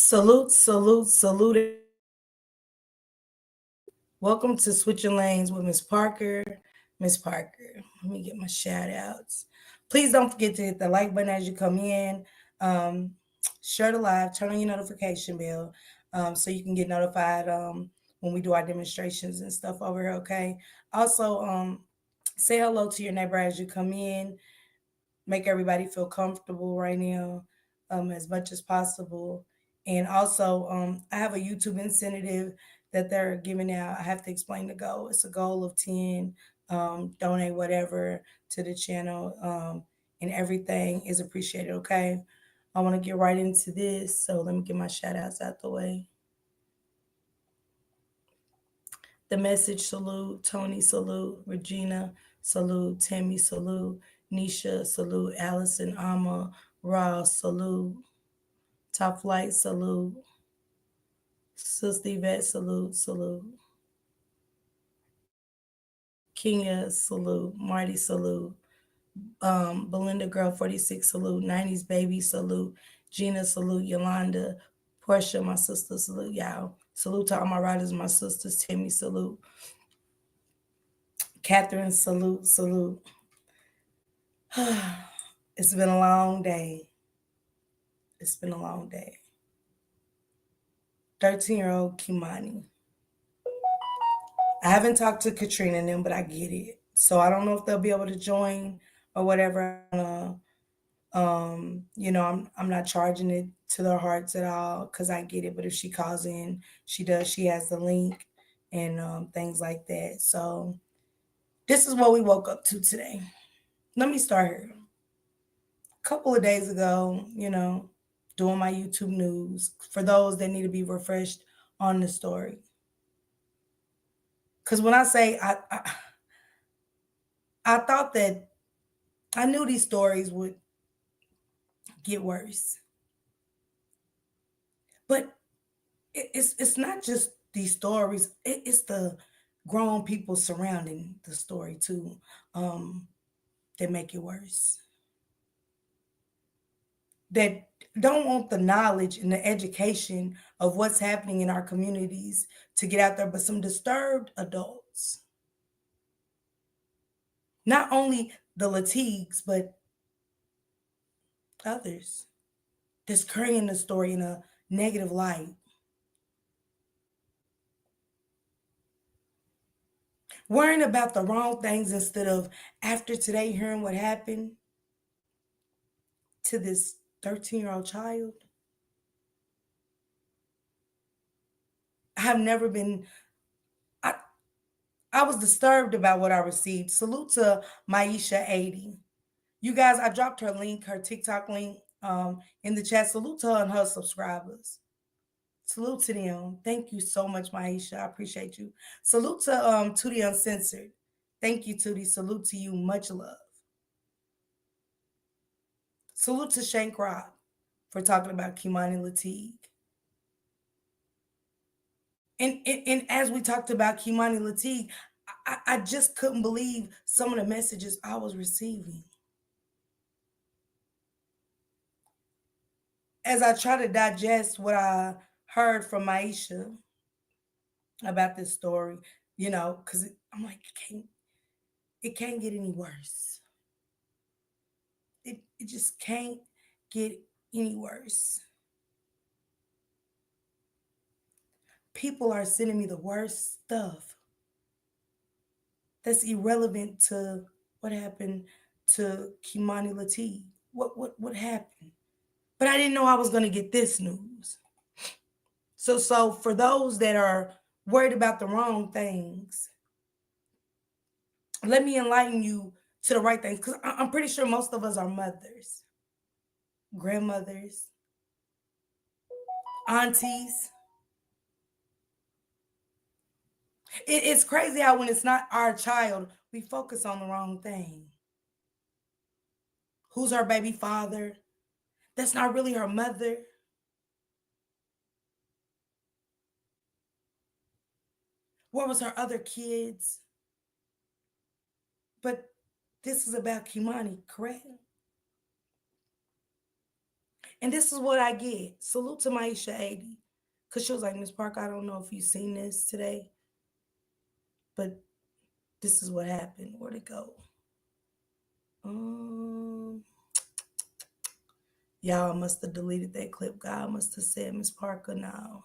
Salute, salute, salute. Welcome to Switching Lanes with Miss Parker. Miss Parker, let me get my shout outs. Please don't forget to hit the like button as you come in. Um, Share the live, turn on your notification bell so you can get notified when we do our demonstrations and stuff over here, okay? Also, say hello to your neighbor as you come in. Make everybody feel comfortable right now as much as possible. And also, I have a YouTube incentive that they're giving out. I have to explain the goal. It's a goal of 10, donate whatever to the channel, and everything is appreciated, okay? I want to get right into this, so let me get my shout outs out the way. The Message salute, Tony salute, Regina salute, Tammy salute, Nisha salute, Allison Alma, Ross salute, Top Flight salute, Sister Yvette salute, salute, Kenya salute, Marty salute, Belinda Girl 46 salute, 90s Baby salute, Gina salute, Yolanda, Portia, my sister salute, y'all. Salute to all my riders, my sisters, Timmy salute, Catherine salute, salute. It's been a long day. It's been a long day. 13-year-old Kimani. I haven't talked to Katrina and them, but I get it. So I don't know if they'll be able to join or whatever. I'm not charging it to their hearts at all because I get it. But if she calls in, she does. She has the link and things like that. So this is what we woke up to today. Let me start here. A couple of days ago, doing my YouTube news for those that need to be refreshed on the story. Because when I say I thought that I knew these stories would get worse, but it's not just these stories. It's the grown people surrounding the story too, um, that make it worse. That don't want the knowledge and the education of what's happening in our communities to get out there, but some disturbed adults. Not only the Latigues, but others that's carrying the story in a negative light. Worrying about the wrong things instead of after today hearing what happened to this 13-year-old child. I have never been, I, I was disturbed about what I received. Salute to Maisha 80. You guys, I dropped her link, her TikTok link in the chat. Salute to her and her subscribers. Salute to them. Thank you so much, Maisha. I appreciate you. Salute to Tootie Uncensored. Thank you, Tootie. Salute to you. Much love. Salute to Shank Rock for talking about Kimani Latique. And as we talked about Kimani Latique, I just couldn't believe some of the messages I was receiving. As I try to digest what I heard from Maisha about this story, because I'm like, it can't get any worse. It just can't get any worse. People are sending me the worst stuff that's irrelevant to what happened to Kimani Latique. What happened? But I didn't know I was going to get this news. So for those that are worried about the wrong things, let me enlighten you to the right things, because I'm pretty sure most of us are mothers, grandmothers, aunties. It's crazy how when it's not our child, we focus on the wrong thing. Who's her baby father? That's not really her mother. Where was her other kids? But this is about Kimani, correct? And this is what I get. Salute to Maisha 80. Because she was like, Miss Parker, I don't know if you've seen this today, but this is what happened. Where'd it go? Um, y'all must have deleted that clip. God must have said, Miss Parker, now.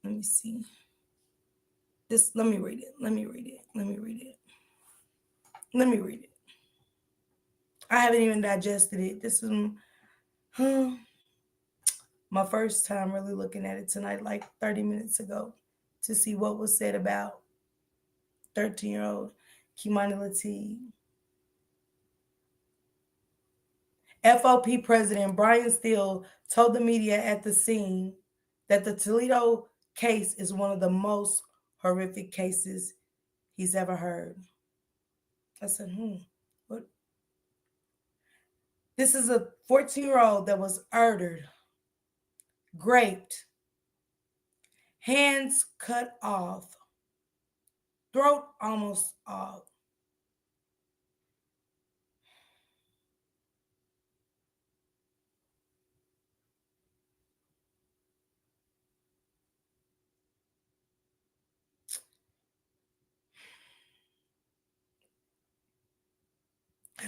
Let me see. This, let me read it. Let me read it. Let me read it. Let me read it. I haven't even digested it. This is my first time really looking at it tonight, like 30 minutes ago, to see what was said about 13-year-old Kimani Latique. FOP President Brian Steele told the media at the scene that the Toledo case is one of the most horrific cases he's ever heard. I said, what? This is a 14-year-old that was murdered, raped, hands cut off, throat almost off.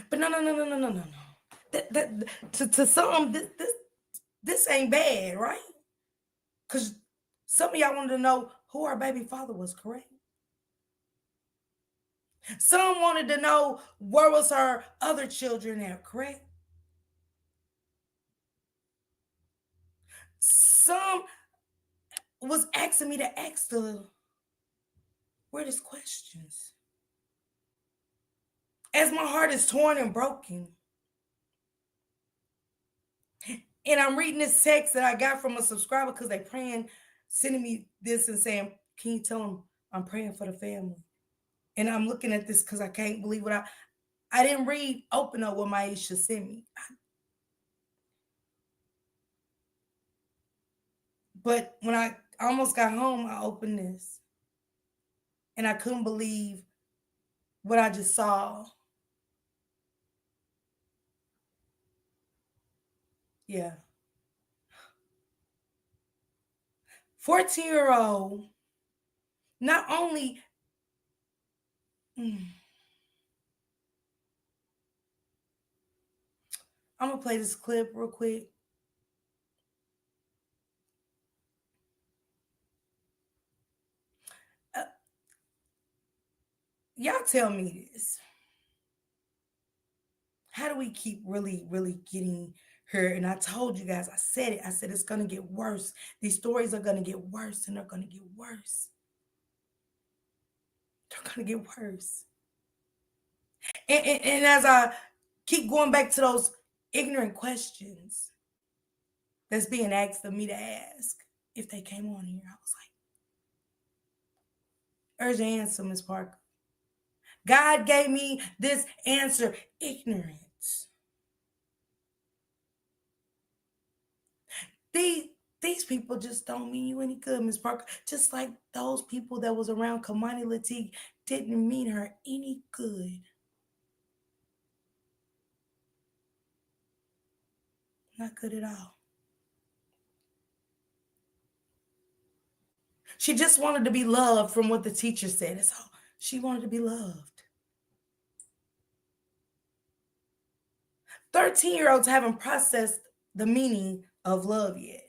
But no. To some, this ain't bad, right? Because some of y'all wanted to know who our baby father was, correct? Some wanted to know where was her other children at, correct? Some was asking me to ask the weirdest questions. As my heart is torn and broken, and I'm reading this text that I got from a subscriber because they praying, sending me this and saying, can you tell them I'm praying for the family? And I'm looking at this because I can't believe what I didn't read open up what Maisha sent me. But when I almost got home, I opened this. And I couldn't believe what I just saw. Yeah. 14-year-old, not only I'm gonna play this clip real quick. Uh, y'all tell me this. How do we keep really getting her? And I told you guys, I said it. I said it's gonna get worse. These stories are gonna get worse, and they're gonna get worse. They're gonna get worse. And as I keep going back to those ignorant questions that's being asked of me to ask if they came on here, I was like, urge your answer, Miss Parker. God gave me this answer, ignorance. These people just don't mean you any good, Miss Parker. Just like those people that was around Kimani Latique didn't mean her any good. Not good at all. She just wanted to be loved from what the teacher said. That's all. She wanted to be loved. 13-year-olds haven't processed the meaning of love yet.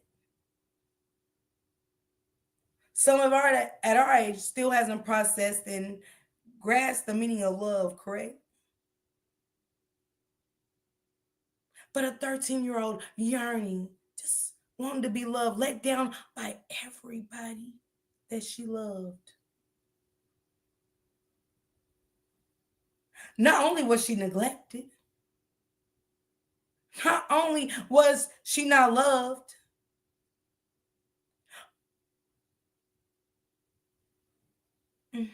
Some of our at our age still hasn't processed and grasped the meaning of love, correct? But a 13-year-old yearning, just wanting to be loved, let down by everybody that she loved. Not only was she neglected, not only was she not loved, give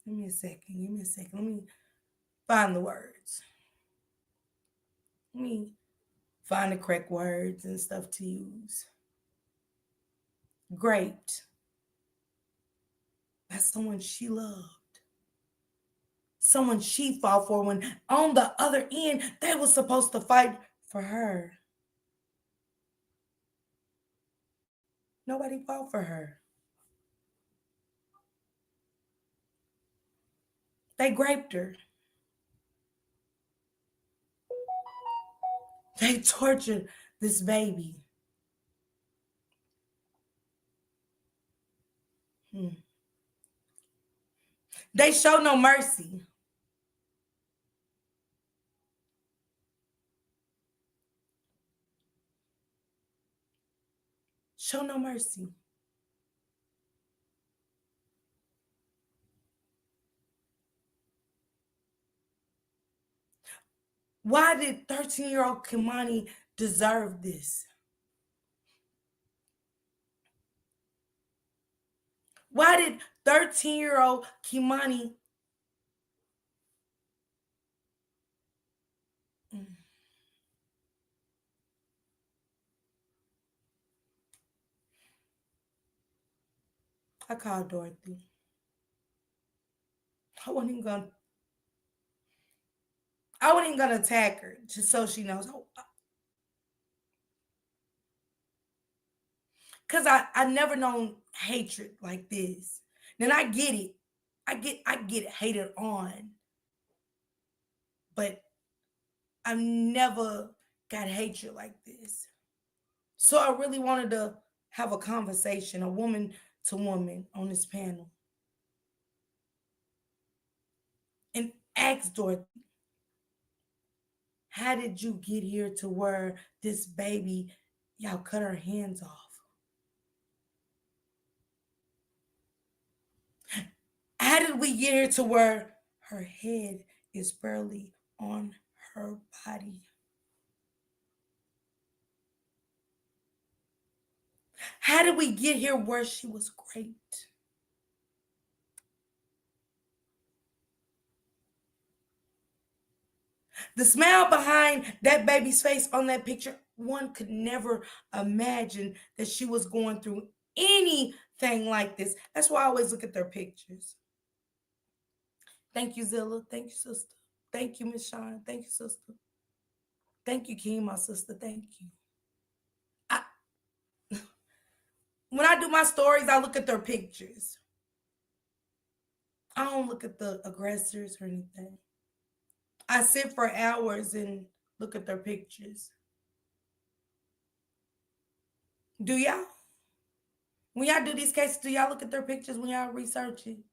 me a second. Give me a second. Let me find the words. Let me find the correct words and stuff to use. Great. That's someone she loved. someone she fought for when on the other end they were supposed to fight for her. Nobody fought for her. They raped her. They tortured this baby. Hmm. They show no mercy. Show no mercy. Why did 13-year-old Kimani deserve this? Why did 13-year-old Kimani mm, I called Dorothy. I wasn't even gonna I wasn't even gonna attack her just so she knows. Cause I never known hatred like this. Then I get it. I get hated on, but I never got hatred like this. So I really wanted to have a conversation, a woman to woman on this panel, and ask Dorothy, how did you get here to where this baby, y'all cut her hands off? How did we get here to where her head is barely on her body? How did we get here where she was great? The smile behind that baby's face on that picture, one could never imagine that she was going through anything like this. That's why I always look at their pictures. Thank you, Zilla. Thank you, sister. Thank you, Miss Shawn. Thank you, sister. Thank you, Kim, my sister. Thank you. I, when I do my stories, I look at their pictures. I don't look at the aggressors or anything. I sit for hours and look at their pictures. Do y'all? When y'all do these cases, do y'all look at their pictures when y'all researching?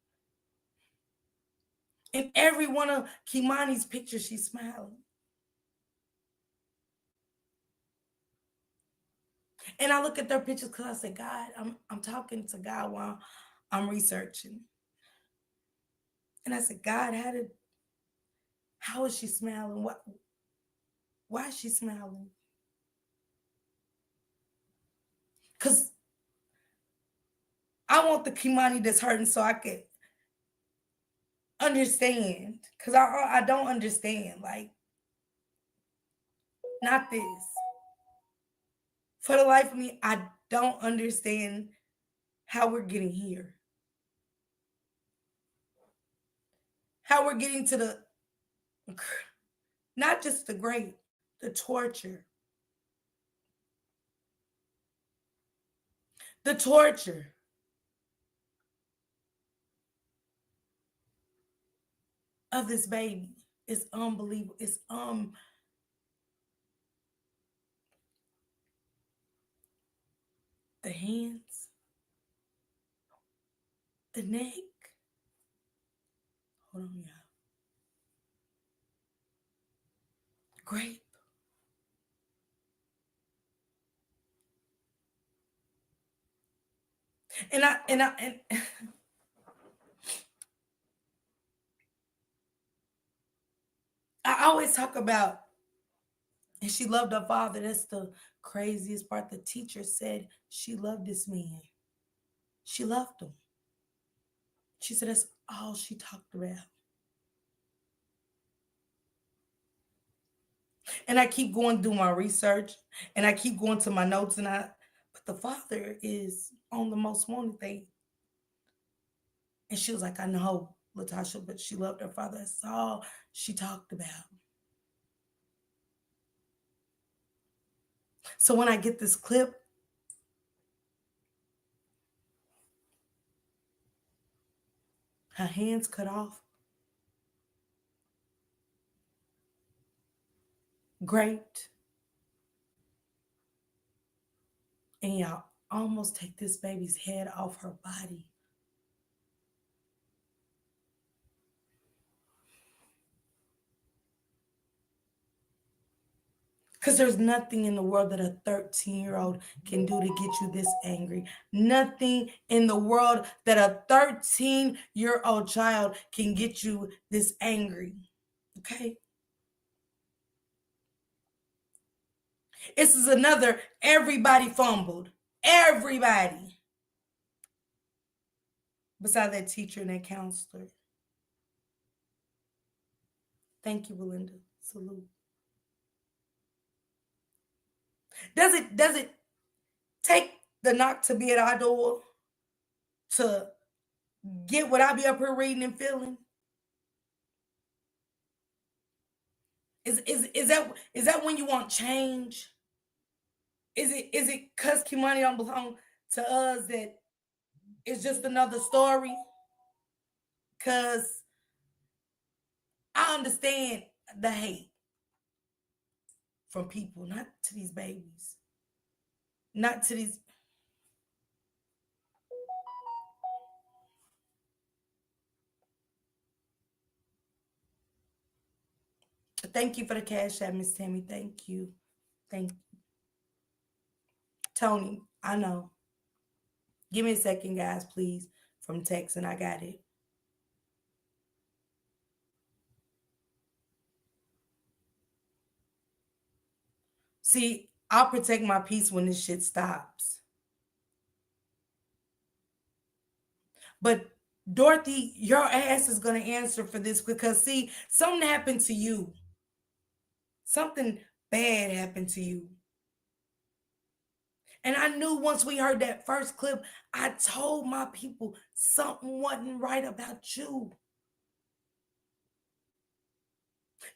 In every one of Kimani's pictures, she's smiling. And I look at their pictures because I say, God, I'm talking to God while I'm researching. And I said, God, how is she smiling? Why is she smiling? Because I want the Kimani that's hurting so I can understand. Because I don't understand. Like, not this. For the life of me, I don't understand how we're getting here. How we're getting to the, not just the great, the torture. The torture of this baby is unbelievable. It's the hands, the neck. Hold on, y'all. Grape. And I always talk about, and she loved her father. That's the craziest part. The teacher said she loved this man. She loved him. She said that's all she talked about. And I keep going through my research and I keep going to my notes but the father is on the most wanted thing. And she was like, I know. Latasha, but she loved her father. That's all she talked about. So when I get this clip, her hands cut off, great, and y'all almost take this baby's head off her body. Because there's nothing in the world that a 13-year-old can do to get you this angry. Nothing in the world that a 13-year-old child can get you this angry. Okay? This is another everybody fumbled. Everybody. Besides that teacher and that counselor. Thank you, Belinda. Salute. Does it take the knock to be at our door to get what I be up here reading and feeling? Is that when you want change? Is it cause Kimani don't belong to us that it's just another story? Cause I understand the hate from people, not to these babies. Not to these. Thank you for the cash app, Miss Tammy. Thank you. Thank you. Tony, I know. Give me a second, guys, please. From text, and I got it. See, I'll protect my peace when this shit stops. But Dorothy, your ass is gonna answer for this because see, something happened to you. Something bad happened to you. And I knew once we heard that first clip, I told my people something wasn't right about you.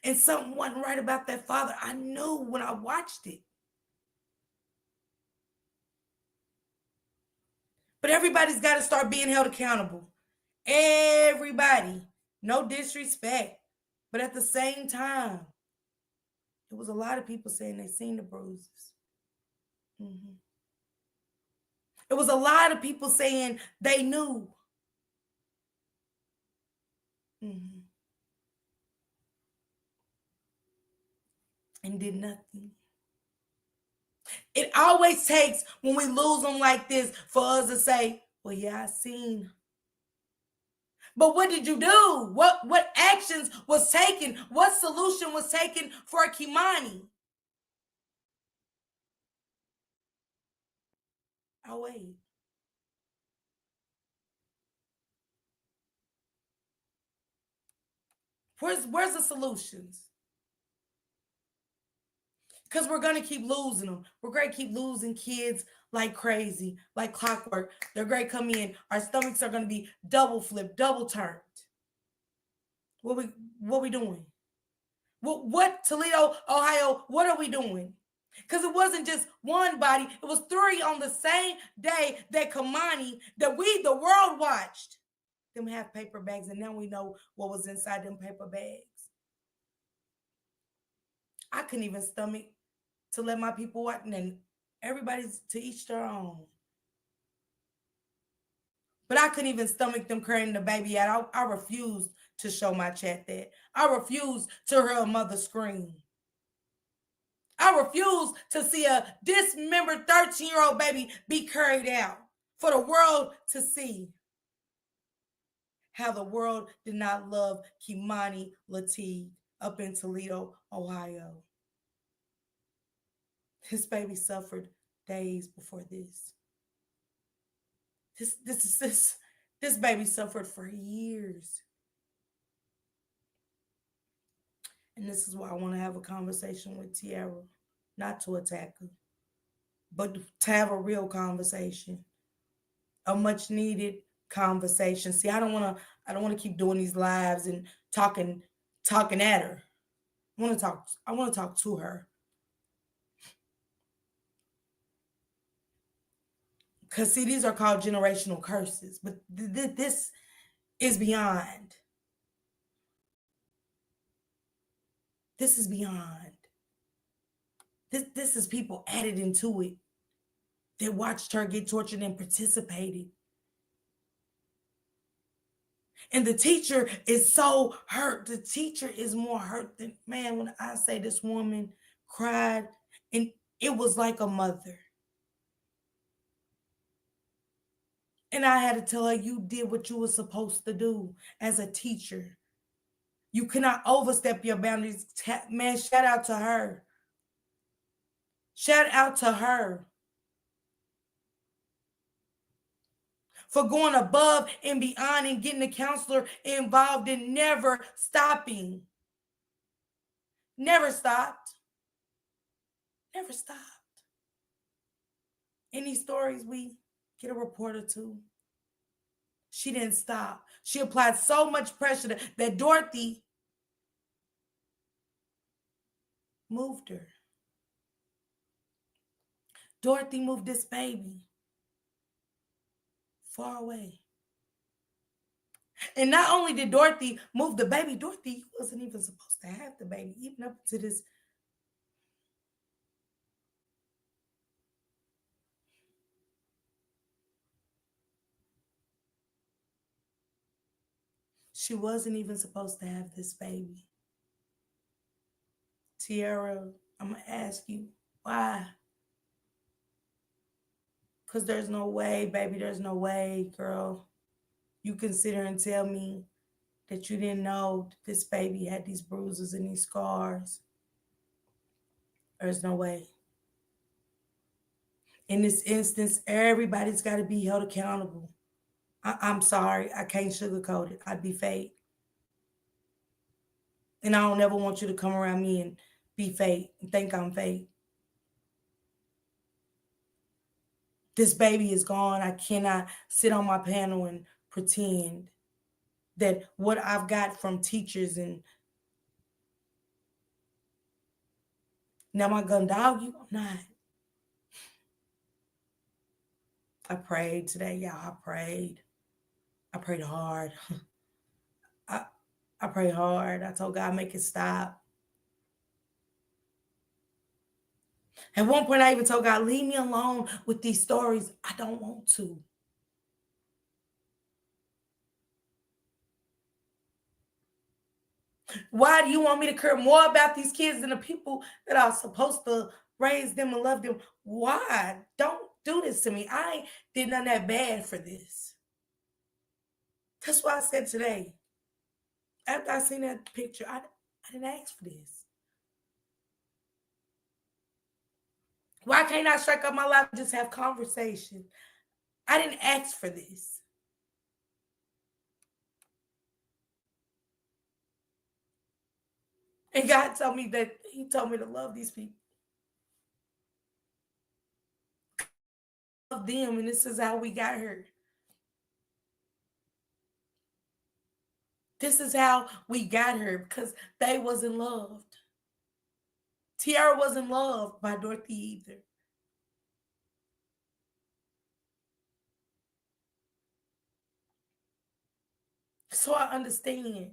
And something wasn't right about that father. I knew when I watched it. But everybody's got to start being held accountable. Everybody. No disrespect. But at the same time, there was a lot of people saying they seen the bruises. Mm-hmm. It was a lot of people saying they knew. Mm-hmm. And did nothing. It always takes when we lose them like this for us to say, well, yeah, I seen. But what did you do? What actions was taken? What solution was taken for Kimani? I'll wait. Where's the solutions? Because we're gonna keep losing them. We're gonna keep losing kids like crazy, like clockwork. They're gonna come in. Our stomachs are gonna be double flipped, double turned. What we doing? What Toledo, Ohio? What are we doing? Because it wasn't just one body; it was three on the same day that Kimani, that the world watched them have paper bags, and now we know what was inside them paper bags. I couldn't even stomach to let my people watch, and everybody's to each their own. But I couldn't even stomach them carrying the baby out. I refused to show my chat that. I refused to hear a mother scream. I refuse to see a dismembered 13-year-old baby be carried out for the world to see. How the world did not love Kimani Latique up in Toledo, Ohio. His baby suffered days before this. This baby suffered for years. And this is why I want to have a conversation with Tiara. Not to attack her, but to have a real conversation. A much needed conversation. See, I don't want to I don't want to keep doing these lives and talking at her. I want to talk to her. Because, see, these are called generational curses. But this is beyond. This is beyond. This is people added into it. They watched her get tortured and participated. And the teacher is so hurt. The teacher is more hurt than, man, when I say this woman cried, and it was like a mother. And I had to tell her, you did what you were supposed to do as a teacher. You cannot overstep your boundaries. Man, shout out to her. Shout out to her for going above and beyond and getting the counselor involved and never stopping. Never stopped. Never stopped. In these stories, we get a report or two. She didn't stop. She applied so much pressure that Dorothy moved her. Dorothy moved this baby far away. And not only did Dorothy move the baby, Dorothy wasn't even supposed to have the baby, even up to this. She wasn't even supposed to have this baby. Tiara, I'm going to ask you, why? Because there's no way, baby, there's no way, girl. You consider and tell me that you didn't know this baby had these bruises and these scars. There's no way. In this instance, everybody's got to be held accountable. I'm sorry. I can't sugarcoat it. I'd be fake. And I don't ever want you to come around me and be fake and think I'm fake. This baby is gone. I cannot sit on my panel and pretend that what I've got from teachers and now I'm gonna dog you. I'm not. I prayed today, y'all. I prayed. I prayed hard. I prayed hard. I told God, make it stop. At one point, I even told God, leave me alone with these stories. I don't want to. Why do you want me to care more about these kids than the people that are supposed to raise them and love them? Why? Don't do this to me. I ain't did nothing that bad for this. That's why I said today, after I seen that picture, I didn't ask for this. Why can't I strike up my life and just have conversation? I didn't ask for this. And God told me that He told me to love these people. Love them, and this is how we got here. This is how we got here because they wasn't loved. Tiara wasn't loved by Dorothy either. So I understand.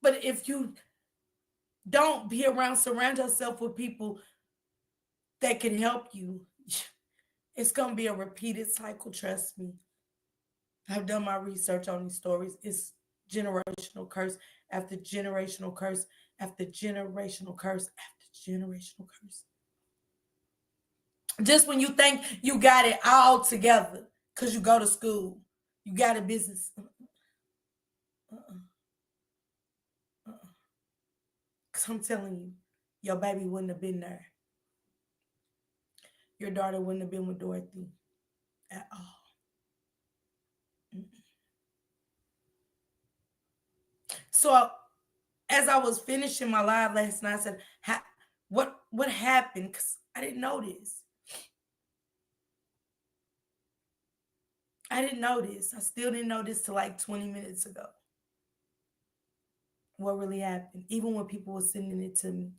But if you don't be around, surround yourself with people that can help you, it's going to be a repeated cycle, trust me. I've done my research on these stories. It's generational curse after generational curse after generational curse after generational curse. Just when you think you got it all together because you go to school, you got a business. Because I'm telling you, your baby wouldn't have been there. Your daughter wouldn't have been with Dorothy at all. So as I was finishing my live last night, I said, what happened? Because I didn't know this. I didn't know this. I still didn't know this till like 20 minutes ago. What really happened, even when people were sending it to me.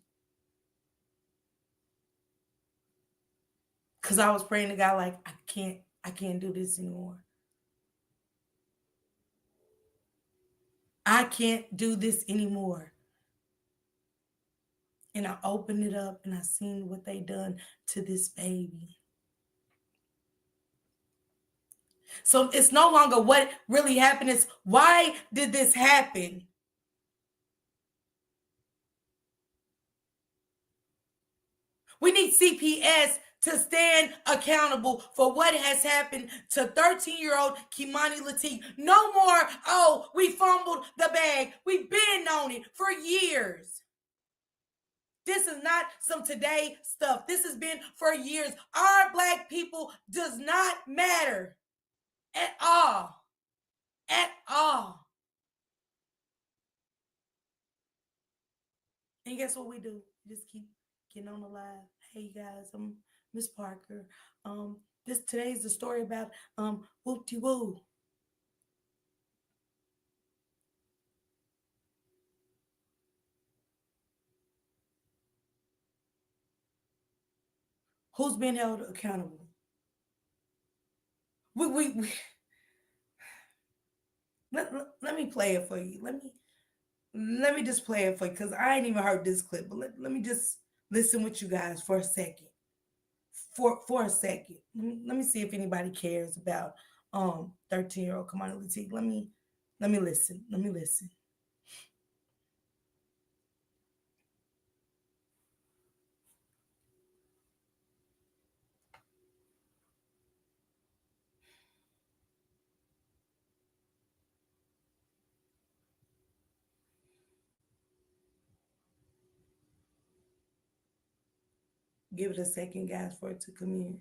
Because I was praying to God, like, I can't do this anymore. I can't do this anymore. And I opened it up and I seen what they done to this baby. So it's no longer what really happened. It's why did this happen? We need CPS to stand accountable for what has happened to 13-year-old Kimani Latique. No more, oh, we fumbled the bag. We've been on it for years. This is not some today stuff. This has been for years. Our Black people does not matter at all. At all. And guess what we do? We just keep getting on the live. Hey, you guys, I'm Miss Parker. Today's the story about whoop-de-woo. Who's being held accountable? We let me play it for you. Let me just play it for you because I ain't even heard this clip. But let me just listen with you guys for a second. For a second. Let me see if anybody cares about 13-year-old Kimani Latique. Let me listen. Let me listen. Give it a second, guys, for it to come in.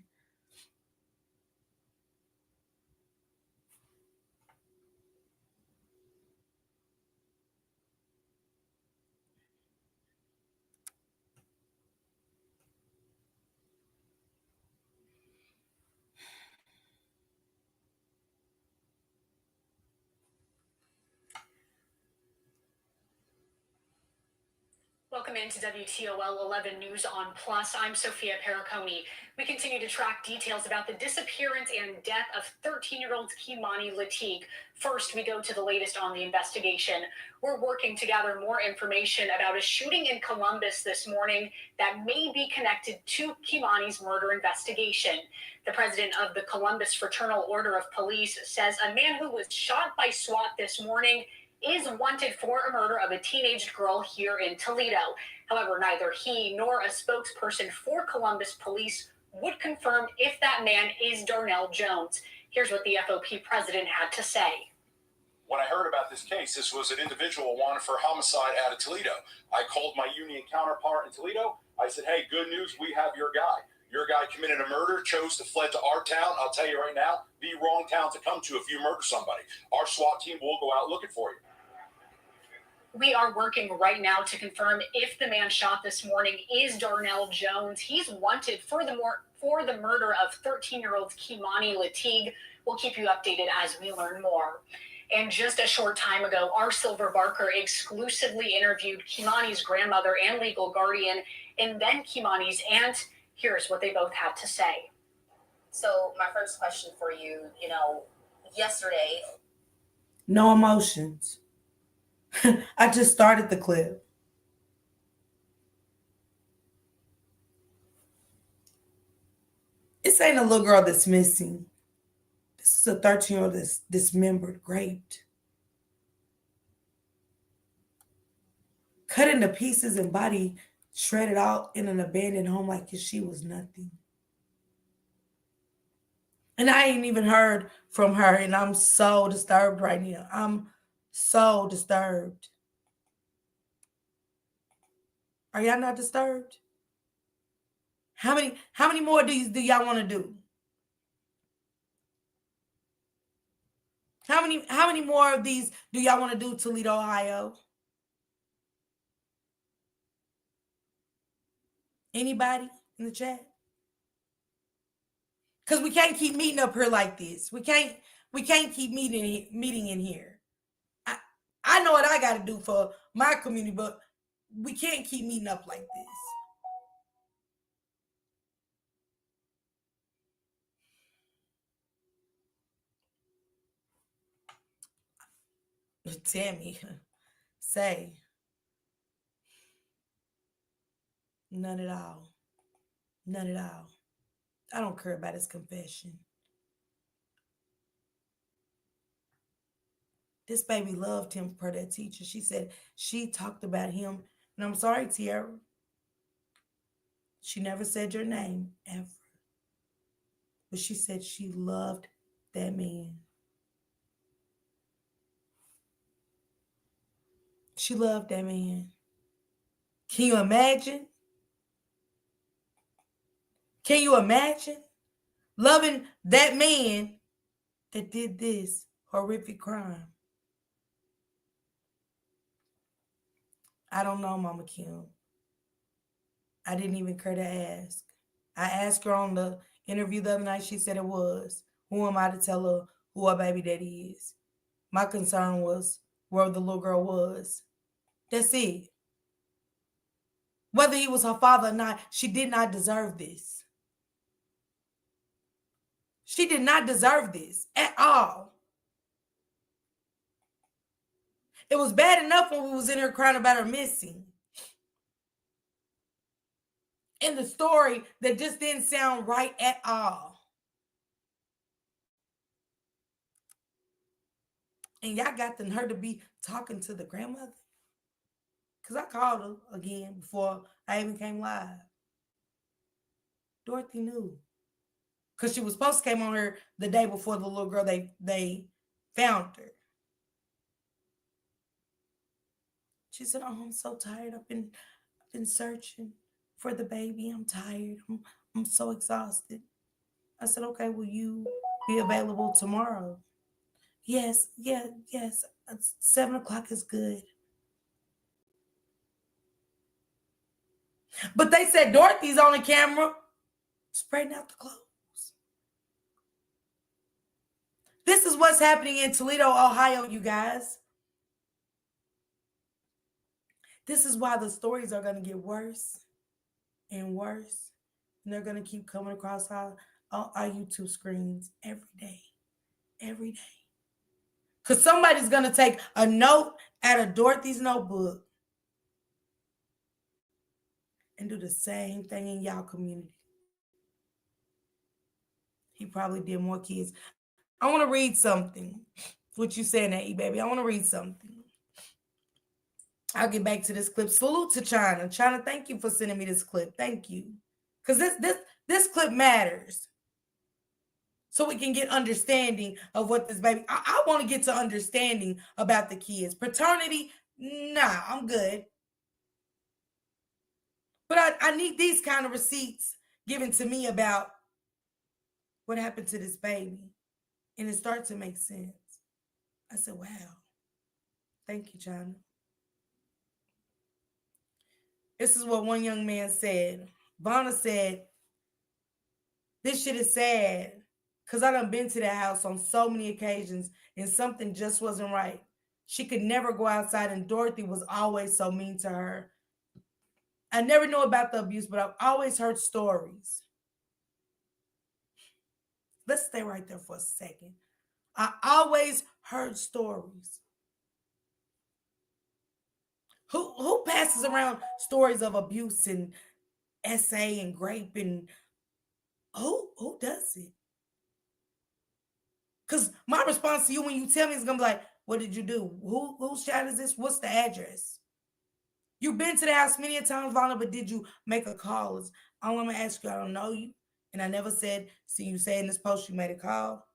Welcome into WTOL 11 News on Plus. I'm Sophia Periconi. We continue to track details about the disappearance and death of 13-year-old Kimani Latique. First, we go to the latest on the investigation. We're working to gather more information about a shooting in Columbus this morning that may be connected to Kimani's murder investigation. The president of the Columbus Fraternal Order of Police says a man who was shot by SWAT this morning is wanted for a murder of a teenage girl here in Toledo. However, neither he nor a spokesperson for Columbus Police would confirm if that man is Darnell Jones. Here's what the FOP president had to say. When I heard about this case, this was an individual wanted for homicide out of Toledo. I called my union counterpart in Toledo. I said, hey, good news, we have your guy. Your guy committed a murder, chose to fled to our town. I'll tell you right now, the wrong town to come to if you murder somebody. Our SWAT team will go out looking for you. We are working right now to confirm if the man shot this morning is Darnell Jones. He's wanted for the murder of 13-year-old Kimani Latique. We'll keep you updated as we learn more. And just a short time ago, our Silver Barker exclusively interviewed Kimani's grandmother and legal guardian, and then Kimani's aunt. Here's what they both had to say. So my first question for you, yesterday. No emotions. I just started the clip. This ain't a little girl that's missing. This is a 13-year-old that's dismembered, raped, cut into pieces and body shredded out in an abandoned home like if she was nothing. And I ain't even heard from her, and I'm so disturbed right now. I'm so disturbed. Are y'all not disturbed? How many more of these do y'all want to do? How many more of these do y'all want to do, Toledo, Ohio? Anybody in the chat? Because we can't keep meeting up here like this. We can't We can't keep meeting in here. I know what I got to do for my community, but we can't keep meeting up like this. Tammy, say, none at all. None at all. I don't care about his confession. This baby loved him per that teacher. She said she talked about him. And I'm sorry, Tiara. She never said your name, ever. But she said she loved that man. She loved that man. Can you imagine? Can you imagine loving that man that did this horrific crime? I don't know, Mama Kim. I didn't even care to ask. I asked her on the interview the other night. She said it was. Who am I to tell her who her baby daddy is? My concern was where the little girl was. That's it. Whether he was her father or not, she did not deserve this. She did not deserve this at all. It was bad enough when we was in here crying about her missing. And the story that just didn't sound right at all. And y'all got her to be talking to the grandmother. Because I called her again before I even came live. Dorothy knew. Because she was supposed to come on her the day before the little girl, they found her. She said, oh, I'm so tired. I've been searching for the baby. I'm tired. I'm so exhausted. I said, okay, will you be available tomorrow? Yes. 7 o'clock is good. But they said Dorothy's on the camera spreading out the clothes. This is what's happening in Toledo, Ohio, you guys. This is why the stories are going to get worse and worse. And they're going to keep coming across our YouTube screens every day. Every day. Because somebody's going to take a note out of Dorothy's notebook and do the same thing in y'all community. He probably did more kids. I want to read something. What you saying, that baby? I want to read something. I'll get back to this clip. Salute to China. China, thank you for sending me this clip. Thank you. Because this clip matters. So we can get understanding of what this baby... I want to get to understanding about the kids. Paternity, nah, I'm good. But I need these kind of receipts given to me about what happened to this baby. And it started to make sense. I said, wow. Thank you, China. This is what one young man said. Vonna said, this shit is sad because I done been to that house on so many occasions and something just wasn't right. She could never go outside and Dorothy was always so mean to her. I never knew about the abuse, but I've always heard stories. Let's stay right there for a second. I always heard stories. Who passes around stories of abuse and SA and rape and who does it? Because my response to you when you tell me is going to be like, what did you do? Whose child is this? What's the address? You've been to the house many a times, Vonna, but did you make a call? All I'm going to ask you, I don't know you. And I never said, see you say in this post you made a call.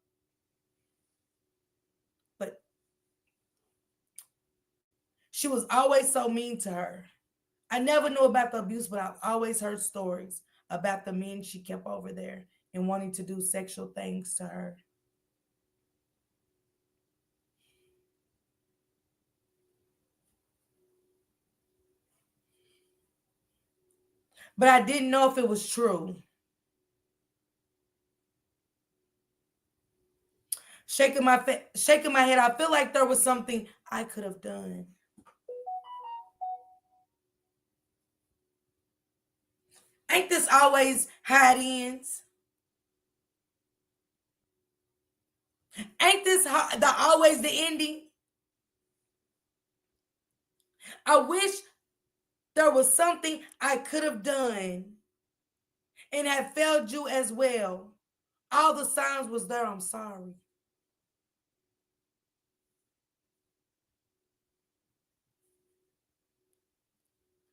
But she was always so mean to her. I never knew about the abuse, but I've always heard stories about the men she kept over there and wanting to do sexual things to her. But I didn't know if it was true. shaking my head. I feel like there was something I could have done. Ain't this always how it ends? Ain't this always the ending? I wish there was something I could have done and had failed you as well. All the signs was there. I'm sorry.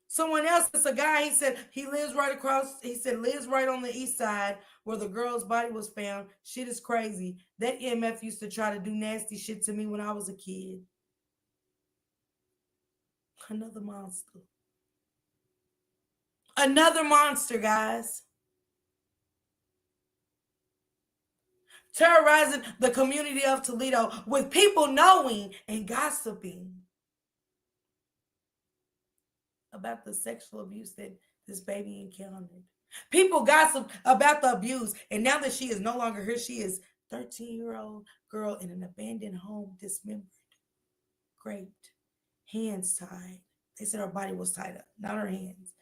Someone else, it's a guy, he said he lives right across, he said lives right on the east side where the girl's body was found. Shit is crazy. That EMF used to try to do nasty shit to me when I was a kid. Another monster. Another monster, guys. Terrorizing the community of Toledo with people knowing and gossiping about the sexual abuse that this baby encountered. People gossip about the abuse, and now that she is no longer here, she is 13-year-old girl in an abandoned home, dismembered, raped, hands tied. They said her body was tied up, not her hands.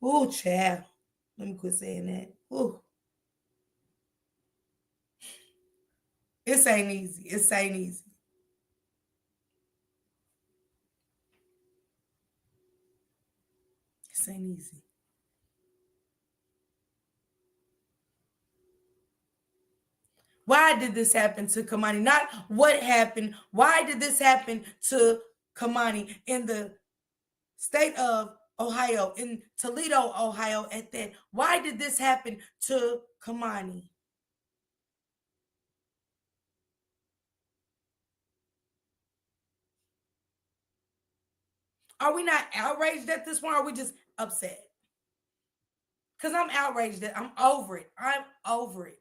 Ooh, child. Let me quit saying that. Ooh. This ain't easy. This ain't easy. This ain't easy. Why did this happen to Kimani? Not what happened. Why did this happen to Kimani in the state of Ohio, in Toledo, Ohio at that? Why did this happen to Kimani? Are we not outraged at this point? Or are we just upset? Because I'm outraged. I'm over it. I'm over it.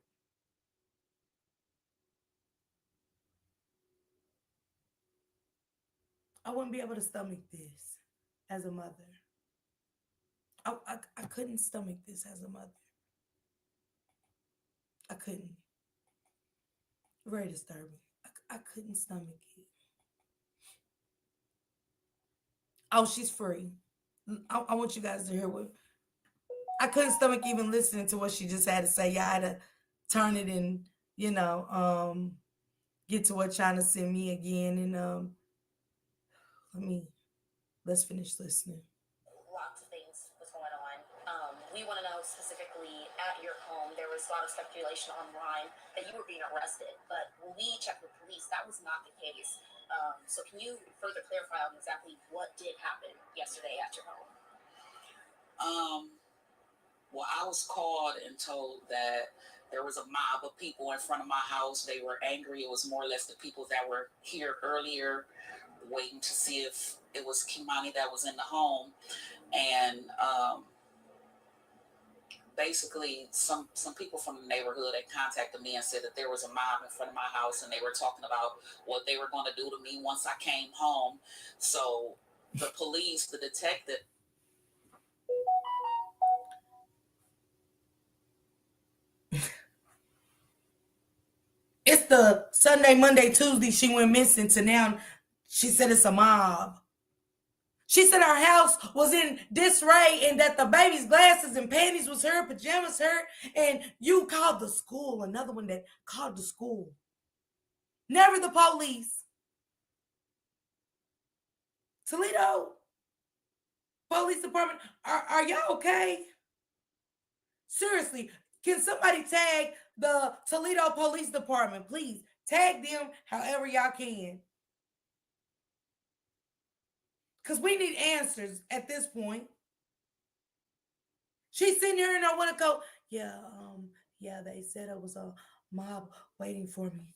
I wouldn't be able to stomach this as a mother. I couldn't stomach this as a mother. I couldn't. Very disturbing. I couldn't stomach it. Oh, she's free. I want you guys to hear what I couldn't stomach even listening to what she just had to say. Yeah, I had to turn it and, get to her trying to send me again. And let's finish listening. Lots of things was going on. We want to know specifically at your home, there was a lot of speculation online that you were being arrested, but when we checked with police, that was not the case. So can you further clarify on exactly what did happen yesterday at your home? Well, I was called and told that there was a mob of people in front of my house. They were angry. It was more or less the people that were here earlier waiting to see if it was Kimani that was in the home. And basically some people from the neighborhood had contacted me and said that there was a mob in front of my house and they were talking about what they were going to do to me once I came home. So the police, the detective, it's the Sunday, Monday, Tuesday she went missing to now she said it's a mob. She said her house was in disarray and that the baby's glasses and panties was her, pajamas her, and you called the school. Another one that called the school. Never the police. Toledo Police Department, are y'all okay? Seriously, can somebody tag the Toledo Police Department, please? Tag them however y'all can. Because we need answers at this point. She's sitting here and I want to go, yeah, they said it was a mob waiting for me.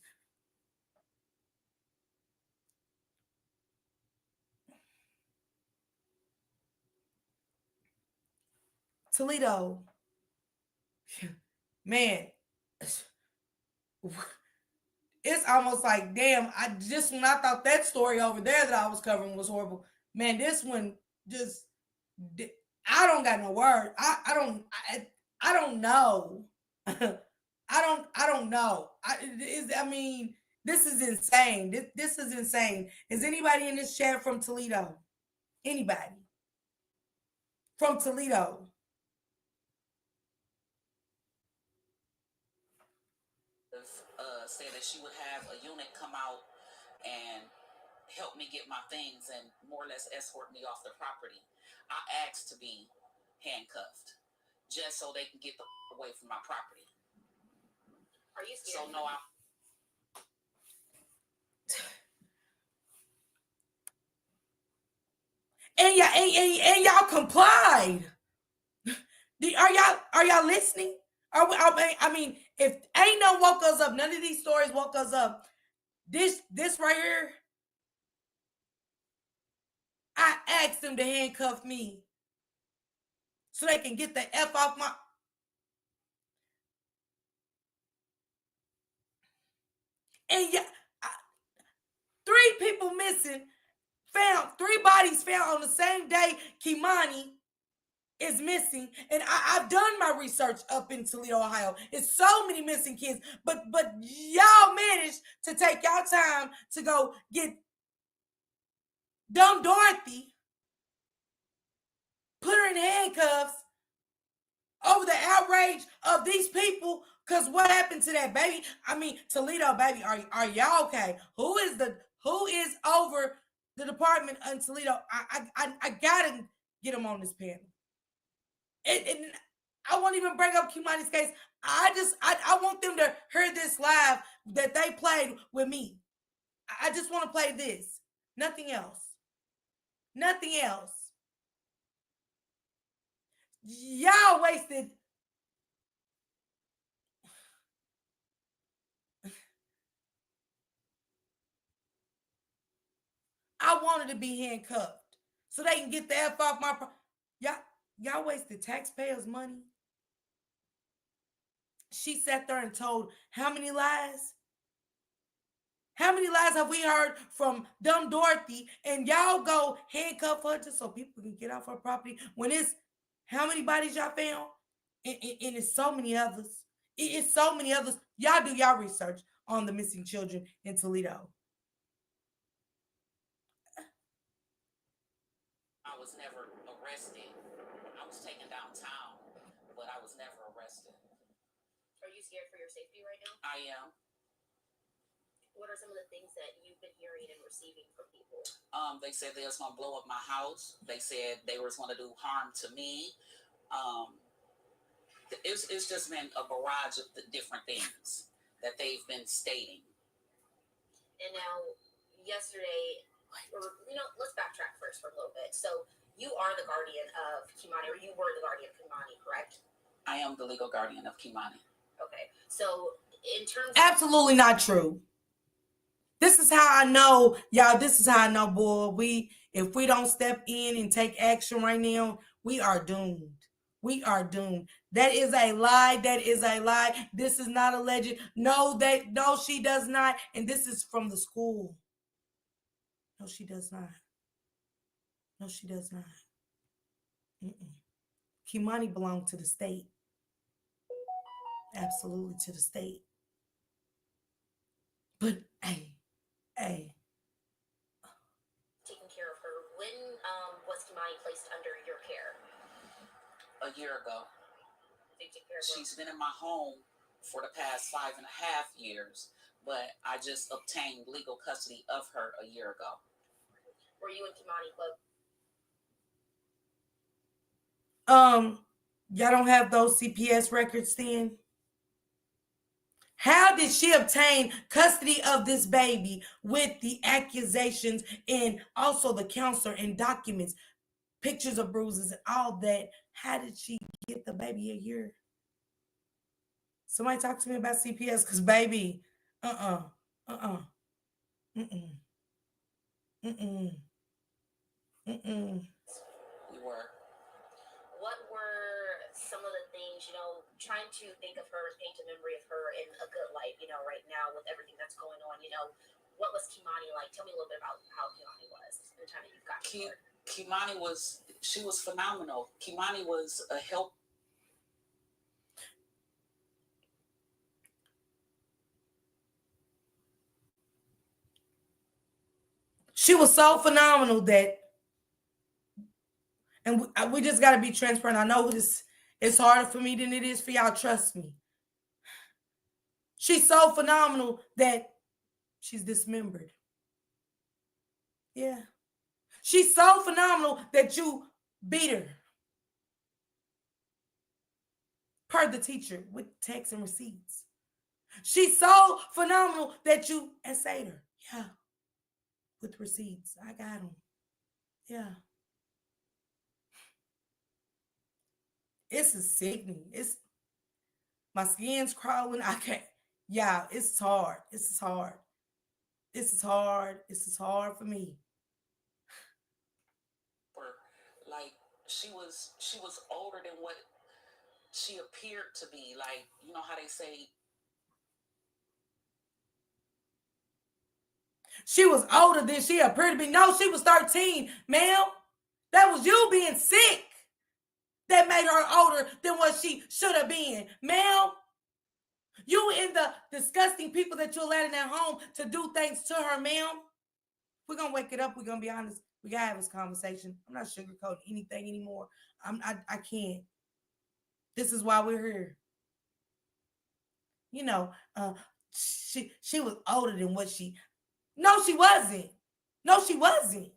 Toledo. Man, it's almost like, damn, when I thought that story over there that I was covering was horrible, man, this one just, I don't got no word. I don't know. I don't know. I mean, This is insane. This is insane. Is anybody in this chat from Toledo? Anybody from Toledo? Said that she would have a unit come out and help me get my things and more or less escort me off the property. I asked to be handcuffed just so they can get away from my property. Are you scared? So no, And y'all complied. Are y'all listening? I mean, if ain't no woke us up, none of these stories woke us up. This right here, I asked them to handcuff me so they can get the F off my. And yeah, 3 people missing, found 3 bodies found on the same day Kimani is missing. And I've done my research up in Toledo, Ohio. It's so many missing kids, but y'all managed to take y'all time to go get dumb Dorothy, put her in handcuffs over the outrage of these people. Because what happened to that baby? I mean, Toledo, baby, are y'all okay? Who is over the department in Toledo? I gotta get them on this panel. And I won't even bring up Kimani's case. I want them to hear this live that they played with me. I just want to play this. Nothing else. Nothing else. Y'all wasted. I wanted to be handcuffed so they can get the F off my. Y'all wasted taxpayers' money. She sat there and told how many lies? How many lies have we heard from dumb Dorothy? And y'all go handcuff her just so people can get off her property when it's how many bodies y'all found? And it's so many others. It's so many others. Y'all do y'all research on the missing children in Toledo. I was never arrested. I was taken downtown, but I was never arrested. Are you scared for your safety right now? I am. What are some of the things that you've been hearing and receiving from people? They said they was gonna blow up my house. They said they was gonna do harm to me. It's just been a barrage of the different things that they've been stating. And now, yesterday, let's backtrack first for a little bit. So you are the guardian of Kimani, or you were the guardian of Kimani, correct? I am the legal guardian of Kimani. Okay. So in terms of absolutely not true. This is how I know, y'all. This is how I know, boy. If we don't step in and take action right now, we are doomed. We are doomed. That is a lie. That is a lie. This is not alleged. No, she does not. And this is from the school. No, she does not. No, she does not. Kimani belonged to the state. Absolutely to the state. But hey. Taking care of her. When was Kimani placed under your care? A year ago. Did you take care of her? She's been in my home for the past 5.5 years, but I just obtained legal custody of her a year ago. Were you and Kimani close? Y'all don't have those CPS records then? How did she obtain custody of this baby with the accusations and also the counselor and documents, pictures of bruises and all that? How did she get the baby a year? Somebody talk to me about CPS, because baby, We were. What were some of the things, trying to think of her, paint a memory of her in a good light, right now with everything that's going on, what was Kimani like? Tell me a little bit about how Kimani was the time that you've got to her. Kimani was phenomenal. Kimani was a help. She was so phenomenal that, and we just got to be transparent. I know this it's harder for me than it is for y'all. Trust me. She's so phenomenal that she's dismembered. Yeah. She's so phenomenal that you beat her. Per the teacher with texts and receipts. She's so phenomenal that you essayed her. Yeah. With receipts. I got them. Yeah. It's a sickening. It's my skin's crawling. I can't. Yeah, it's hard. It's hard. This is hard. This is hard for me. Like she was older than what she appeared to be. Like, you know how they say she was older than she appeared to be. No, she was 13, ma'am. That was you being sick that made her older than what she should have been, ma'am. You and the disgusting people that you allowed in that home to do things to her, ma'am. We're gonna wake it up. We're gonna be honest. We gotta have this conversation. I'm not sugarcoating anything anymore. I can't. This is why we're here. You know, she was older than what she. No, she wasn't. No, she wasn't.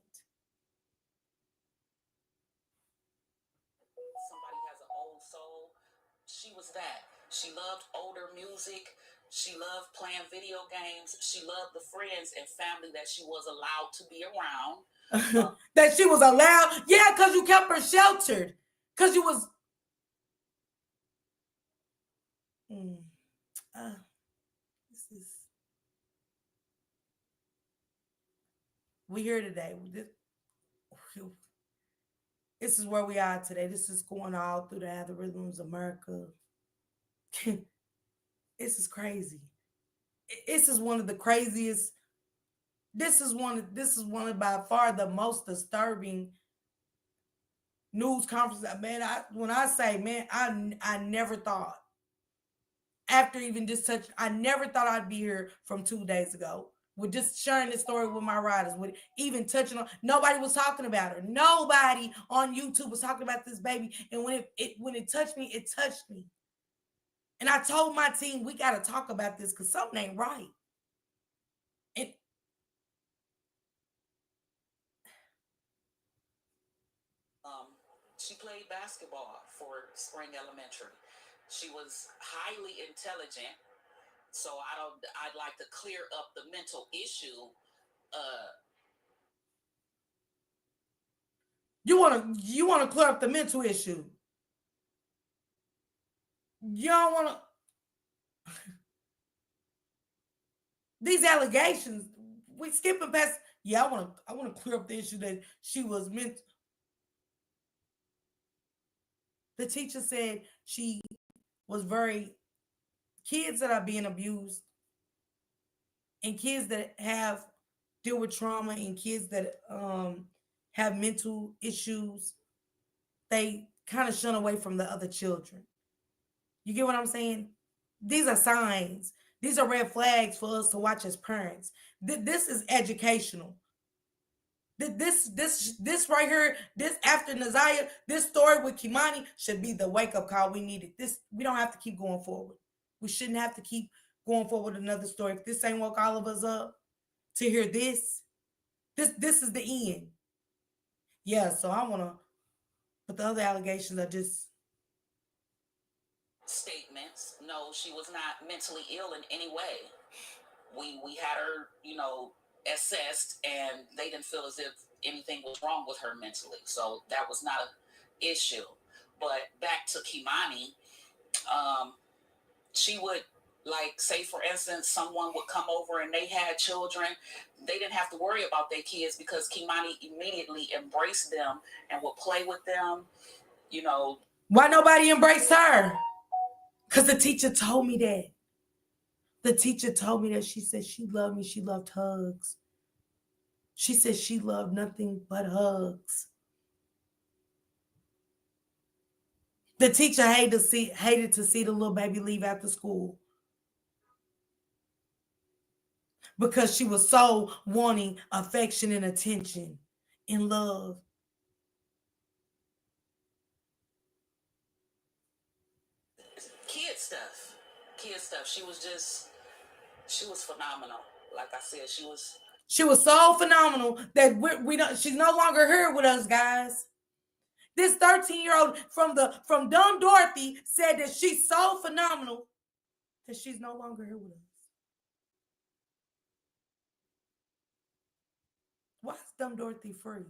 somebody has an old soul. She was that. She loved older music. She loved playing video games. She loved the friends and family that she was allowed to be around. That she was allowed? Yeah, because you kept her sheltered. Because you was... This is... We here today. This is where we are today. This is going all through the algorithms of America. This is crazy. This is one of the craziest. This is one of by far the most disturbing news conferences. Man, when I say, man, I never thought, after even just touch, I never thought I'd be here from 2 days ago with just sharing this story with my riders, with even touching on. Nobody was talking about her. Nobody on YouTube was talking about this baby. And when it touched me, it touched me. And I told my team, we got to talk about this because something ain't right. And she played basketball for Spring Elementary. She was highly intelligent. So I'd like to clear up the mental issue. You want to clear up the mental issue. You don't want to. These allegations, we skipping past. Yeah, I want to clear up the issue that she was meant. The teacher said she was kids that are being abused and kids that deal with trauma and kids that have mental issues, they kind of shun away from the other children. You get what I'm saying? These are signs. These are red flags for us to watch as parents. This is educational. This right here, this after Naziah, this story with Kimani should be the wake-up call we needed. We don't have to keep going forward. We shouldn't have to keep going forward with another story. If this ain't woke all of us up to hear this is the end. Yeah, so I want to, but the other allegations are just statements. No, she was not mentally ill in any way. We had her, assessed, and they didn't feel as if anything was wrong with her mentally. So that was not an issue. But back to Kimani, she would, like, say, for instance, someone would come over and they had children. They didn't have to worry about their kids because Kimani immediately embraced them and would play with them, Why nobody embraced her? Because the teacher told me that. The teacher told me that. She said she loved me. She loved hugs. She said she loved nothing but hugs. The teacher hated to see the little baby leave after school. because she was so wanting affection and attention and love. Kid stuff. She was phenomenal. Like I said, she was so phenomenal that we don't. She's no longer here with us, guys. This 13-year-old from Dumb Dorothy said that she's so phenomenal that she's no longer here with us. Why is Dumb Dorothy free?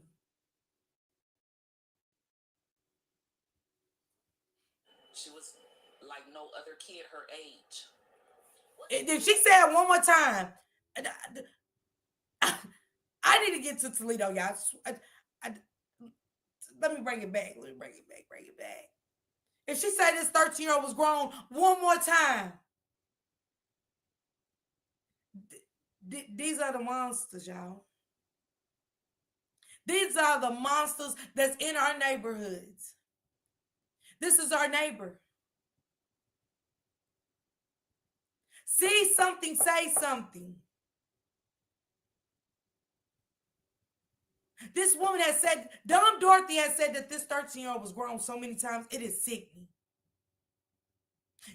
She was like no other kid her age. If she said it one more time, I need to get to Toledo, y'all. Let me bring it back. Bring it back. If she said this 13-year-old was grown one more time, these are the monsters, y'all. These are the monsters that's in our neighborhoods. This is our neighbor. See something, say something. This woman has said, Dumb Dorothy has said that this 13-year-old was grown so many times, it is sickening.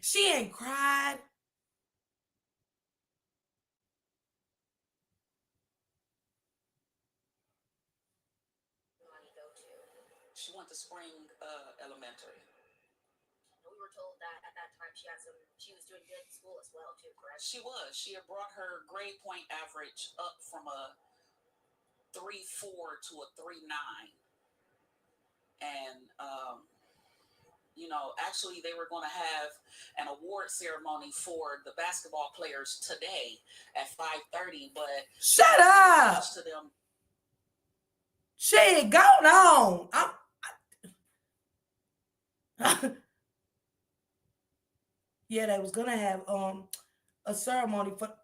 She ain't cried. She went to Spring Elementary. We were told that at that time she was doing good in school as well too, correct? She was. She had brought her grade point average up from a 3.4 to a 3.9. And actually they were going to have an award ceremony for the basketball players today at 5:30, but shut up to them. Shit, go on. Yeah, they was gonna have a ceremony for.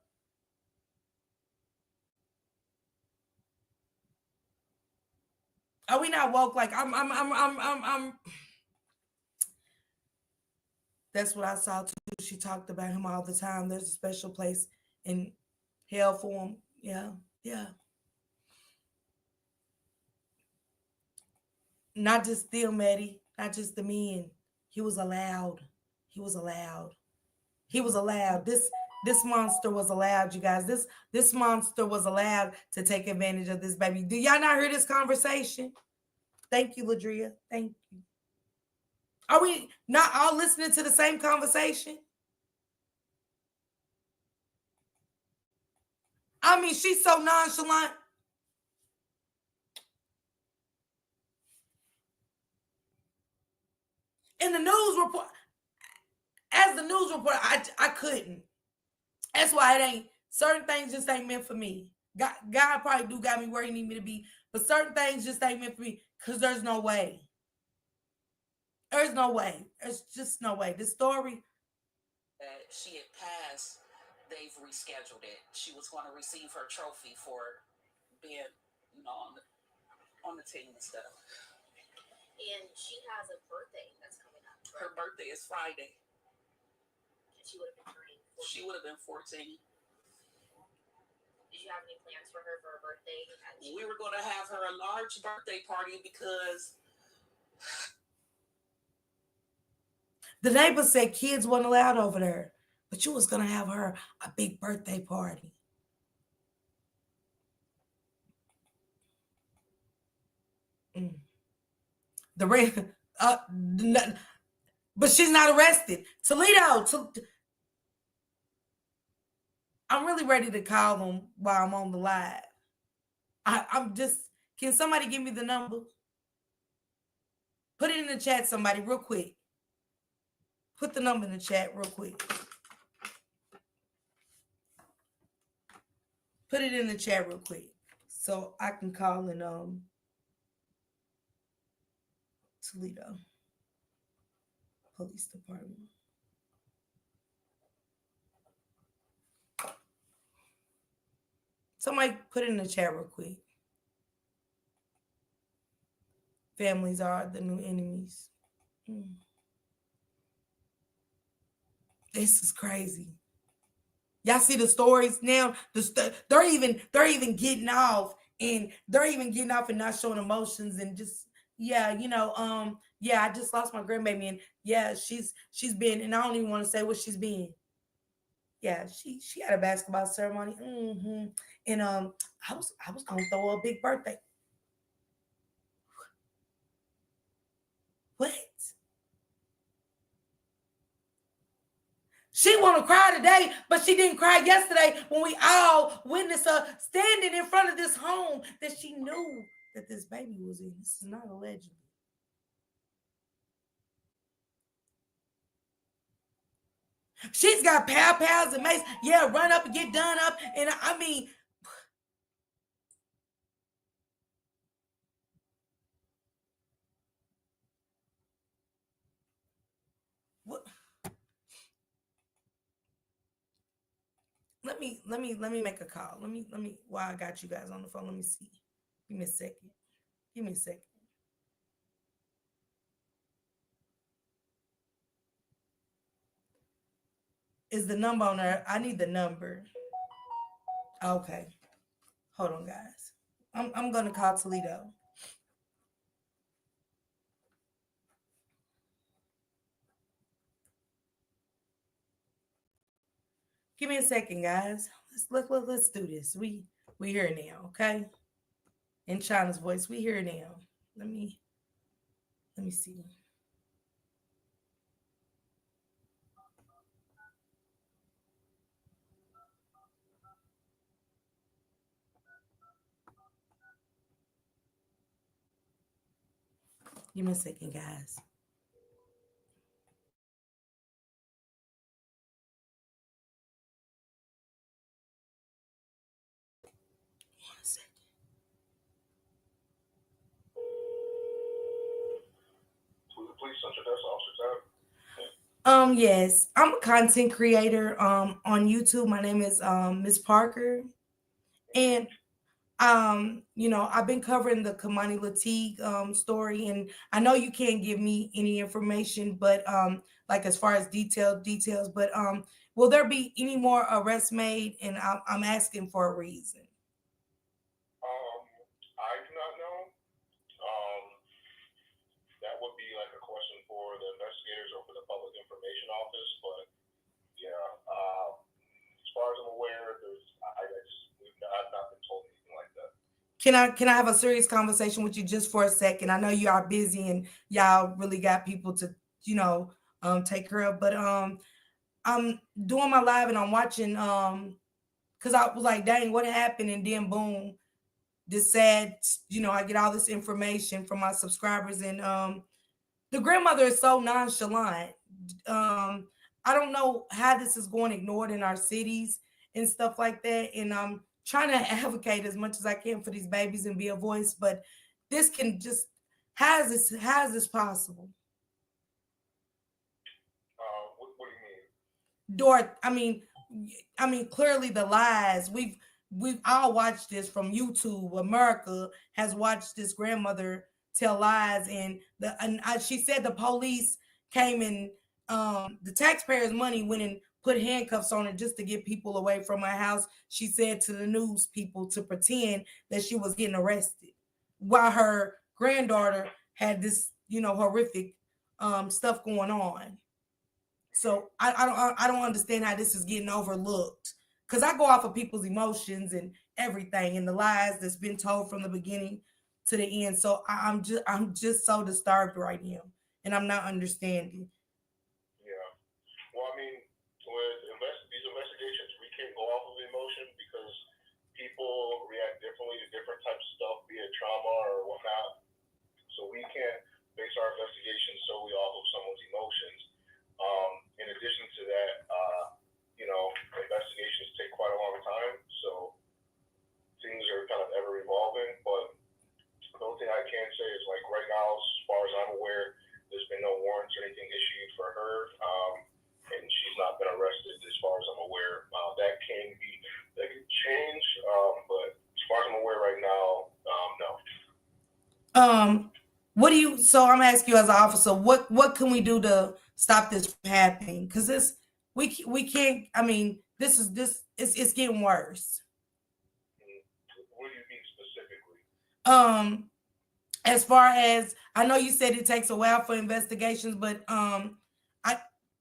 Are we not woke? Like I'm. That's what I saw too. She talked about him all the time. There's a special place in hell for him. Yeah. Not just them, Eddie. Not just the men. He was allowed. This monster was allowed, you guys. This monster was allowed to take advantage of this baby. Do y'all not hear this conversation? Thank you, Ladria. Thank you. Are we not all listening to the same conversation? I mean, she's so nonchalant. In the news report, as the news reporter, I couldn't. That's why it ain't, certain things just ain't meant for me. God probably got me where he need me to be, but certain things just ain't meant for me because there's no way. There's no way. There's just no way. This story that she had passed, they've rescheduled it. She was going to receive her trophy for being, on the team and stuff. And she has a birthday that's coming up. Right? Her birthday is Friday. And she would have been turning 14. She would have been 14. Did you have any plans for her for her birthday? We were going to have her a large birthday party because the neighbor said kids weren't allowed over there, but you was going to have her a big birthday party. But she's not arrested. Toledo. I'm really ready to call them while I'm on the live. I'm just, can somebody give me the number? Put it in the chat, somebody, real quick. Put the number in the chat real quick. Put it in the chat real quick so I can call in Toledo Police Department. Somebody put it in the chat real quick. Families are the new enemies. This is crazy. Y'all see the stories now? They're even getting off, and not showing emotions and just yeah, yeah. I just lost my grandbaby, and yeah, she's been, and I don't even want to say what she's been. Yeah, she had a basketball ceremony, and I was gonna throw her a big birthday. What? She want to cry today, but she didn't cry yesterday when we all witnessed her standing in front of this home that she knew that this baby was in. This is not allegedly. She's got pals and mates. Yeah, run up and get done up. And I mean, what? Let me make a call. Let me while I got you guys on the phone, let me see. Give me a second. Give me a second. Is the number on there? I need the number. Okay. Hold on, guys. I'm gonna call Toledo. Give me a second, guys. Let's do this. We here now, okay? In China's voice, we here now. Let me see. Give me a second, guys. One second. Police Central Desk Officer. Yes, I'm a content creator on YouTube. My name is Miss Parker, and I've been covering the Kimani Latique story, and I know you can't give me any information, but like as far as details, but will there be any more arrests made? And I'm asking for a reason. I do not know. That would be like a question for the investigators or for the public information office, but yeah, as far as I'm aware, I've not been told anything like that. Can I have a serious conversation with you just for a second? I know you are busy and y'all really got people to take care of, but I'm doing my live and I'm watching because I was like, dang, what happened? And then boom, this sad, I get all this information from my subscribers, and the grandmother is so nonchalant. I don't know how this is going ignored in our cities and stuff like that. And I'm trying to advocate as much as I can for these babies and be a voice, but this can just how is this possible? What do you mean? Dorothy, I mean, clearly the lies we've all watched this from YouTube. America has watched this grandmother tell lies, and she said the police came and the taxpayers' money went and put handcuffs on her just to get people away from her house. She said to the news people to pretend that she was getting arrested, while her granddaughter had this horrific stuff going on. So I don't understand how this is getting overlooked, because I go off of people's emotions and everything and the lies that's been told from the beginning to the end. So I'm just so disturbed right now, and I'm not understanding. Yeah. Well, I mean, with these investigations, we can't go off of emotion because people react differently to different types of stuff, be it trauma or whatnot. So we can't base our investigations solely off of someone's emotions. In addition to that, investigations take quite a long time, so things are kind of ever evolving. But the only thing I can say is, like, right now, as far as I'm aware, there's been no warrants or anything issued for her, and she's not been arrested as far as I'm aware. That could change, but as far as I'm aware right now, no. So I'm asking you as an officer, what can we do to stop this from happening? Because we can't. I mean, it's getting worse. What do you mean specifically? As far as I know, you said it takes a while for investigations, but I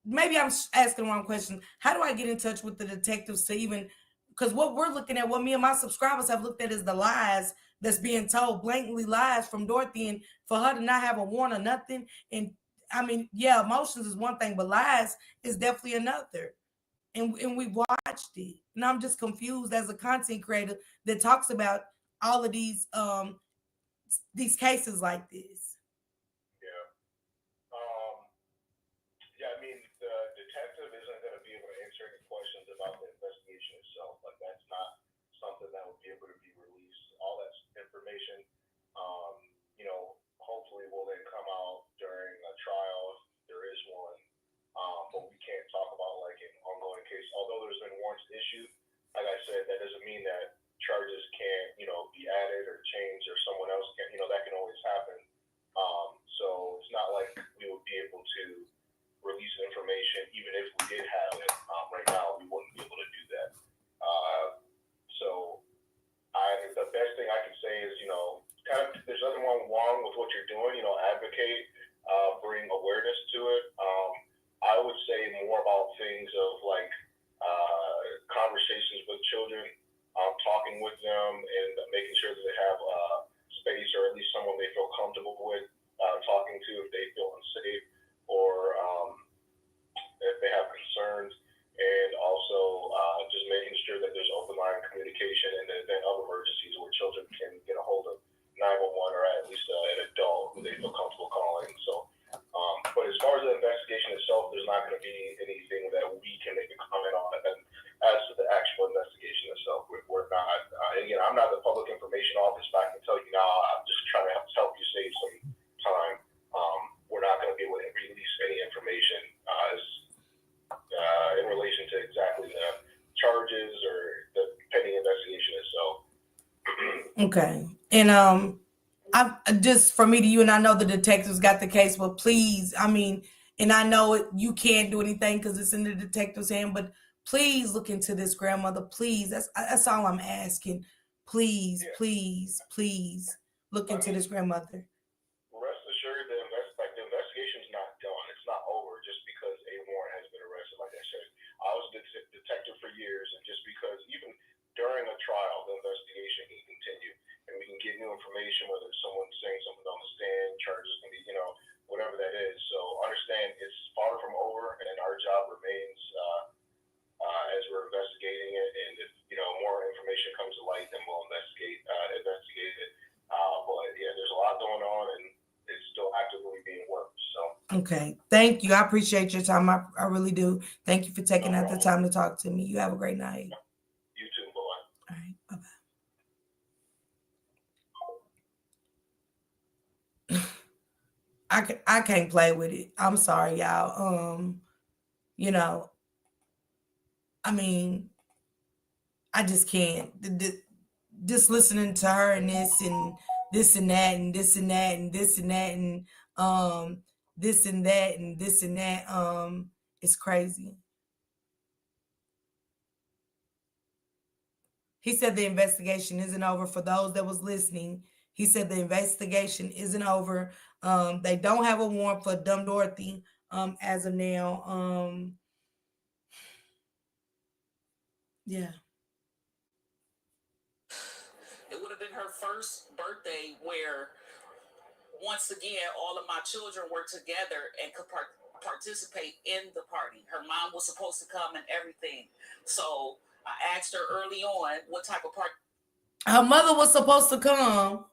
maybe I'm asking the wrong question. How do I get in touch with the detectives to even, because what we're looking at, what me and my subscribers have looked at, is the lies that's being told, blatantly lies from Dorothy, and for her to not have a warrant or nothing. And I mean, yeah, emotions is one thing, but lies is definitely another. And we watched it, and I'm just confused as a content creator that talks about all of these cases like this. Yeah. Yeah, I mean, the detective isn't going to be able to answer any questions about the investigation itself. Like, that's not something that would be able to be released. All that information, hopefully will then come out during a trial if there is one. But we can't talk about like an ongoing case. Although there's been warrants issued, like I said, that doesn't mean that charges can't, be added or changed or someone else can, that can always happen. So it's not like we would be able to release information even if we did have it. Right now, we wouldn't be able to do that. So the best thing I can say is, kind of, there's nothing wrong with what you're doing. Advocate, bring awareness to it. I would say more about things of like conversations with children, talking with them, and making sure that they have space, or at least someone they feel comfortable with talking to if they feel unsafe, or if they have concerns, and also just making sure that there's open line communication in the event of emergencies where children can get a hold of 911 or at least an adult who they feel comfortable calling. So, but as far as the investigation itself, there's not going to be anything that we can make a comment on. And as to the actual investigation itself, we're not. Again, I'm not the public information office, but I can tell you now, I'm just trying to help you save some time. We're not going to be able to release any information in relation to exactly the charges or the pending investigation itself. Okay. And I just, for me to you, and I know the detectives got the case, but please, I mean, and I know you can't do anything because it's in the detective's hand, but please look into this grandmother. Please, that's all I'm asking. Please, Yeah. please look into this grandmother. Rest assured, the investigation's not done. It's not over just because a warrant has been arrested. Like I said, I was a detective for years, and just because even during a trial, the investigation can continue, and we can get new information, whether it's someone saying something on the stand, charges can be, whatever that is. So understand, it's far from over, and our job remains as we're investigating it. And if more information comes to light, then we'll investigate it. But yeah, there's a lot going on, and it's still actively being worked. So Okay, thank you. I appreciate your time. I really do. Thank you for taking out the time to talk to me. You have a great night. You too, bye. All right, bye-bye. I can't play with it. I'm sorry, y'all. I mean, I just can't. Just listening to her and this and this and that and this and that and this and that and this and that and this and that, it's crazy. He said the investigation isn't over. For those that was listening, he said the investigation isn't over. They don't have a warrant for Dumb Dorothy as of now. Yeah. It would have been her first birthday where, once again, all of my children were together and could participate in the party. Her mom was supposed to come and everything. So I asked her early on what type of party. Her mother was supposed to come.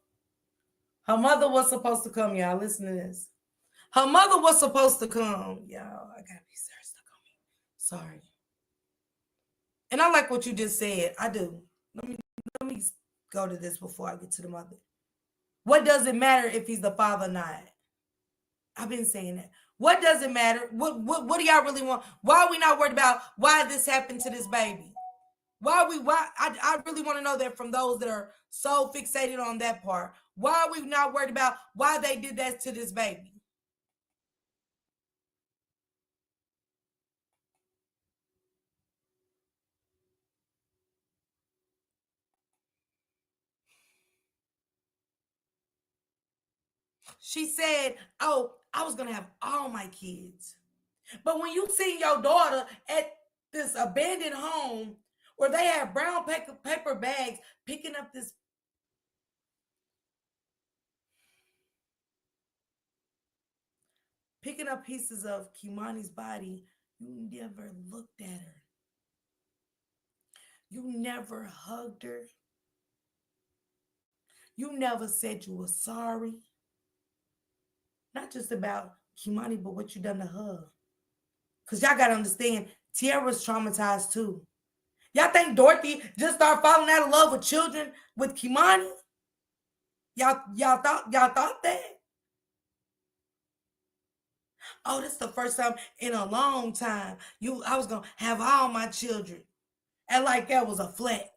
Her mother was supposed to come, y'all. Listen to this. Her mother was supposed to come. Y'all, I gotta be stuck on me. Sorry. And I like what you just said. I do. Let me go to this before I get to the mother. What does it matter if he's the father or not? I've been saying that. What does it matter? What do y'all really want? Why are we not worried about why this happened to this baby? I really want to know that from those that are so fixated on that part. Why are we not worried about why they did that to this baby? She said, oh, I was going to have all my kids. But when you see your daughter at this abandoned home where they have brown paper bags picking up pieces of Kimani's body, you never looked at her. You never hugged her. You never said you were sorry. Not just about Kimani, but what you done to her. Because y'all got to understand, Tiara's traumatized too. Y'all think Dorothy just started falling out of love with children with Kimani? Y'all thought that? Oh, this is the first time in a long time I was gonna have all my children. And like that was a flex.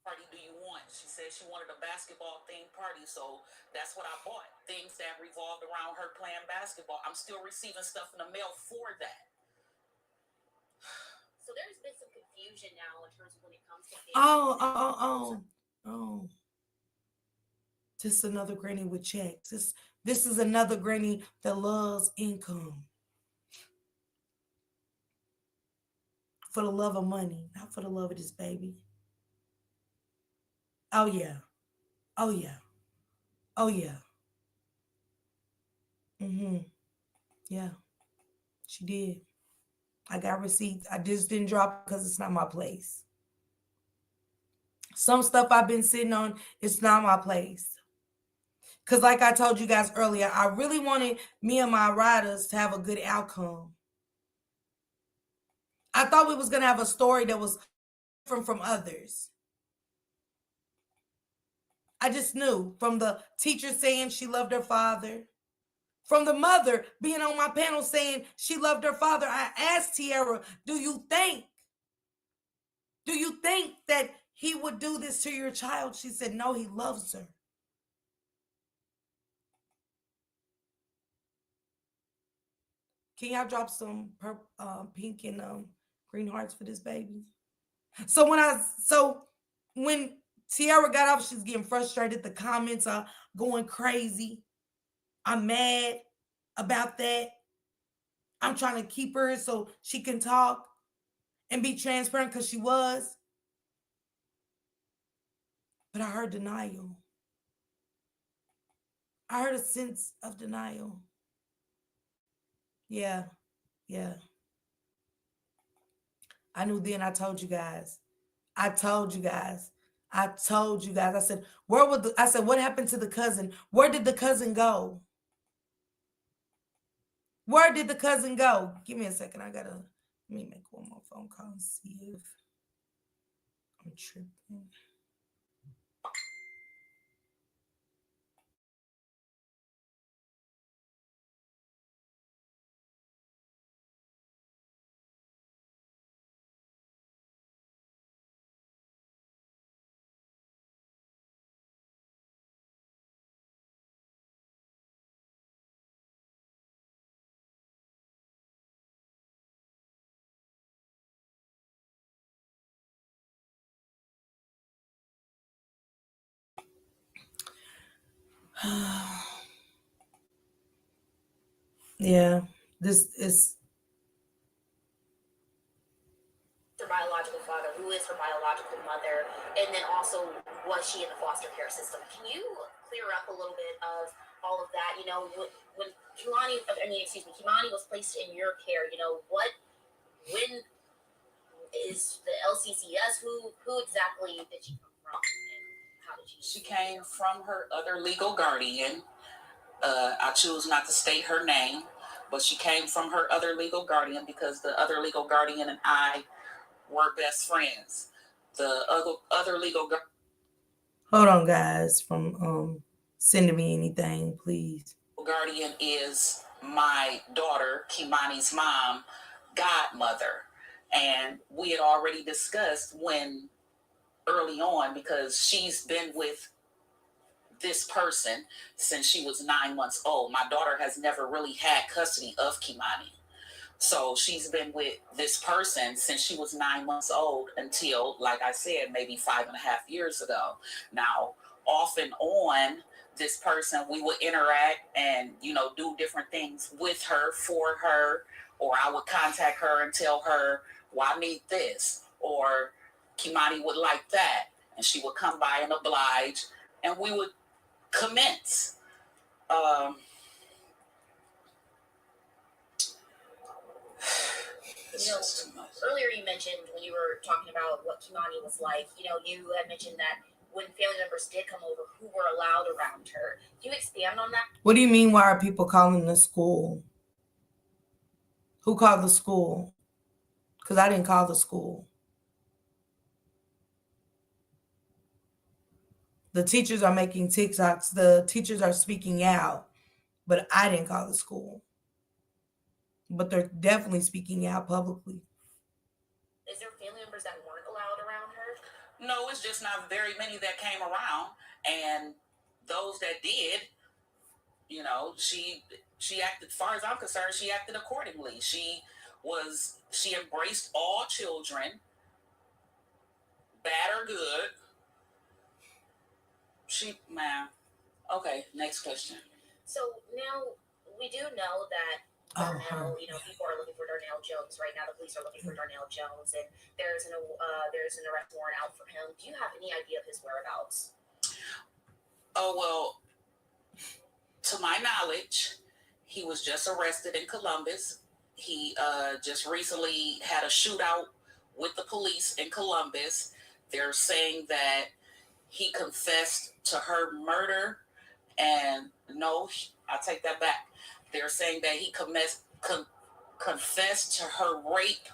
Party do you want? She said she wanted a basketball themed party, so that's what I bought. Things that revolved around her playing basketball. I'm still receiving stuff in the mail for that. So there's been some confusion now in terms of when it comes to Oh. Just another granny with checks. This is another granny that loves income. For the love of money, not for the love of this baby. Oh yeah. Oh yeah. Oh yeah. Yeah. She did. I got receipts. I just didn't drop because it's not my place. Some stuff I've been sitting on, it's not my place. Because like I told you guys earlier, I really wanted me and my riders to have a good outcome. I thought we was going to have a story that was different from others. I just knew from the teacher saying she loved her father, from the mother being on my panel saying she loved her father. I asked Tiara, do you think that he would do this to your child? She said, no, he loves her. Can y'all drop some pink and green hearts for this baby? So when Tiara got off, she's getting frustrated. The comments are going crazy. I'm mad about that. I'm trying to keep her so she can talk and be transparent because she was. But I heard denial. I heard a sense of denial. Yeah. I knew then. I told you guys. I said, what happened to the cousin? Where did the cousin go? Where did the cousin go? Give me a second. Let me make one more phone call and see if I'm tripping. Yeah, this is her biological father, who is her biological mother, and then also was she in the foster care system? Can you clear up a little bit of all of that? You know, when Kimani was placed in your care, you know, when is the LCCS? Who exactly did she come from? And how did She came from her other legal guardian. I choose not to state her name, but she came from her other legal guardian because the other legal guardian and I were best friends. The other legal guardian. Hold on, guys, from sending me anything, please. Guardian is my daughter, Kimani's mom, godmother. And we had already discussed when early on, because she's been with this person since she was 9 months old. My daughter has never really had custody of Kimani. So she's been with this person since she was 9 months old until, like I said, maybe 5.5 years ago. Now, off and on, this person, we would interact and, do different things with her, for her, or I would contact her and tell her, well, I need this, or Kimani would like that. And she would come by and oblige, and we would commence. Earlier you mentioned when you were talking about what Kimani was like, you had mentioned that when family members did come over, who were allowed around her. Can you expand on that? What do you mean, why are people calling the school? Who called the school? Because I didn't call the school. The teachers are making TikToks. The teachers are speaking out, but I didn't call the school. But they're definitely speaking out publicly. Is there family members that weren't allowed around her? No, it's just not very many that came around. And those that did, she acted, as far as I'm concerned, she acted accordingly. She embraced all children, bad or good. Okay, next question. So now we do know that Darnell, people are looking for Darnell Jones right now. The police are looking for Darnell Jones, and there's an arrest warrant out for him. Do you have any idea of his whereabouts? Oh, well, to my knowledge, he was just arrested in Columbus. He just recently had a shootout with the police in Columbus. They're saying that he confessed to her murder, and no, I take that back. They're saying that he confessed to her rape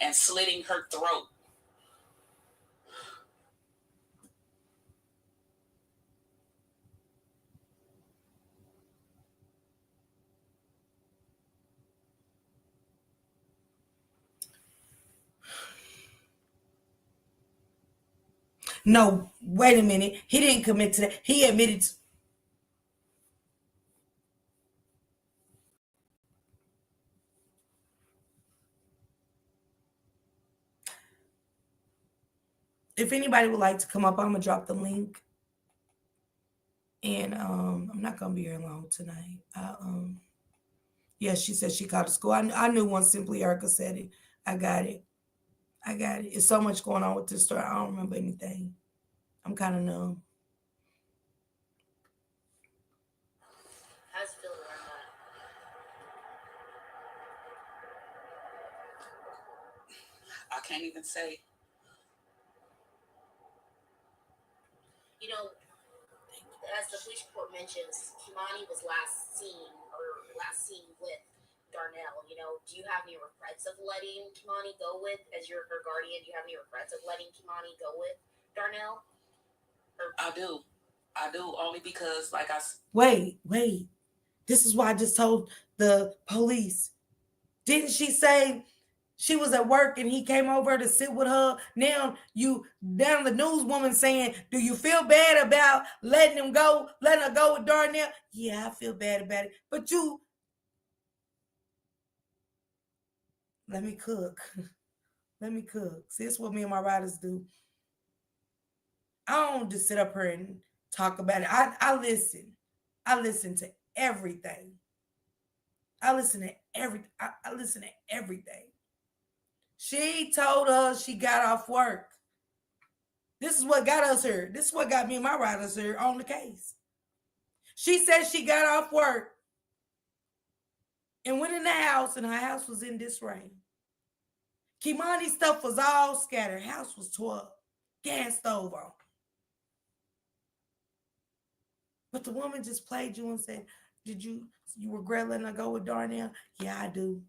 and slitting her throat. No, wait a minute. He didn't commit to that. He admitted to... If anybody would like to come up, I'm going to drop the link. And I'm not going to be here long tonight. Yeah, she said she called the school. I knew once Simply Erica said it. I got it. It's so much going on with this story. I don't remember anything. I'm kind of numb. How's it feeling around that? I can't even say. As the police report mentions, Kimani was last seen with Darnell. Do you have any regrets of letting Kimani go with, as her guardian, do you have any regrets of letting Kimani go with Darnell? I do, only because, like I... Wait. This is why I just told the police. Didn't she say she was at work and he came over to sit with her? Now the newswoman saying, do you feel bad about letting her go with Darnell? Yeah, I feel bad about it. But let me cook. See, it's what me and my writers do. I don't just sit up here and talk about it. I listen. I listen to everything. I listen to everything. She told us she got off work. This is what got us here. This is what got me and my writers here on the case. She said she got off work and went in the house, and her house was in disarray. Kimani's stuff was all scattered. House was tore up. Gas stove on. But the woman just played you and said, did you regret letting her go with Darnell? Yeah, I do.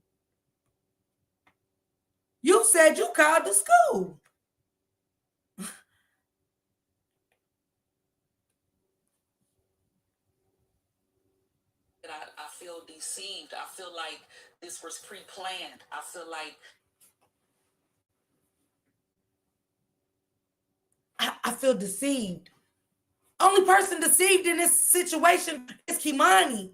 You said you called the school. I feel deceived. I feel like this was pre-planned. I feel like... I feel deceived. Only person deceived in this situation is Kimani.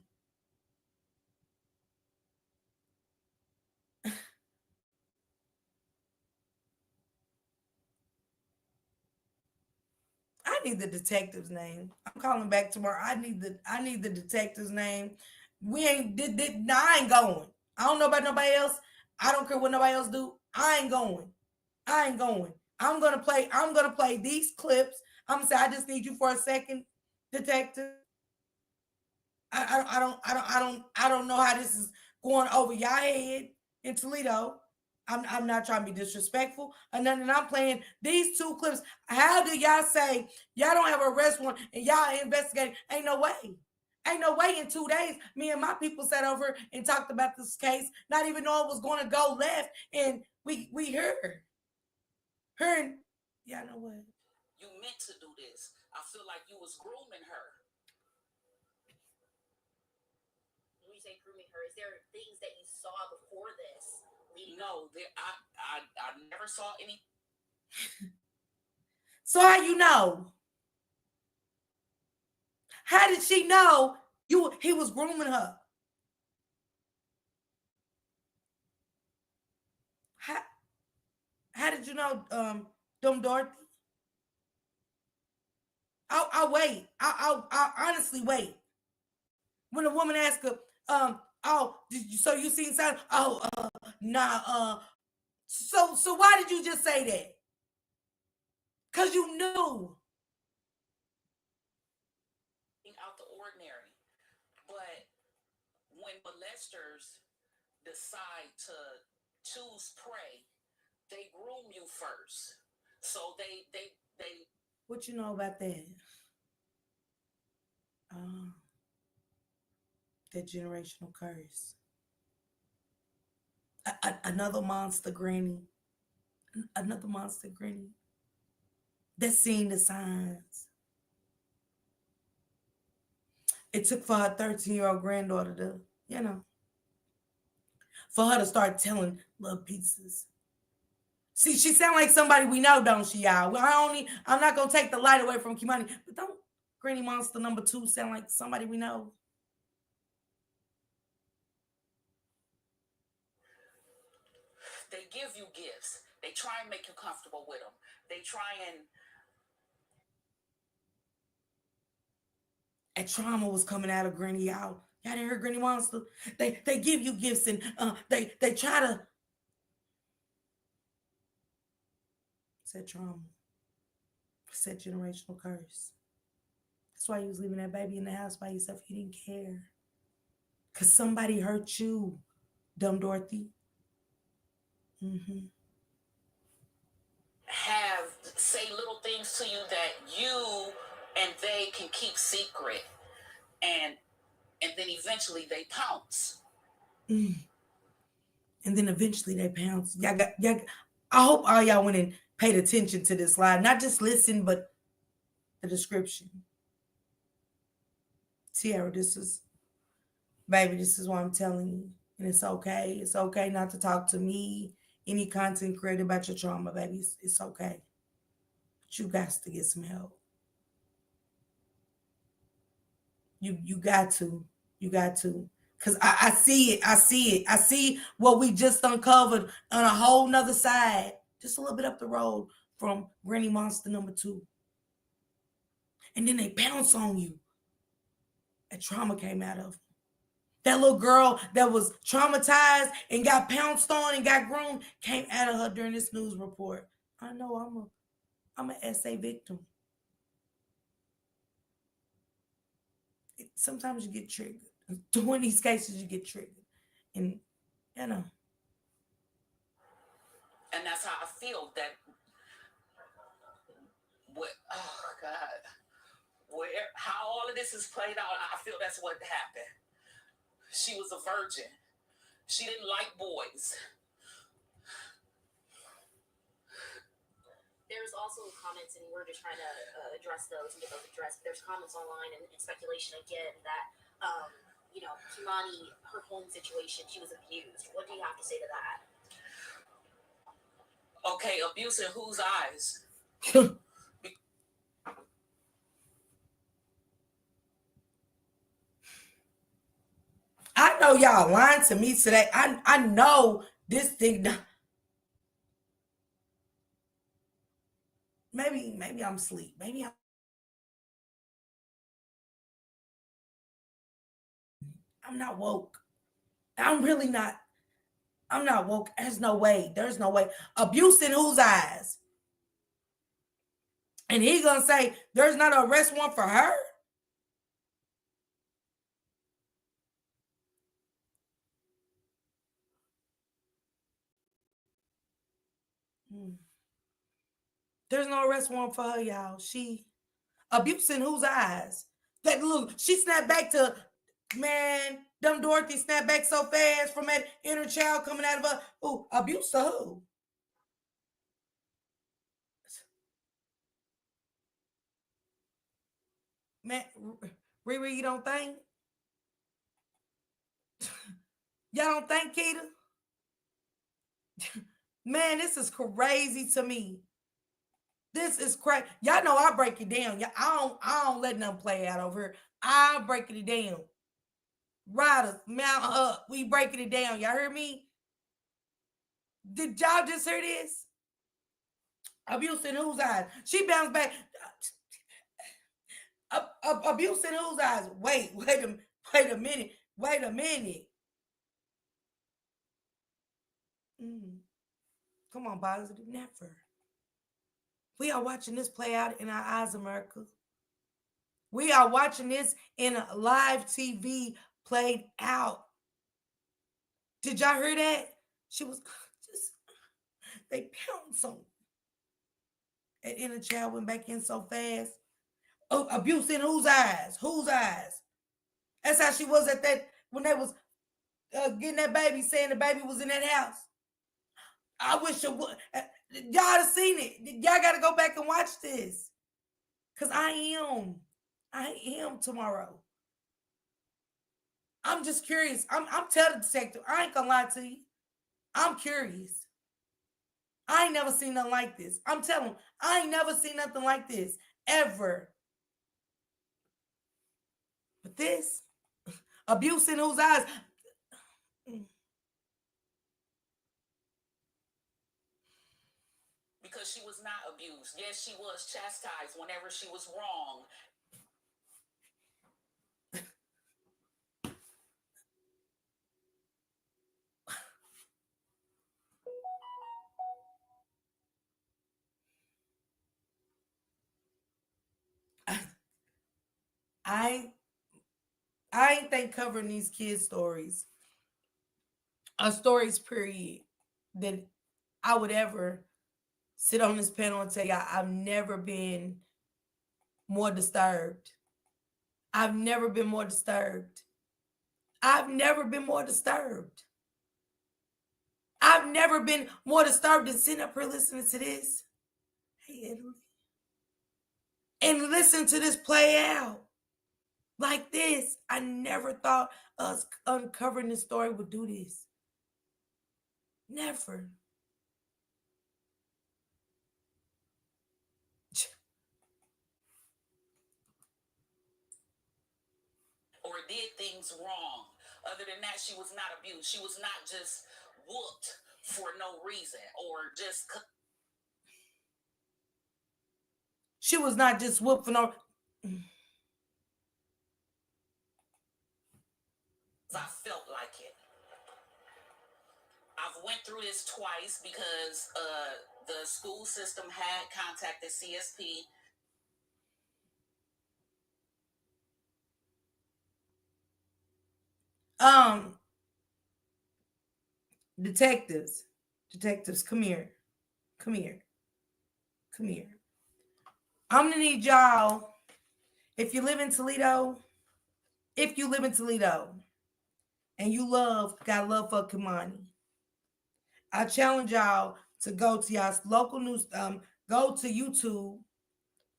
I need the detective's name. I'm calling back tomorrow. I need the detective's name. We ain't nah, I ain't going. I don't know about nobody else. I don't care what nobody else do. I ain't going. I ain't going. I'm gonna play these clips. I'm gonna say I just need you for a second, detective. I don't know how this is going over y'all head in Toledo. I'm not trying to be disrespectful or nothing. I'm playing these two clips. How do y'all say y'all don't have a arrest warrant and y'all investigating? Ain't no way. Ain't no way in 2 days. Me and my people sat over and talked about this case, not even knowing it was going to go left. And we heard. Heard. Y'all know what? You meant to do this. I feel like you was grooming her. When you say grooming her, is there things that you saw before this? No, I never saw any. So how you know? How did she know he was grooming her? How did you know, Dorothy? I'll wait. I'll honestly wait. When a woman asks her, oh, so you seen signs? Oh, nah, so why did you just say that? Cause you knew. Out the ordinary. But when molesters decide to choose prey, they groom you first. So they What you know about that? That generational curse. Another monster granny. Another monster granny. That's seeing the signs. It took for her 13-year-old granddaughter to, for her to start telling little pieces. See, she sound like somebody we know, don't she, y'all? Well, I'm not gonna take the light away from Kimani, but don't Granny Monster #2 sound like somebody we know? They give you gifts. They try and make you comfortable with them. They try and. That trauma was coming out of Granny, y'all. Y'all didn't hear Granny Monster? They give you gifts and they try to. It's that trauma. It's that generational curse. That's why you was leaving that baby in the house by yourself. You didn't care. Because somebody hurt you, dumb Dorothy. Have say little things to you that you and they can keep secret, and then eventually they pounce. And then eventually they pounce. I hope all y'all went and paid attention to this slide. Not just listen, but the description. Tiara, this is what I'm telling you. And it's okay. It's okay not to talk to me, any content created about your trauma, baby. It's okay. But you got to get some help. You got to. You got to. Because I see it. I see it. I see what we just uncovered on a whole nother side, just a little bit up the road from Granny Monster #2. And then they pounce on you. That trauma came out of them. That little girl that was traumatized and got pounced on and got groomed came out of her during this news report. I know I'm an SA victim. Sometimes you get triggered. Doing these cases, you get triggered. And, And that's how I feel that oh God, how all of this is played out, I feel that's what happened. She was a virgin. She didn't like boys. There's also comments, and we're just trying to address those and get those addressed. There's comments online and speculation again that, Kimani, her home situation, she was abused. What do you have to say to that? Okay, abuse in whose eyes? I know y'all lying to me today. I know this thing. Maybe I'm asleep. Maybe I'm I'm not woke. I'm really not. I'm not woke. There's no way. There's no way. Abuse in whose eyes? And he gonna say there's not an arrest warrant for her? There's no arrest warrant for her, y'all. She abuse in whose eyes? That look, she snapped back to, man, dumb Dorothy snapped back so fast from that inner child coming out of her. Ooh, abuse to who? Man, Riri, you don't think? Y'all don't think, Keita? Man, this is crazy to me. This is crazy. Y'all know I break it down. I don't let them play out over here. I breaking it down. Riders, mount up. We breaking it down. Y'all hear me? Did y'all just hear this? Abuse in whose eyes? She bounced back. Abuse in whose eyes? Wait a minute. Wait a minute. Come on, positive. Never. We are watching this play out in our eyes, America. We are watching this in a live TV played out. Did y'all hear that? She was just, they pounced on. That inner child went back in so fast. Oh, abuse in whose eyes? Whose eyes? That's how she was at that, when they was getting that baby, saying the baby was in that house. I wish it would. Y'all have seen it. Y'all got to go back and watch this. Because I am tomorrow. I'm just curious. I'm telling the detective. I ain't gonna lie to you. I'm curious. I ain't never seen nothing like this. I'm telling you, I ain't never seen nothing like this. Ever. But this, abuse in whose eyes? Because she was not abused. Yes, she was chastised whenever she was wrong. I ain't think covering these kids' stories, stories period, that I would ever sit on this panel and tell y'all I've never been more disturbed. I've never been more disturbed. I've never been more disturbed. I've never been more disturbed than sitting up here listening to this. Hey, Italy. And listen to this play out. Like this. I never thought us uncovering this story would do this. Never. Or did things wrong. Other than that, she was not abused. She was not just whooped for no reason or just. She was not just whooped for no. I felt like it. I've went through this twice because the school system had contacted CSP. Detectives, come here. I'm gonna need y'all. If you live in Toledo, and you got love for Kimani, I challenge y'all to go to y'all's local news, go to YouTube,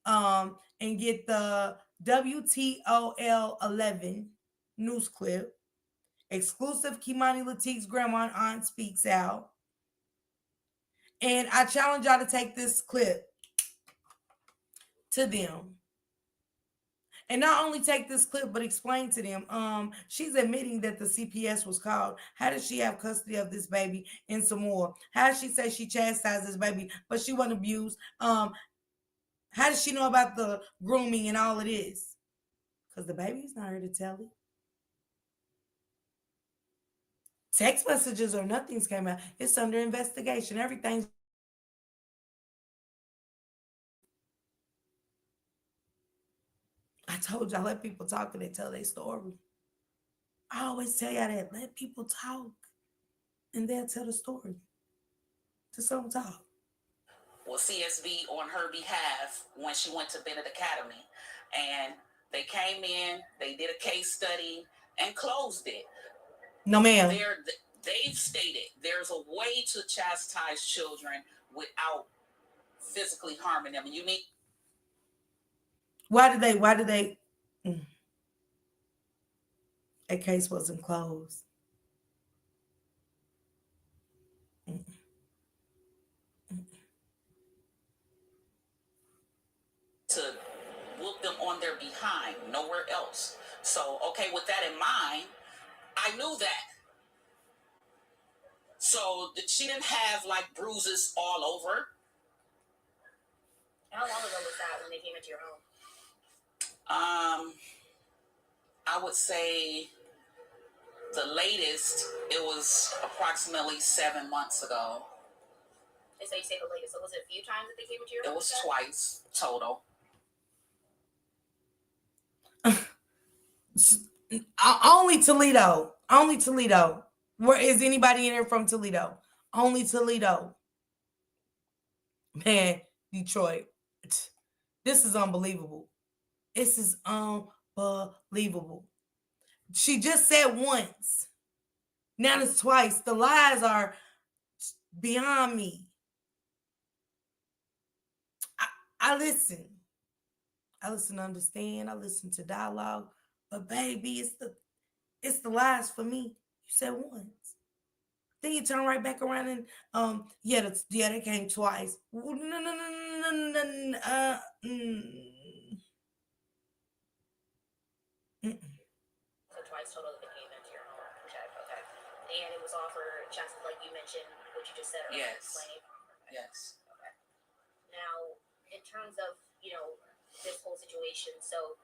and get the WTOL 11 news clip. Exclusive Kimani Latigue's grandma and aunt speaks out. And I challenge y'all to take this clip to them. And not only take this clip, but explain to them. She's admitting that the CPS was called. How does she have custody of this baby and some more? How does she say she chastised this baby, but she wasn't abused? How does she know about the grooming and all of this? Because the baby's not here to tell it. Text messages or nothing's came out. It's under investigation. Everything's. I told y'all, let people talk and they tell their story. I always tell y'all that. Let people talk and they'll tell the story. Just let them talk. Well, CSB on her behalf when she went to Bennett Academy. And they came in, they did a case study, and closed it. No, ma'am. They've stated there's a way to chastise children without physically harming them. And you need. Why did they? That case wasn't closed. To whoop them on their behind, nowhere else. So, okay, with that in mind, I knew that. So she didn't have like bruises all over. How long ago was that when they came into your home? I would say the latest, it was approximately 7 months ago. And so you say the latest. So was it a few times that they came into your home? It was twice total. Only Toledo. Only Toledo. Where is anybody in here from Toledo? Only Toledo. Man, Detroit. This is unbelievable. This is unbelievable. She just said once. Now it's twice. The lies are beyond me. I listen. I listen to understand. I listen to dialogue. But baby, it's the lies for me. You said once. Then you turn right back around and they came twice. No. So twice total that came into your home. Okay. And it was offered just like you mentioned, what you just said. Yes. Yes. Okay. Now, in terms of, this whole situation, so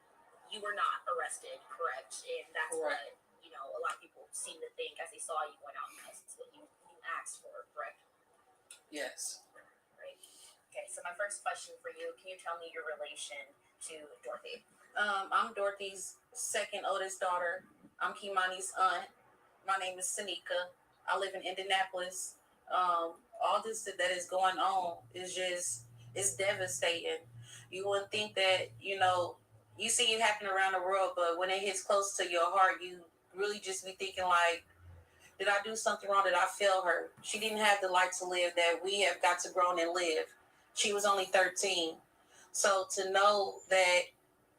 you were not arrested, correct? And that's correct. What, a lot of people seem to think as they saw you went out because it's what you asked for, correct? Yes. Right. Okay, so my first question for you, can you tell me your relation to Dorothy? I'm Dorothy's second oldest daughter. I'm Kimani's aunt. My name is Sanika. I live in Indianapolis. All this that is going on is it's devastating. You wouldn't think that, you see it happen around the world, but when it hits close to your heart, you really just be thinking like, did I do something wrong? Did I fail her? She didn't have the life to live that we have got to grow and live. She was only 13. So to know that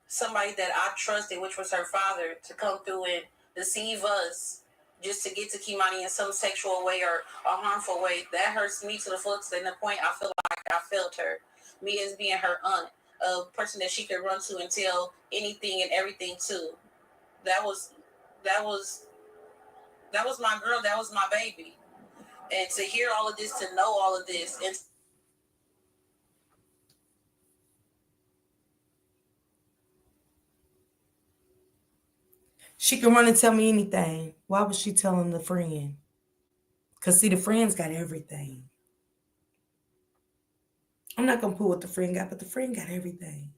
somebody that I trusted, which was her father, to come through and deceive us just to get to Kimani in some sexual way or a harmful way, that hurts me to the full extent. The point I feel like I failed her. Me as being her aunt, a person that she could run to and tell anything and everything to. That was my girl. That was my baby. And to hear all of this, to know all of this, and she can run and tell me anything. Why was she telling the friend? Because, see, the friend's got everything. I'm not going to put what the friend got, but the friend got everything.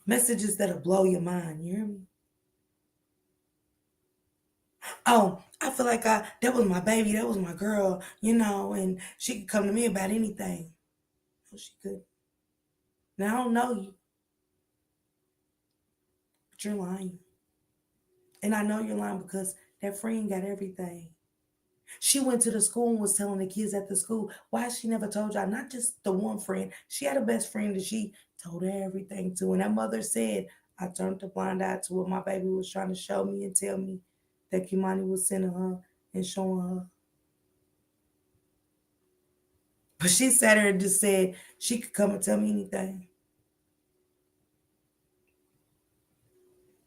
Messages that'll blow your mind. You hear me? Oh, I feel like that was my baby. That was my girl, and she could come to me about anything. No, she could. Now, I don't know you, but you're lying. And I know you're lying because that friend got everything. She went to the school and was telling the kids at the school why she never told y'all, not just the one friend. She had a best friend that she told everything to. And that mother said, I turned a blind eye to what my baby was trying to show me and tell me that Kimani was sending her and showing her. But she sat there and just said she could come and tell me anything.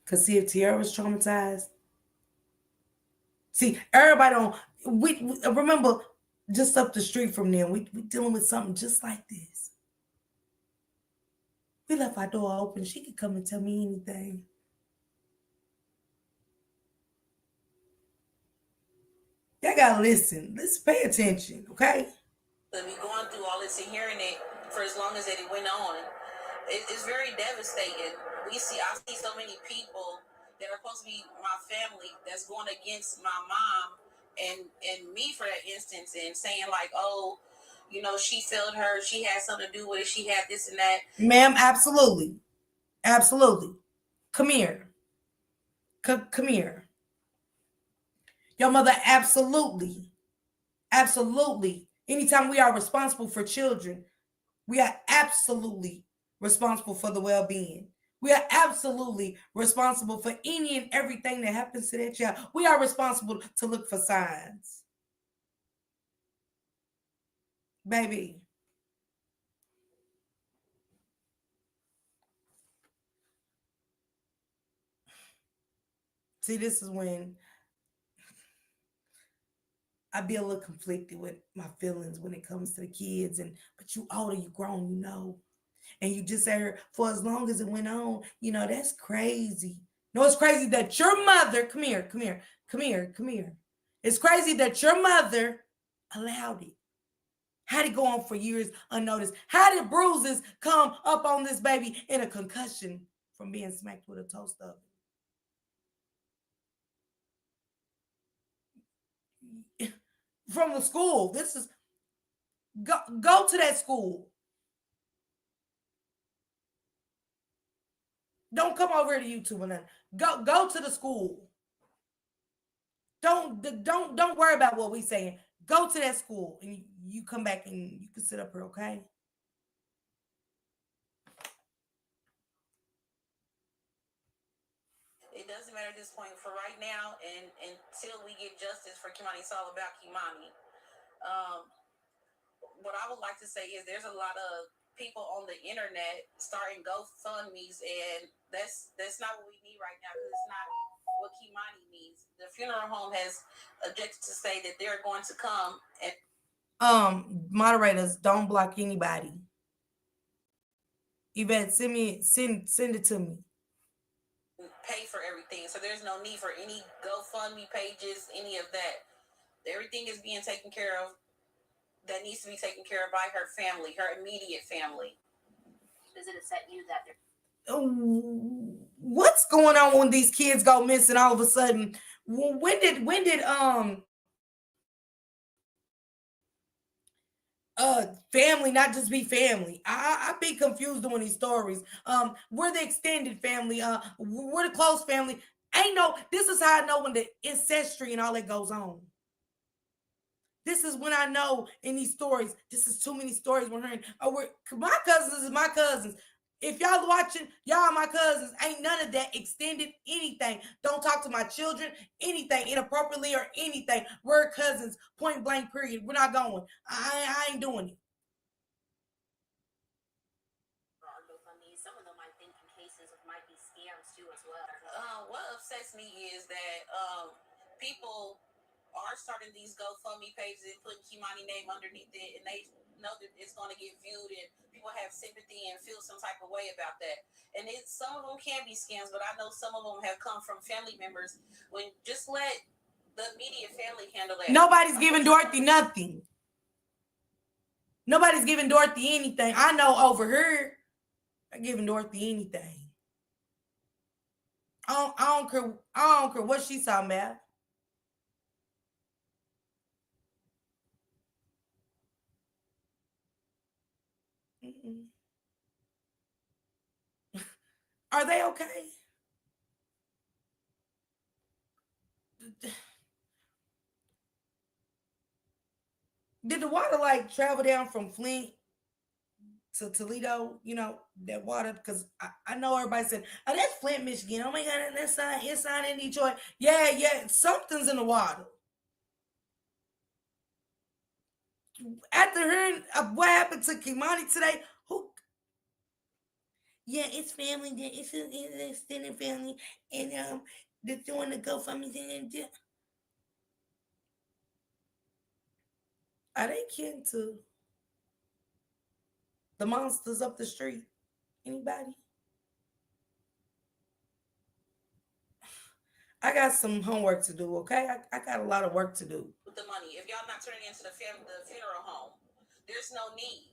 Because see, if Tiara was traumatized, see, everybody don't, we remember, just up the street from them, we dealing with something just like this. We left our door open. She could come and tell me anything. Y'all gotta listen. Let's pay attention, okay? To be going through all this and hearing it for as long as it went on, it's very devastating. I see so many people that are supposed to be my family that's going against my mom and me for that instance, and saying like, oh, you know, she failed her, she had something to do with it, she had this and that. Ma'am, absolutely. Absolutely. Come here. Come here. Your mother absolutely. Absolutely. Anytime we are responsible for children, we are absolutely responsible for the well-being. We are absolutely responsible for any and everything that happens to that child. We are responsible to look for signs. Baby. See, this is when I be a little conflicted with my feelings when it comes to the kids. And but you older, you grown, you know. And you just say her for as long as it went on, you know, that's crazy. No, it's crazy that your mother, come here, come here, come here, come here. It's crazy that your mother allowed it. How did it go on for years unnoticed? How did bruises come up on this baby in a concussion from being smacked with a toast oven? From the school. This is go to that school. Don't come over to YouTube or nothing. Go to the school. Don't worry about what we saying. Go to that school and you come back and you can sit up here, okay? It doesn't matter at this point for right now, and until we get justice for Kimani. It's all about Kimani. What I would like to say is there's a lot of people on the internet starting GoFundMe's, and that's not what we need right now, because it's not what Kimani needs. The funeral home has objected to say that they're going to come and moderators, don't block anybody. Yvette, send it to me. Pay for everything. So there's no need for any GoFundMe pages, any of that. Everything is being taken care of that needs to be taken care of by her family, her immediate family. Does it upset you that they're What's going on when these kids go missing all of a sudden? When did family not just be family? I be confused doing these stories. We're the extended family, we're the close family. This is how I know when the ancestry and all that goes on. This is when I know in these stories, this is too many stories we're hearing. My cousins is my cousins. If y'all watching, y'all my cousins. Ain't none of that extended anything. Don't talk to my children, anything, inappropriately or anything. We're cousins, point blank, period. We're not going. I ain't doing it. some of them I think in cases might be scams too as well. What upsets me is that people are starting these GoFundMe pages and putting Kimani name underneath it, and they know that it's going to get viewed, and people have sympathy and feel some type of way about that. And some of them can be scams, but I know some of them have come from family members. When just let the immediate family handle that. Nobody's giving Dorothy nothing. Nobody's giving Dorothy anything. I know over here, I'm giving Dorothy anything. I don't care what she's talking about. Are they okay? Did the water like travel down from Flint to Toledo? You know, that water, because I know everybody said, oh, that's Flint, Michigan. Oh my God, that's not, it's not in Detroit. Yeah, something's in the water. After hearing what happened to Kimani today, it's family. It's an extended family, and they're doing the GoFundMe thing. Are they kin to the monsters up the street? Anybody? I got some homework to do, okay? I got a lot of work to do. the money. If y'all not turning into the funeral home, there's no need.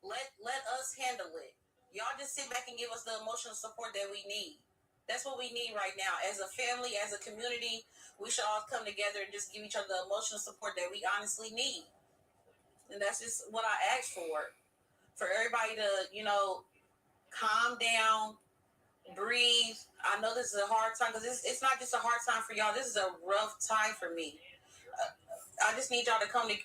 Let us handle it. Y'all just sit back and give us the emotional support that we need. That's what we need right now. As a family, as a community, we should all come together and just give each other the emotional support that we honestly need. And that's just what I ask for everybody to, calm down, breathe. I know this is a hard time because it's not just a hard time for y'all. This is a rough time for me. I just need y'all to come together.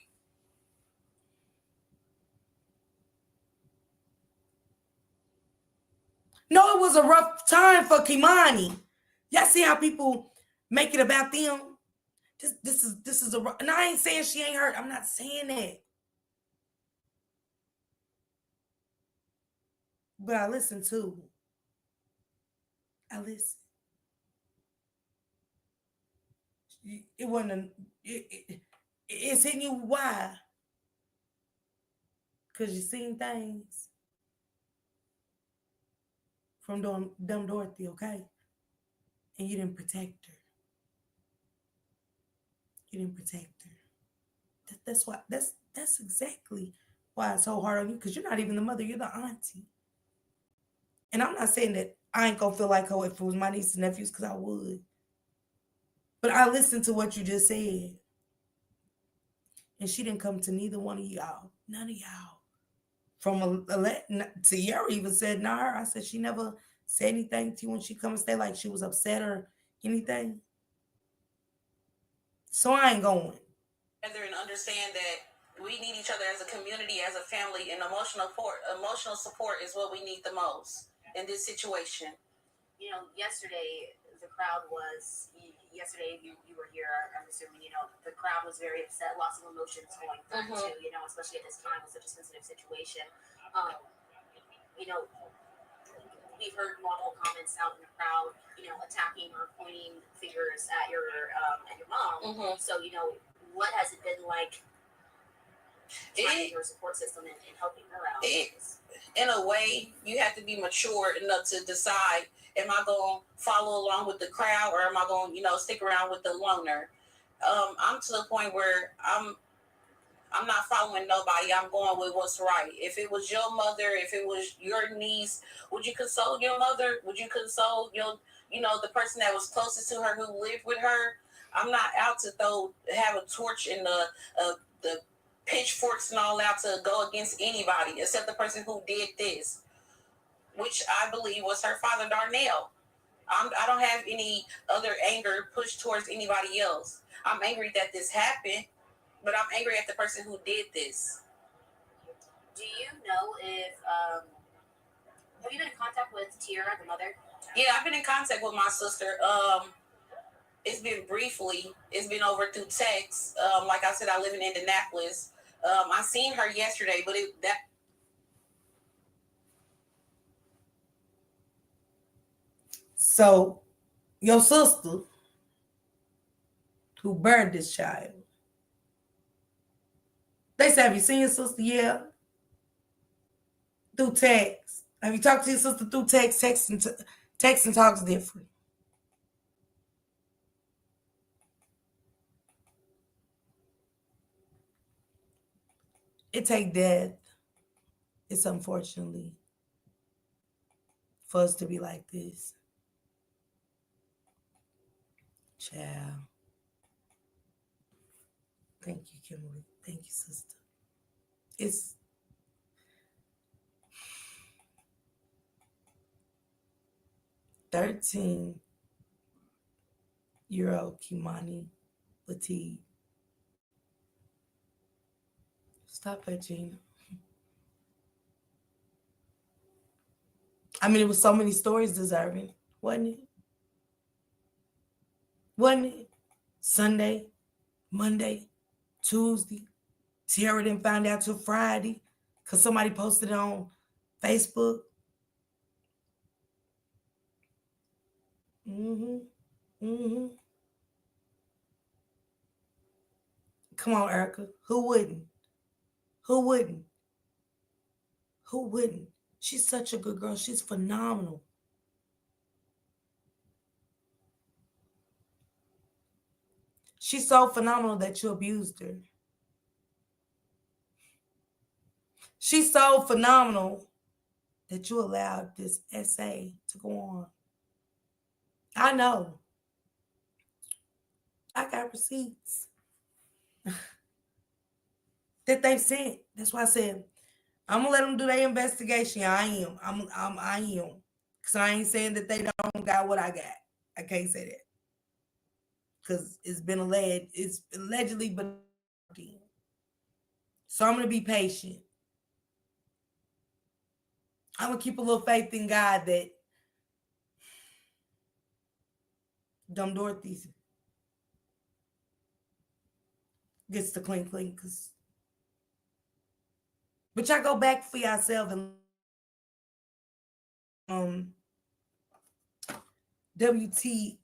No, it was a rough time for Kimani. Y'all see how people make it about them? This is a rough, and I ain't saying she ain't hurt. I'm not saying that. But I listen too. I listen. It wasn't it's hitting you. Why? Because you seen things from dumb Dorothy, okay? And you didn't protect her. You didn't protect her. That's why. That's exactly why it's so hard on you, because you're not even the mother. You're the auntie. And I'm not saying that I ain't gonna feel like her if it was my nieces and nephews, because I would. But I listened to what you just said. And she didn't come to neither one of y'all. None of y'all. From Tierra even said, nah, her. I said she never said anything to you when she come and stay, like she was upset or anything. So I ain't going. And understand that we need each other as a community, as a family, and emotional support is what we need the most in this situation. Yesterday the crowd was. Yesterday you were here. I'm assuming the crowd was very upset. Lots of emotions going through too. Especially at this time with such a sensitive situation. We've heard multiple comments out in the crowd. Attacking or pointing fingers at your mom. So what has it been like? Finding your support system and helping her out. In a way, you have to be mature enough to decide: am I going to follow along with the crowd, or am I going to stick around with the loner? I'm to the point where I'm not following nobody. I'm going with what's right. If it was your mother, if it was your niece, would you console your mother? Would you console the person that was closest to her, who lived with her? I'm not out to have a torch and the pitchforks and all out to go against anybody except the person who did this, which I believe was her father, Darnell. I don't have any other anger pushed towards anybody else. I'm angry that this happened, but I'm angry at the person who did this. Do you know if have you been in contact with Tiara, the mother? Yeah, I've been in contact with my sister. It's been briefly. It's been over through text. Like I said, I live in Indianapolis. I seen her yesterday, but So your sister who burned this child, they said, have you seen your sister? Yeah. Through text. Have you talked to your sister through text? Text and talk's different. It take death. It's unfortunately for us to be like this. Child. Thank you, Kimberly. Thank you, sister. It's 13-year-old Kimani Latique. Stop that, Gina. I mean, it was so many stories deserving, wasn't it? Wasn't it? Sunday, Monday, Tuesday. Tiara didn't find out till Friday because somebody posted it on Facebook. Come on, Erica. Who wouldn't? Who wouldn't? Who wouldn't? She's such a good girl. She's phenomenal. She's so phenomenal that you abused her. She's so phenomenal that you allowed this essay to go on. I know. I got receipts that they sent. That's why I said I'm gonna let them do their investigation. I am. I am. Cause I ain't saying that they don't got what I got. I can't say that. Cause it's been alleged. It's allegedly been. So I'm gonna be patient. I'm gonna keep a little faith in God that dumb Dorothy gets to clean. Cause, but y'all go back for yourself and WTOL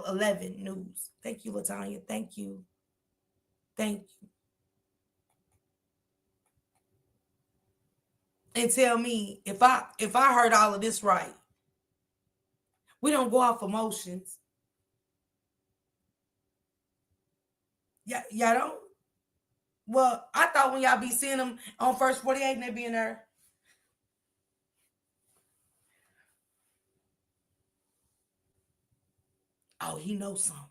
11 news. Thank you, Latanya. Thank you. Thank you. And tell me if I heard all of this right. We don't go off emotions. Yeah, y'all don't. Well, I thought when y'all be seeing them on First 48 and they be in there. Oh, he knows something.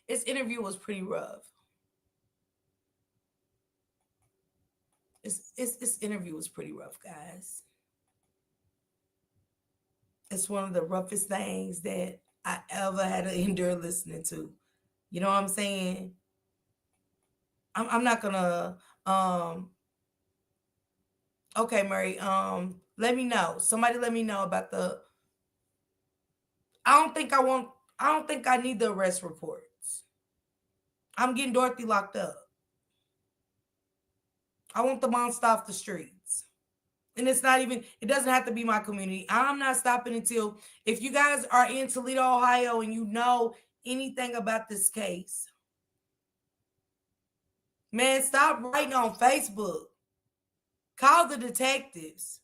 This interview was pretty rough. This interview was pretty rough, guys. It's one of the roughest things that I ever had to endure listening to. You know what I'm saying? I'm not gonna okay, Murray. Let me know. Somebody let me know about the I don't think I need the arrest reports. I'm getting Dorothy locked up. I want the monster off the streets. And it's not even, it doesn't have to be my community. I'm not stopping until, if you guys are in Toledo, Ohio, and you know anything about this case, man, stop writing on Facebook. Call the detectives.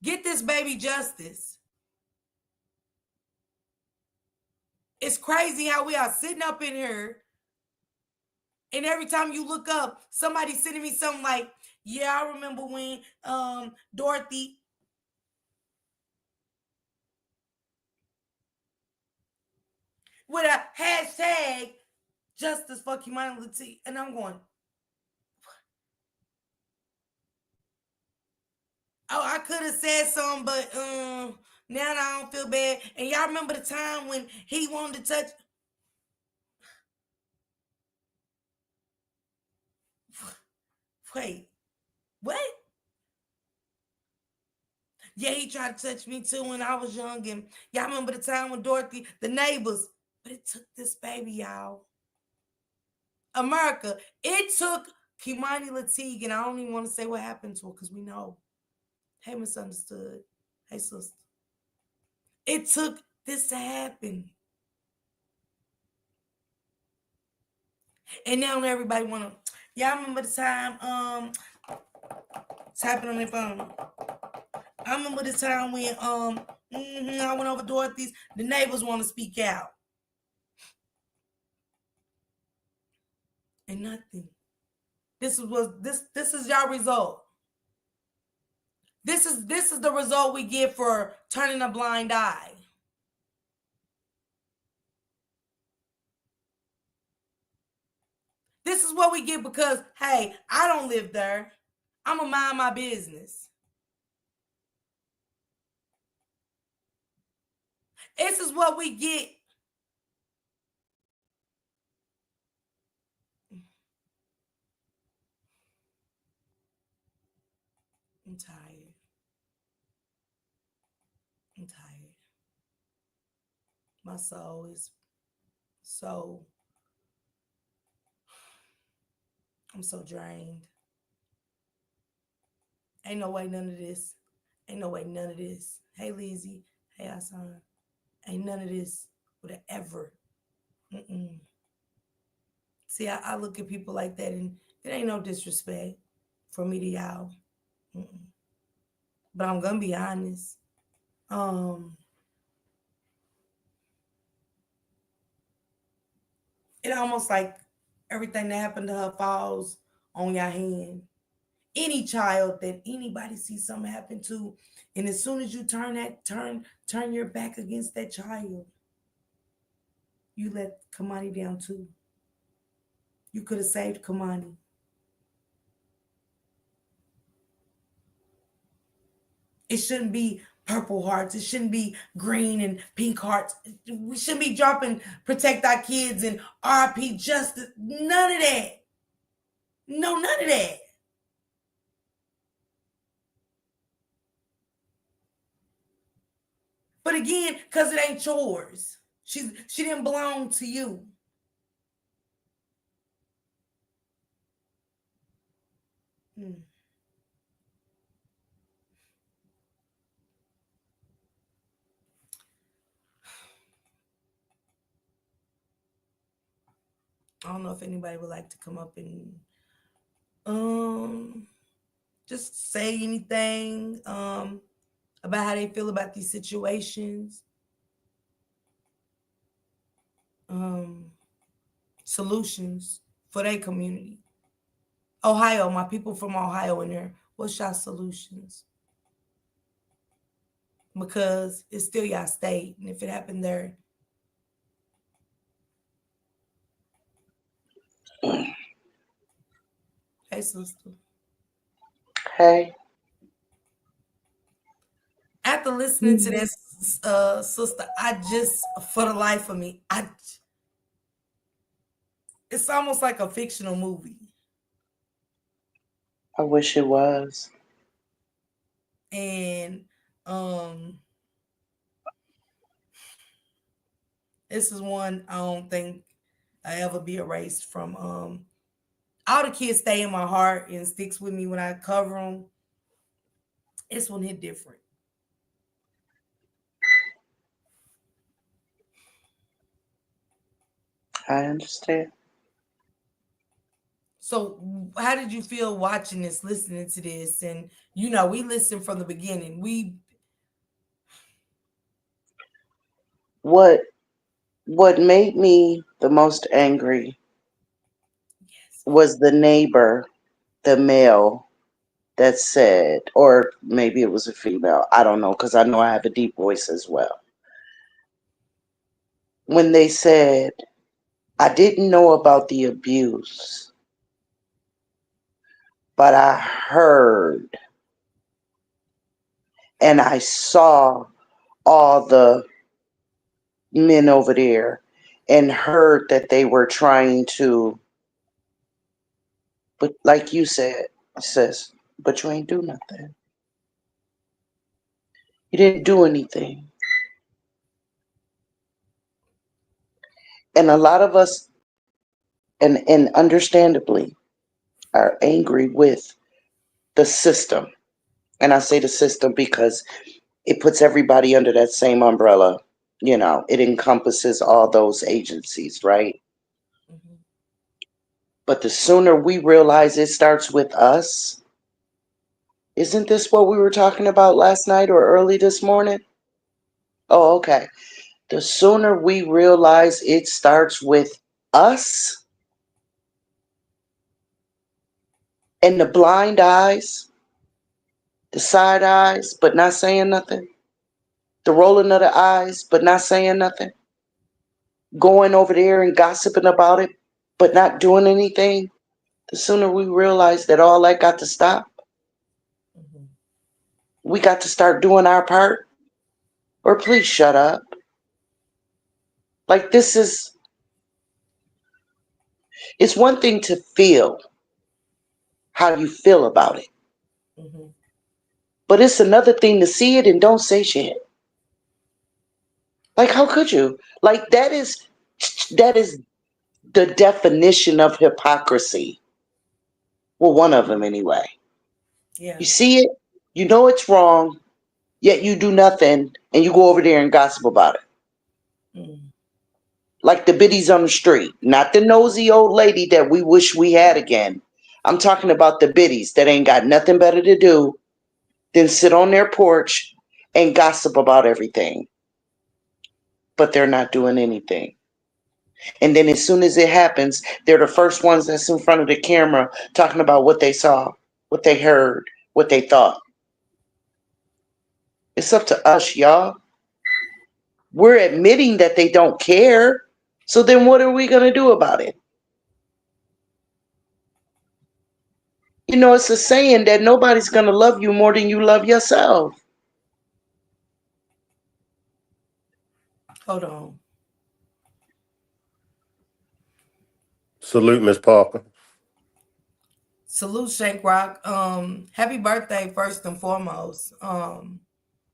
Get this baby justice. It's crazy how we are sitting up in here, and every time you look up, somebody's sending me something like, yeah, I remember when Dorothy with a hashtag justice for Kimani Latique. And I'm going, oh, I could have said something, but now I don't feel bad. And y'all remember the time when he wanted to touch? Wait, what? Yeah, he tried to touch me too when I was young. And y'all remember the time when Dorothy, the neighbors, but it took this baby, y'all. America, it took Kimani Latique, and I don't even want to say what happened to her because we know. Hey, misunderstood. Hey, sister. It took this to happen. And now everybody want to, y'all remember the time, tapping on their phone. I remember the time when I went over Dorothy's, the neighbors want to speak out. And nothing. This is your result. This is the result we get for turning a blind eye. This is what we get because, hey, I don't live there. I'm going to mind my business. This is what we get. I'm tired. I'm tired. My soul is so, I'm so drained. Ain't no way none of this. Ain't no way none of this. Hey, Lizzie. Hey, Hassan. Ain't none of this would have ever. See, I look at people like that, and it ain't no disrespect for me to y'all. Mm-mm. But I'm gonna be honest. Um, it almost like everything that happened to her falls on your hand. Any child that anybody sees something happen to, and as soon as you turn your back against that child, you let Kamani down too. You could have saved Kamani. It shouldn't be purple hearts. It shouldn't be green and pink hearts. We shouldn't be dropping protect our kids and RP justice. None of that. No, none of that. But again, because it ain't yours. She didn't belong to you. Hmm. I don't know if anybody would like to come up and um just say anything about how they feel about these situations. Um Solutions for their community. Ohio, my people from Ohio in there. What's y'all solutions? Because it's still y'all state, and if it happened there, hey sister. Hey. After listening to this, sister, I just for the life of me, it's almost like a fictional movie. I wish it was. And um this is one I don't think I ever be erased from. All the kids stay in my heart and sticks with me when I cover them. This one hit different. I understand. So, how did you feel watching this, listening to this? And we listened from the beginning. What what made me the most angry Yes. was the neighbor, the male that said, or maybe it was a female, I don't know, because I know I have a deep voice as well. When they said, I didn't know about the abuse, but I heard and I saw all the men over there and heard that they were trying to, but like you said, sis, but you ain't do nothing. You didn't do anything. And a lot of us, and understandably, are angry with the system. And I say the system because it puts everybody under that same umbrella. It encompasses all those agencies, right? Mhm. But the sooner we realize it starts with us, isn't this what we were talking about last night or early this morning? Oh, okay. The sooner we realize it starts with us and the blind eyes, the side eyes, but not saying nothing, the rolling of the eyes, but not saying nothing, going over there and gossiping about it, but not doing anything, the sooner we realize that all that got to stop, Mhm. we got to start doing our part, or please shut up. Like, it's one thing to feel how you feel about it, Mhm. but it's another thing to see it and don't say shit. Like, how could you? Like, that is the definition of hypocrisy. Well, one of them anyway. Yeah. You see it, you know it's wrong, yet you do nothing and you go over there and gossip about it. Mm. like the biddies on the street, not the nosy old lady that we wish we had again. I'm talking about the biddies that ain't got nothing better to do than sit on their porch and gossip about everything, but they're not doing anything. And then as soon as it happens, they're the first ones that's in front of the camera talking about what they saw, what they heard, what they thought. It's up to us, y'all. We're admitting that they don't care. So then what are we going to do about it? You know, it's a saying that nobody's going to love you more than you love yourself. Hold on. Salute, Miss Parker. Salute, Shank Rock. Happy birthday, first and foremost.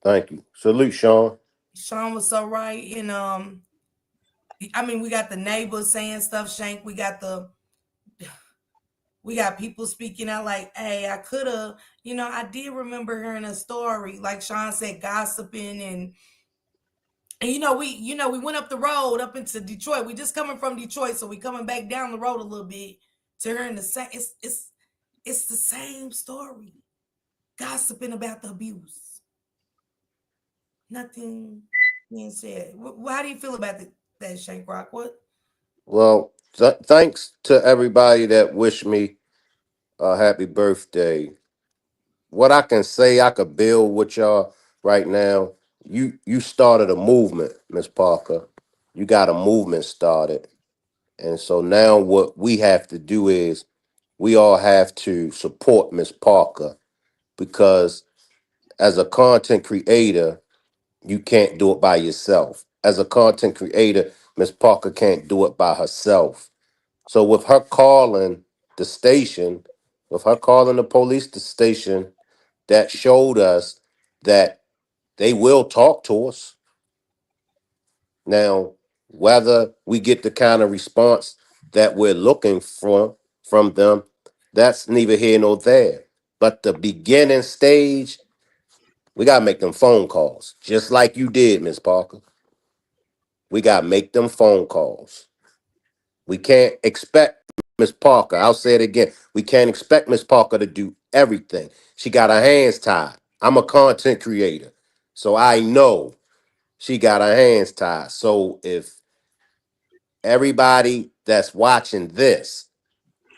Thank you. Salute, Sean. Sean was so right. And I mean, we got the neighbors saying stuff, Shank. We got people speaking out like, hey, I could have, I did remember hearing a story, like Sean said, gossiping and we went up the road up into Detroit. We just coming from Detroit, so we coming back down the road a little bit to hearing the same. It's the same story. Gossiping about the abuse. Nothing being said. How do you feel about that, Shank Rock? What? Well, thanks to everybody that wished me a happy birthday. What I can say, I could build with y'all right now. You started a movement, Miss Parker. You got a movement started. And so now what we have to do is we all have to support Miss Parker because as a content creator, you can't do it by yourself. As a content creator, Miss Parker can't do it by herself. So with her calling the station, with her calling the police the station, that showed us that they will talk to us. Now, whether we get the kind of response that we're looking for from them, that's neither here nor there. But the beginning stage, we gotta make them phone calls, just like you did, Miss Parker. We gotta make them phone calls. We can't expect Miss Parker. I'll say it again. We can't expect Miss Parker to do everything. She got her hands tied. I'm a content creator, so I know she got her hands tied. So if everybody that's watching this,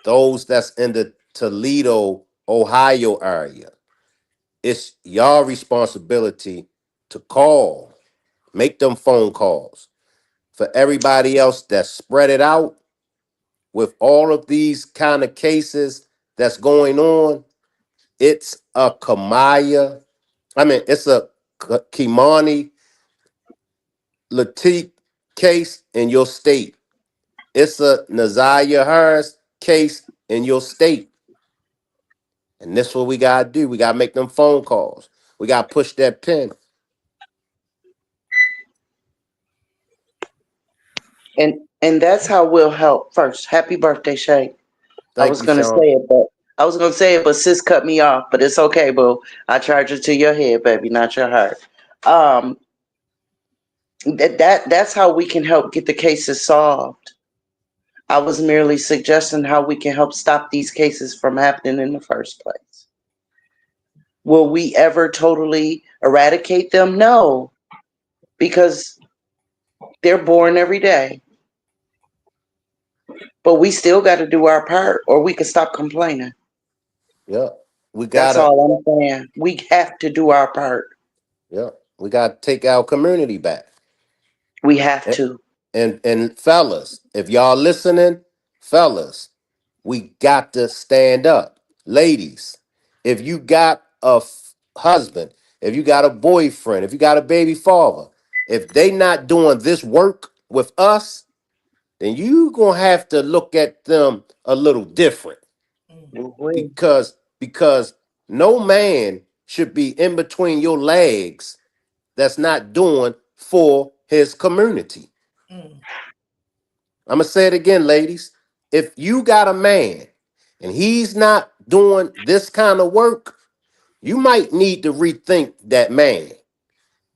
those that's in the Toledo, Ohio area, it's your responsibility to call, make them phone calls. For everybody else that's spread it out with all of these kind of cases that's going on, it's a Kamaya. It's a Kimani Latique case in your state. It's a Nazaria Harris case in your state. And that's what we gotta do. We gotta make them phone calls. We gotta push that pin. And that's how we'll help first. Happy birthday, Shay. I Thank was you, gonna say Sean. it, but sis cut me off, but it's okay, boo. I charge it to your head, baby, not your heart. Um, that's how we can help get the cases solved. I was merely suggesting how we can help stop these cases from happening in the first place. Will we ever totally eradicate them? No, because they're born every day. But we still got to do our part, or we can stop complaining. Yeah. We That's gotta, all I'm saying. We have to do our part. yeah, we gotta take our community back. We have And to. and fellas, if y'all listening, fellas, we got to stand up. Ladies, if you got a husband, if you got a boyfriend, if you got a baby father, if they not doing this work with us, then you gonna have to look at them a little different Mm, Ooh-wee. because no man should be in between your legs that's not doing for his community. mm, I'm gonna say it again, ladies. If you got a man and he's not doing this kind of work, you might need to rethink that man.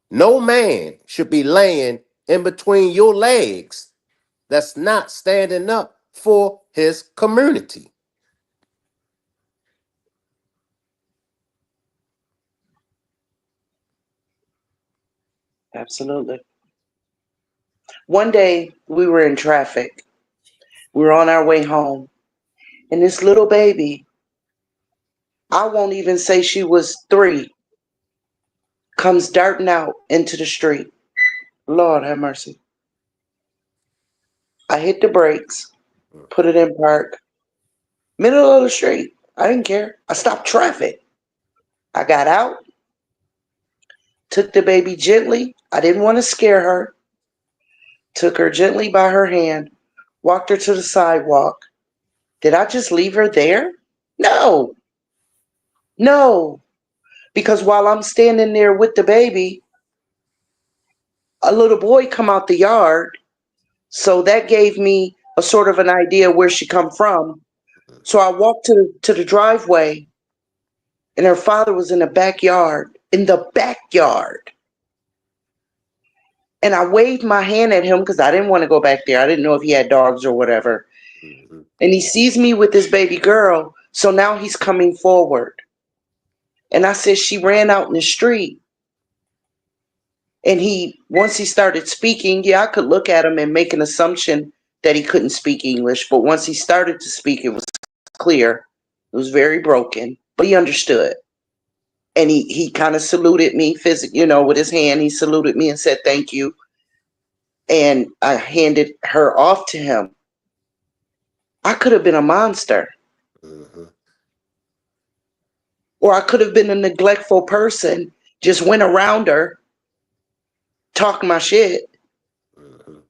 No man should be laying in between your legs that's not standing up for his community. Absolutely. One day we were in traffic. We were on our way home. And this little baby, I won't even say she was 3, comes darting out into the street. Lord have mercy. I hit the brakes, put it in park, middle of the street. I didn't care. I stopped traffic. I got out, took the baby gently. I didn't want to scare her. Took her gently by her hand, walked her to the sidewalk. Did I just leave her there? No, no. Because while I'm standing there with the baby, a little boy come out the yard. So that gave me a sort of an idea where she come from. So I walked to the driveway, and her father was in the backyard. In the backyard. And I waved my hand at him because I didn't want to go back there. I didn't know if he had dogs or whatever. Mhm. And he sees me with this baby girl. So now he's coming forward. And I said, she ran out in the street. And once he started speaking, yeah, I could look at him and make an assumption that he couldn't speak English. But once he started to speak, it was clear. It was very broken, but he understood. And he kind of saluted me physically, with his hand. He saluted me and said, thank you. And I handed her off to him. I could have been a monster. Mhm. Or I could have been a neglectful person, just went around her, talking my shit. Mhm.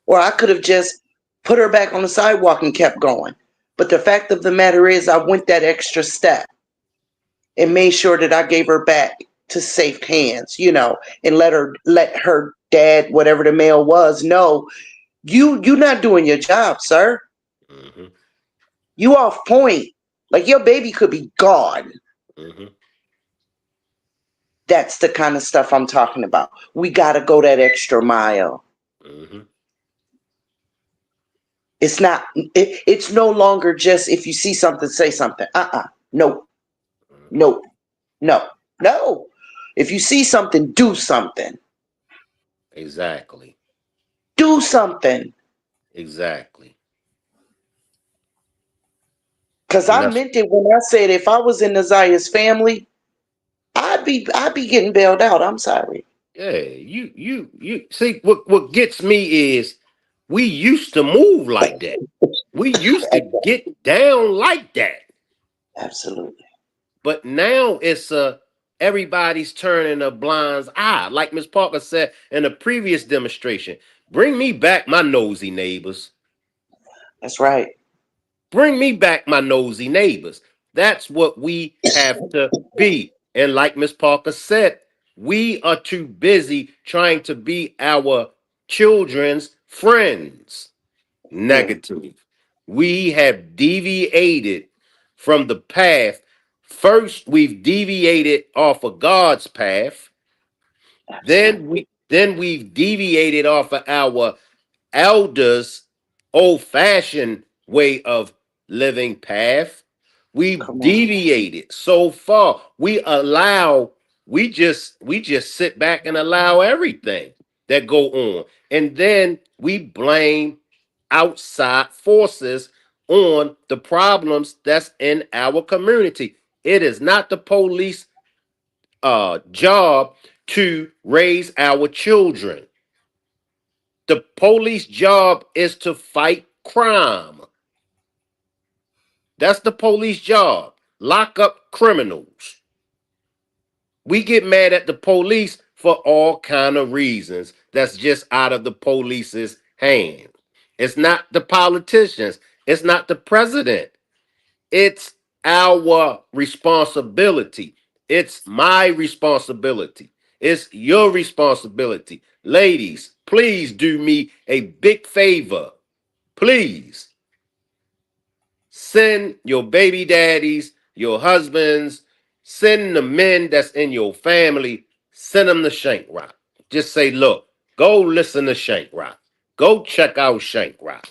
Or I could have just put her back on the sidewalk and kept going. But the fact of the matter is, I went that extra step and made sure that I gave her back to safe hands, and let her dad, whatever the male was, know you're not doing your job, sir. Mhm. You off point. Like your baby could be gone. Mhm. That's the kind of stuff I'm talking about. We got to go that extra mile. Mhm. It's not. It's no longer just if you see something, say something. No, Mhm. no, no, no. If you see something, do something. Exactly. Do something. Exactly. Cause And I that's meant it when I said if I was in Nazaya's family, I'd be getting bailed out. I'm sorry. yeah. You see what gets me is we used to move like that. We used to get down like that. Absolutely. But now it's everybody's turning a blind eye. Like Miss Parker said in a previous demonstration. Bring me back my nosy neighbors. That's right. Bring me back my nosy neighbors. That's what we have to be. And like Miss Parker said, we are too busy trying to be our children's friends. Yeah. Negative. We have deviated from the path. First, we've deviated off of God's path. Absolutely. Then we've deviated off of our elders' old-fashioned way of living path. We've Come on. deviated so far. We just sit back and allow everything that go on. And then we blame outside forces on the problems that's in our community. It is not the police job to raise our children. The police job is to fight crime. That's the police job. Lock up criminals. We get mad at the police for all kind of reasons. That's just out of the police's hand. It's not the politicians. It's not the president. It's our responsibility. It's my responsibility. It's your responsibility. Ladies, please do me a big favor. Please send your baby daddies, your husbands, send the men that's in your family, send them to Shank Rock. Just say, look, go listen to Shank Rock. Go check out Shank Rock.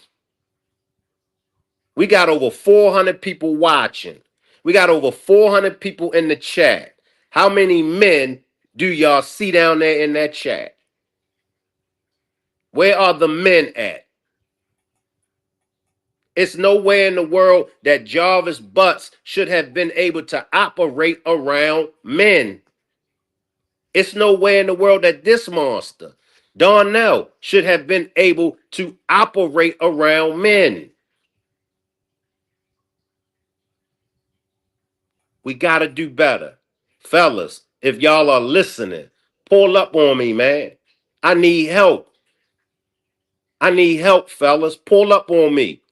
We got over 400 people watching. We got over 400 people in the chat. How many men do y'all see down there in that chat? Where are the men at? It's nowhere in the world that Jarvis Butts should have been able to operate around men. It's nowhere in the world that this monster, Darnell, should have been able to operate around men. We got to do better. Fellas, if y'all are listening, pull up on me, man. I need help. I need help, fellas. Pull up on me.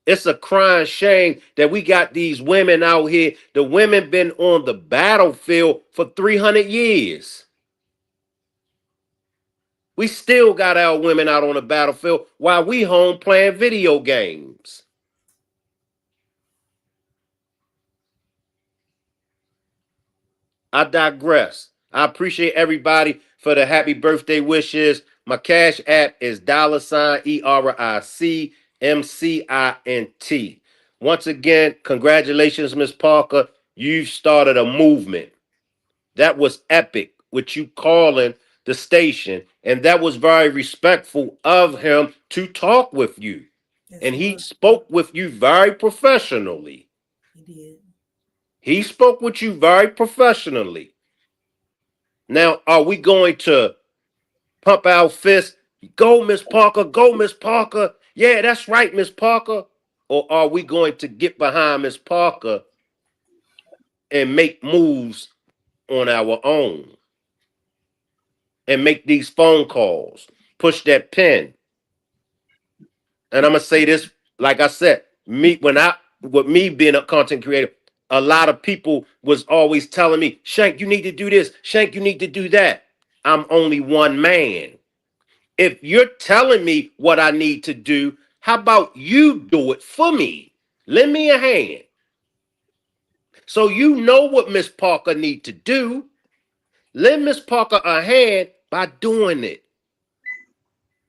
It's a crying shame that we got these women out here. The women been on the battlefield for 300 years. We still got our women out on the battlefield while we home playing video games. I digress. I appreciate everybody for the happy birthday wishes. My cash app is $ERICMCINT. Once again, congratulations, Miss Parker. You've started a movement. That was epic with you calling the station. And that was very respectful of him to talk with you. Yes, And it he was. spoke with you very professionally. He did. He spoke with you very professionally. Now, are we going to pump our fists? Go, Miss Parker. Go, Miss Parker. Yeah, that's right, Miss Parker. Or are we going to get behind Miss Parker and make moves on our own and make these phone calls, push that pen? And I'm gonna say this, like I said, with me being a content creator, a lot of people was always telling me, Shank, you need to do this. Shank, you need to do that. I'm only one man. If you're telling me what I need to do, how about you do it for me? Lend me a hand. So you know what Miss Parker need to do. Lend Miss Parker a hand by doing it.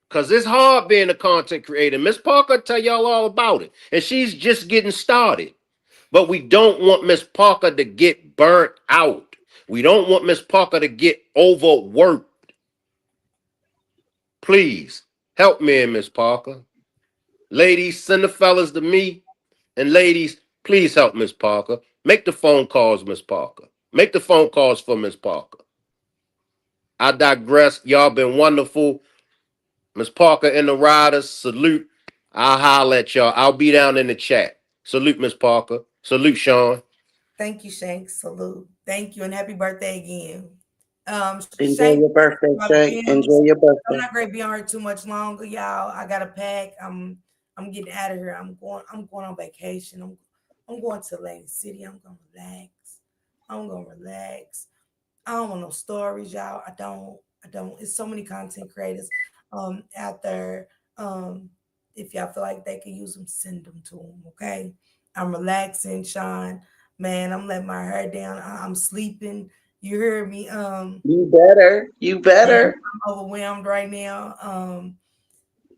Because it's hard being a content creator. Miss Parker tell y'all all about it. And she's just getting started. But we don't want Miss Parker to get burnt out. We don't want Miss Parker to get overworked. Please help me and Miss Parker. Ladies, send the fellas to me. And ladies, please help Miss Parker. Make the phone calls, Miss Parker. Make the phone calls for Miss Parker. I digress. Y'all been wonderful. Miss Parker and the Riders, salute. I'll holler at y'all. I'll be down in the chat. Salute, Miss Parker. Salute, Sean. Thank you, Shank. Salute. Thank you, and happy birthday again. Enjoy Shank, your birthday, my Shank. bills. Enjoy your I'm birthday. not gonna be on here too much longer, y'all. I got to pack. I'm getting out of here. I'm going on vacation. I'm going to Atlantic City. I'm gonna relax. I'm gonna relax. I don't want no stories, y'all. I don't. It's so many content creators out there. If y'all feel like they can use them, send them to them. Okay. I'm relaxing, Sean. Man, I'm letting my hair down. I'm sleeping. You heard me. You better. You Man, better. I'm overwhelmed right now.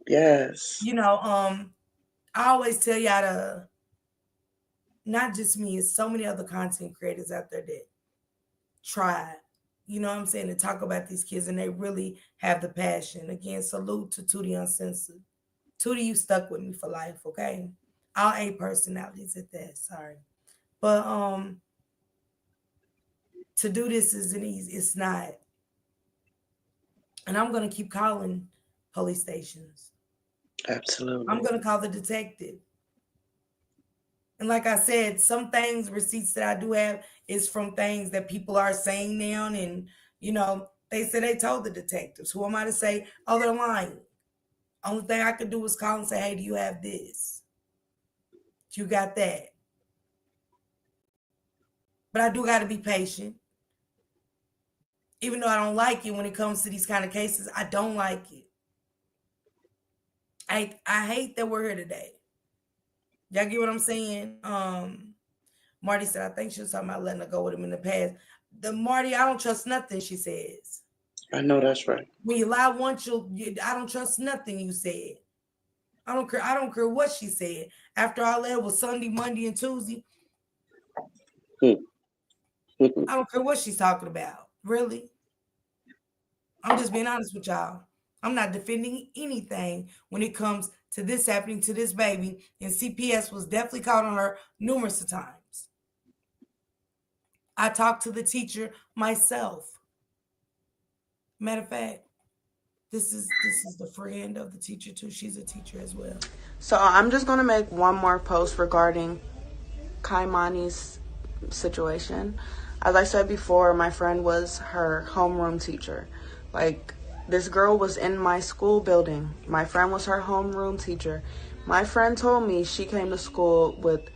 Yes. You know, I always tell y'all to not just me, it's so many other content creators out there that try, you know what I'm saying, to talk about these kids and they really have the passion. Again, salute to Tootie Uncensored. Tootie, you stuck with me for life, okay? All eight personalities at that, sorry. But to do this isn't easy. It's not. And I'm gonna keep calling police stations. I'm Absolutely. gonna call the detective. And like I said, some things, receipts that I do have is from things that people are saying now. And, they said they told the detectives. Who am I to say, oh, they're lying? Only thing I could do is call and say, hey, do you have this? You got that. But I do got to be patient. Even though I don't like it when it comes to these kind of cases, I don't like it. I hate that we're here today. Y'all get what I'm saying? Marty said, I think she was talking about letting her go with him in the past. The Marty, I don't trust nothing she says. I know that's right. When you lie once, I don't trust nothing you said. I don't care. I don't care what she said. After all that was Sunday, Monday, and Tuesday. I don't care what she's talking about. Really. I'm just being honest with y'all. I'm not defending anything when it comes to this happening to this baby. And CPS was definitely called on her numerous of times. I talked to the teacher myself. Matter of fact, this is the friend of the teacher too. She's a teacher as well. So I'm just gonna make one more post regarding Kimani's situation. As I said before, my friend was her homeroom teacher. Like, this girl was in my school building. My friend was her homeroom teacher. My friend told me she came to school with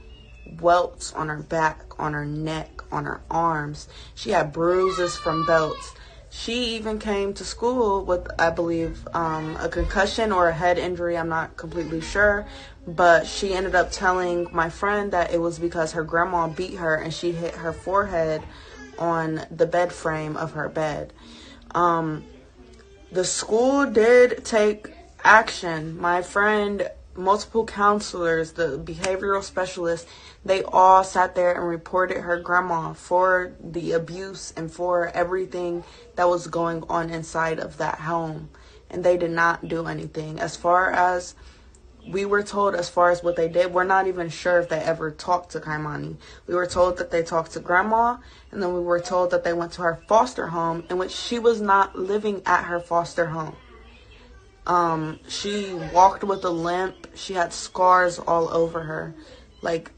welts on her back, on her neck, on her arms. She had bruises from belts. She even came to school with, I believe, a concussion or a head injury. I'm not completely sure. But she ended up telling my friend that it was because her grandma beat her and she hit her forehead on the bed frame of her bed. The school did take action. My friend, multiple counselors, the behavioral specialists, they all sat there and reported her grandma for the abuse and for everything that was going on inside of that home. And they did not do anything. As far as we were told, as far as what they did, we're not even sure if they ever talked to Kimani. We were told that they talked to grandma, and then we were told that they went to her foster home, in which she was not living at her foster home. She walked with a limp. She had scars all over her. Like,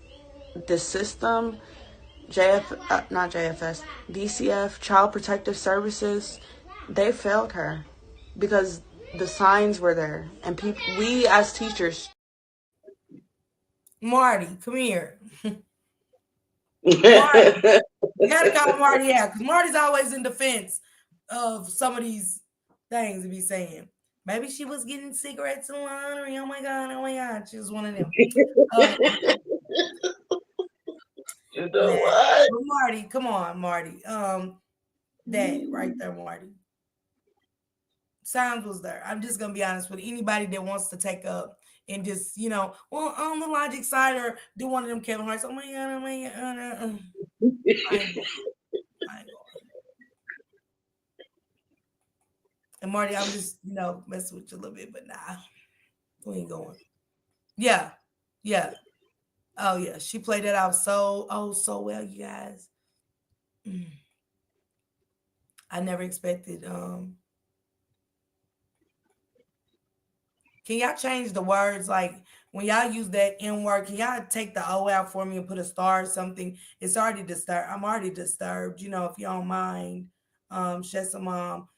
the system, not JFS, DCF, Child Protective Services, they failed her because the signs were there, and we as teachers. Marty, come here. Marty, you gotta call Marty out because Marty's always in defense of some of these things to be saying. Maybe she was getting cigarettes and laundry. Oh my god, she was one of them. You know what? Marty, come on, Marty. That right there, Marty. Sounds was there. I'm just gonna be honest with anybody that wants to take up and just, well, on the logic side or do one of them Kevin Hart's. Oh my god, I ain't going. And Marty, I'm just, messing with you a little bit, but nah, we ain't going. Yeah. Oh yeah, she played that out so well, you guys. I never expected. Can y'all change the words? Like when y'all use that N word, can y'all take the O out for me and put a star or something? It's already disturbed. I'm already disturbed. If you don't mind, Shessa Mom,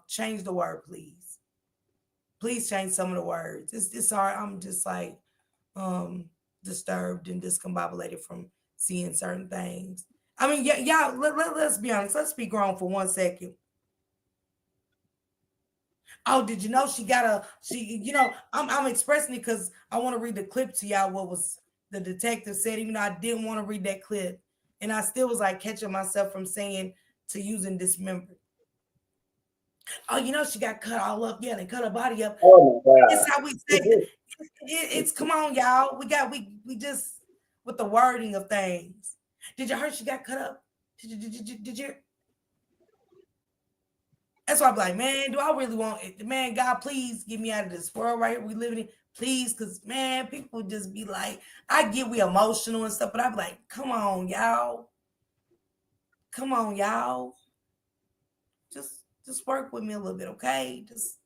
change the word, please. Please change some of the words. It's hard. I'm just like disturbed and discombobulated from seeing certain things. I mean, yeah, let's be honest. Let's be grown for 1 second. Oh, did you know I'm expressing it because I want to read the clip to y'all what was the detective said, even though I didn't want to read that clip. And I still was like catching myself from saying to using dismembered. Oh, she got cut all up. Yeah, they cut her body up. Oh my God. It's how we say it. It's come on, y'all. We just with the wording of things. Did you hear she got cut up? Did you? That's why I'm like, man, do I really want it? Man, God, please get me out of this world right here we living in. Please, because, man, people just be like, I get we emotional and stuff, but I'm like, come on, y'all. Come on, y'all. Just work with me a little bit, okay? Just,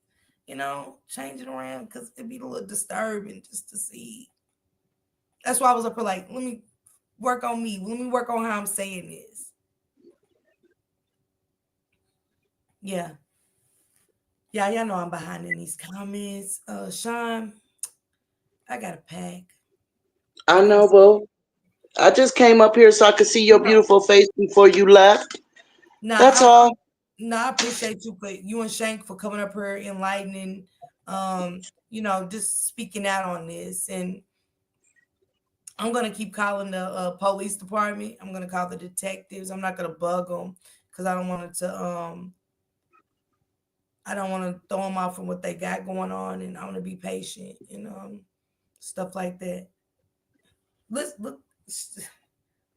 change it around because it'd be a little disturbing just to see. That's why I was up here like, let me work on me. Let me work on how I'm saying this. Yeah. Yeah, y'all know I'm behind in these comments. Sean, I got a pack. I know, boo. I just came up here so I could see your beautiful face before you left. That's all. I appreciate you and Shank for coming up here, enlightening, just speaking out on this. And I'm gonna keep calling the police department. I'm gonna call the detectives. I'm not gonna bug them because I don't want it to I don't want to throw them off from what they got going on, and I want to be patient and stuff like that. Let's look,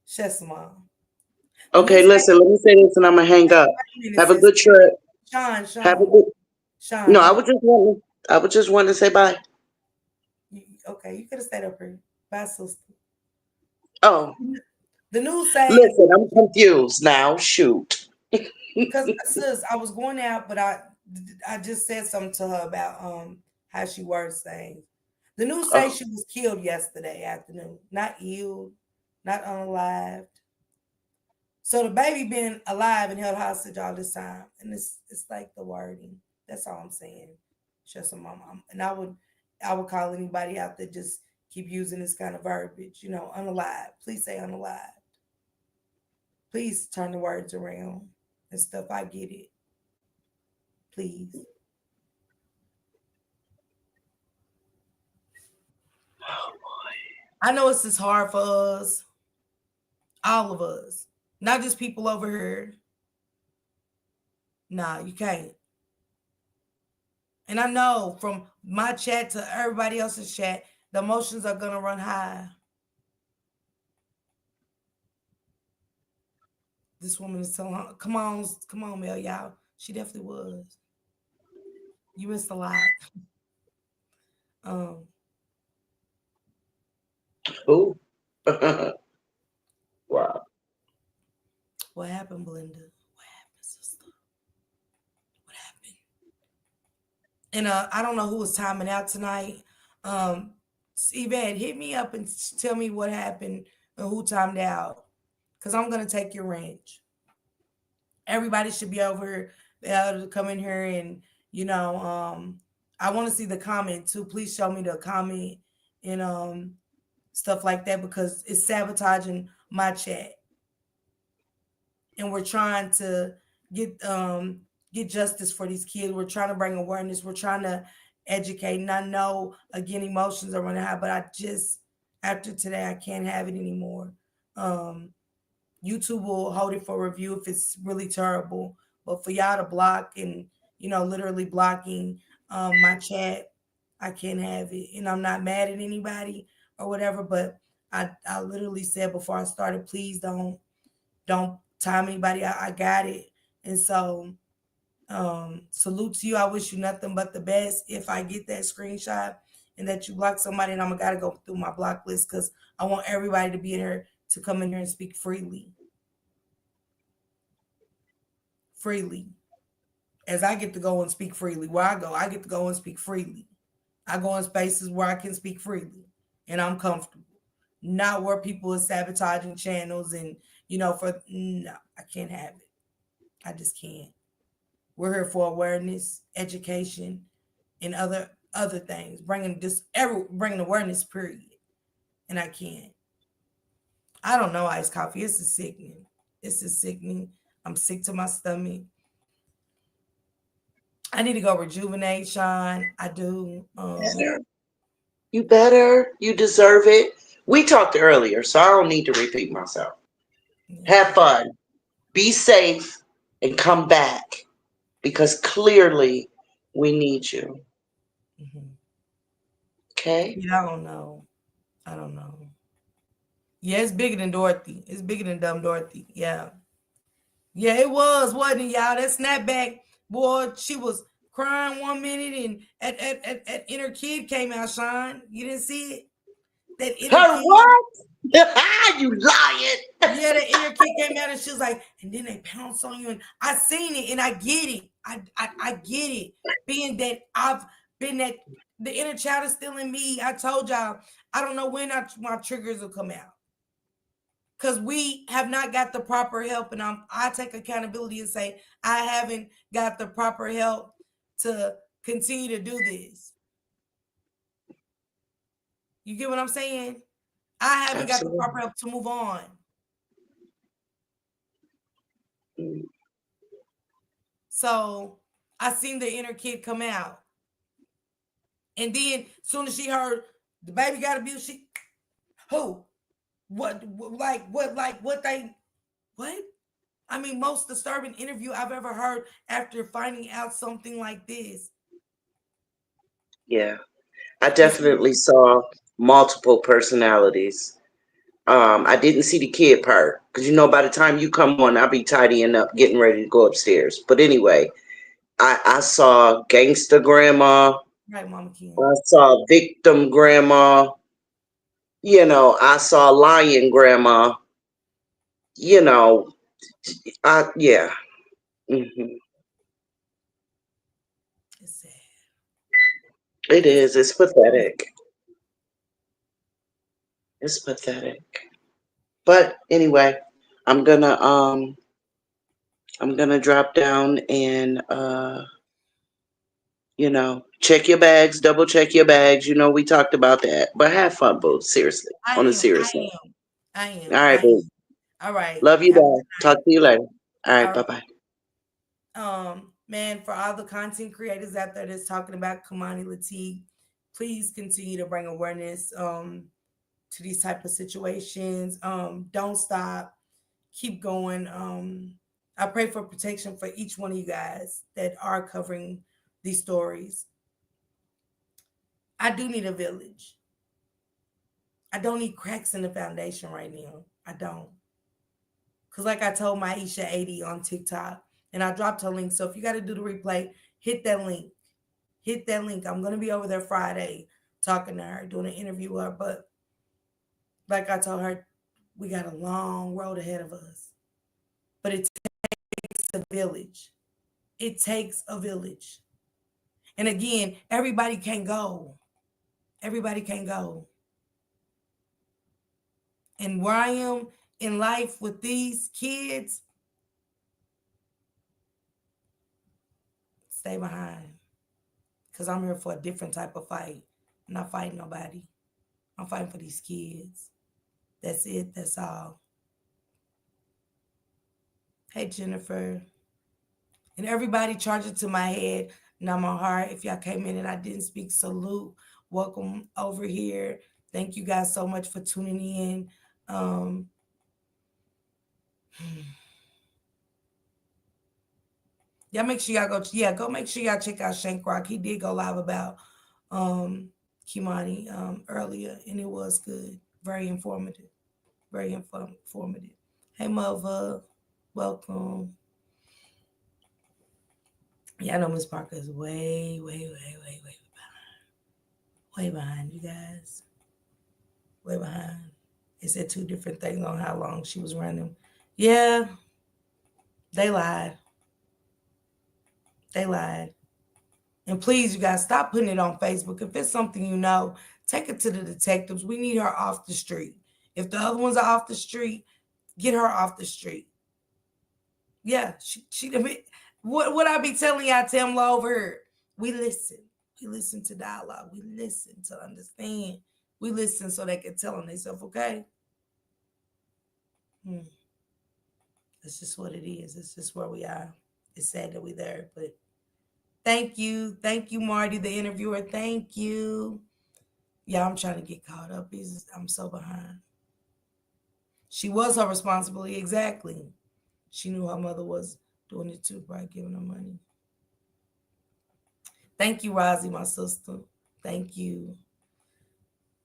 Chef's mom. Okay, listen, let me say this and I'm gonna hang up. Have a good trip. Sean, Have a good Sean. No, I was just wanting to say bye. Okay, you could have stayed up here. Bye, sister. Oh, the news say. Listen, I'm confused now. Shoot. Because sis, I was going out, but I just said something to her about how she words things. The news say she was killed yesterday afternoon, not ill, not unalived. So the baby been alive and held hostage all this time, and it's like the wording. That's all I'm saying. Just my mom, and I would call anybody out that just keep using this kind of verbiage. Unalived. Please say unalived. Please turn the words around and stuff. I get it. Please. Oh boy. I know it's just hard for us, all of us, not just people over here. Nah, you can't. And I know from my chat to everybody else's chat, the emotions are gonna run high. This woman is telling her, come on, Mel, y'all. She definitely was. You missed a lot. Who? Wow. What happened, Belinda? What happened, sister? What happened? And I don't know who was timing out tonight. Yvette, hit me up and tell me what happened and who timed out. Because I'm going to take your wrench. Everybody should be over to come in here and, I want to see the comment too. Please show me the comment and stuff like that because it's sabotaging my chat. And we're trying to get justice for these kids. We're trying to bring awareness. We're trying to educate. And I know again emotions are running high, but I just after today I can't have it anymore. YouTube will hold it for review if it's really terrible. But for y'all to block and literally blocking my chat, I can't have it. And I'm not mad at anybody or whatever, but I literally said before I started, please don't time anybody. I got it. And so salute to you. I wish you nothing but the best. If I get that screenshot and that you block somebody, and I'm gotta go through my block list because I want everybody to be in here to come in here and speak freely. Freely. As I get to go and speak freely. Where I go, I get to go and speak freely. I go in spaces where I can speak freely and I'm comfortable. Not where people are sabotaging channels and no, I can't have it. I just can't. We're here for awareness, education, and other things. Bringing awareness, period. And I can't. I don't know iced coffee. It's a sickening. It's a sickening. I'm sick to my stomach. I need to go rejuvenate, Sean. I do. You better. You deserve it. We talked earlier, so I don't need to repeat myself. Yeah. Have fun. Be safe and come back because clearly we need you. Mm-hmm. Okay? I don't know. Yeah, it's bigger than Dorothy. It's bigger than dumb Dorothy. Yeah. Yeah, it was, wasn't it, y'all? That snapback, boy, she was crying 1 minute and at inner kid came out, Sean. You didn't see it? That inner Her kid. what? You lying. Yeah, the inner kid came out and she was like, and then they pounce on you. And I seen it and I get it. I get it. Being that I've been that the inner child is still in me. I told y'all, I don't know when my triggers will come out. Because we have not got the proper help. And I take accountability and say, I haven't got the proper help to continue to do this. You get what I'm saying? I haven't got the proper help to move on. So I seen the inner kid come out. And then as soon as she heard the baby got abused, who? What I mean, most disturbing interview I've ever heard after finding out something like this. Yeah. I It's definitely saw multiple personalities. I didn't see the kid part because by the time you come on, I'll be tidying up, getting ready to go upstairs. But anyway, I saw gangster grandma. right, Mama Ken. I saw victim grandma. I saw lion grandma. You know, yeah. hmm It's sad. It It's is. It's pathetic. It's pathetic. But anyway, I'm gonna um I'm gonna drop down and check your bags, double check your bags. We talked about that. But have fun, boo. Seriously. I On a am. serious note. I All am. right, I boo. am. All right. Love you, Have a dog. good Talk night. to you later. All right, All bye bye. right. Man, for all the content creators out there that's talking about Kimani Latique, please continue to bring awareness to these type of situations. Don't stop. Keep going. I pray for protection for each one of you guys that are covering these stories. I do need a village. I don't need cracks in the foundation right now. I don't. Because, like I told Maisha 80 on TikTok, and I dropped her link. So, if you got to do the replay, hit that link. Hit that link. I'm going to be over there Friday talking to her, doing an interview with her. But, like I told her, we got a long road ahead of us. But it takes a village. It takes a village. And again, everybody can go. Everybody can go. And where I am in life with these kids, stay behind. Because I'm here for a different type of fight. I'm not fighting nobody. I'm fighting for these kids. That's it. That's all. Hey, Jennifer. And everybody, charge it to my head, not my heart. If y'all came in and I didn't speak, salute. Welcome over here. Thank you guys so much for tuning in. Um, y'all make sure y'all go make sure y'all check out Shank Rock. He did go live about Kimani earlier, and it was good. Very informative. Very informative. Hey, Mother. Welcome. Yeah, I know Miss Parker is way behind. Way behind, you guys. Way behind. It said two different things on how long she was running. Yeah, they lied. They lied. And please, you guys, stop putting it on Facebook. If it's something you know, take it to the detectives. We need her off the street. If the other ones are off the street, get her off the street. Yeah, she what I be telling y'all, Tim Law over here. We listen. We listen to dialogue. We listen to understand. We listen so they can tell on themselves, okay? Hmm. That's just what it is. It's just where we are. It's sad that we're there, but thank you. Thank you, Marty, the interviewer. Thank you. Yeah, I'm trying to get caught up. I'm so behind. She was her responsibility, exactly. She knew her mother was doing it too, by giving her money. Thank you, Rosie, my sister. Thank you.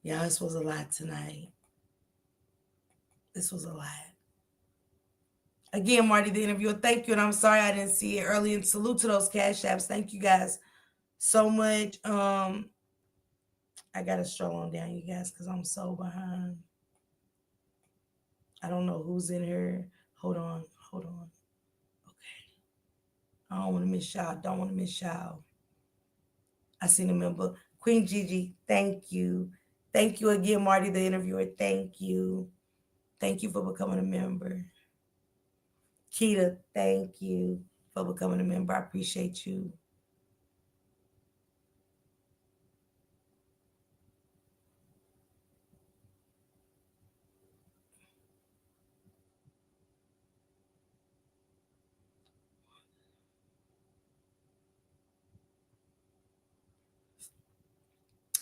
Yeah, this was a lot tonight. This was a lot. Again, Marty, the interviewer, thank you. And I'm sorry I didn't see it early. And salute to those cash apps. Thank you guys so much. I gotta stroll on down, you guys, because I'm so behind. I don't know who's in here. Hold on. Okay. I don't want to miss y'all. Don't want to miss y'all. I seen a member. Queen Gigi, thank you. Thank you again, Marty, the interviewer. Thank you. Thank you for becoming a member. Keita, thank you for becoming a member. I appreciate you.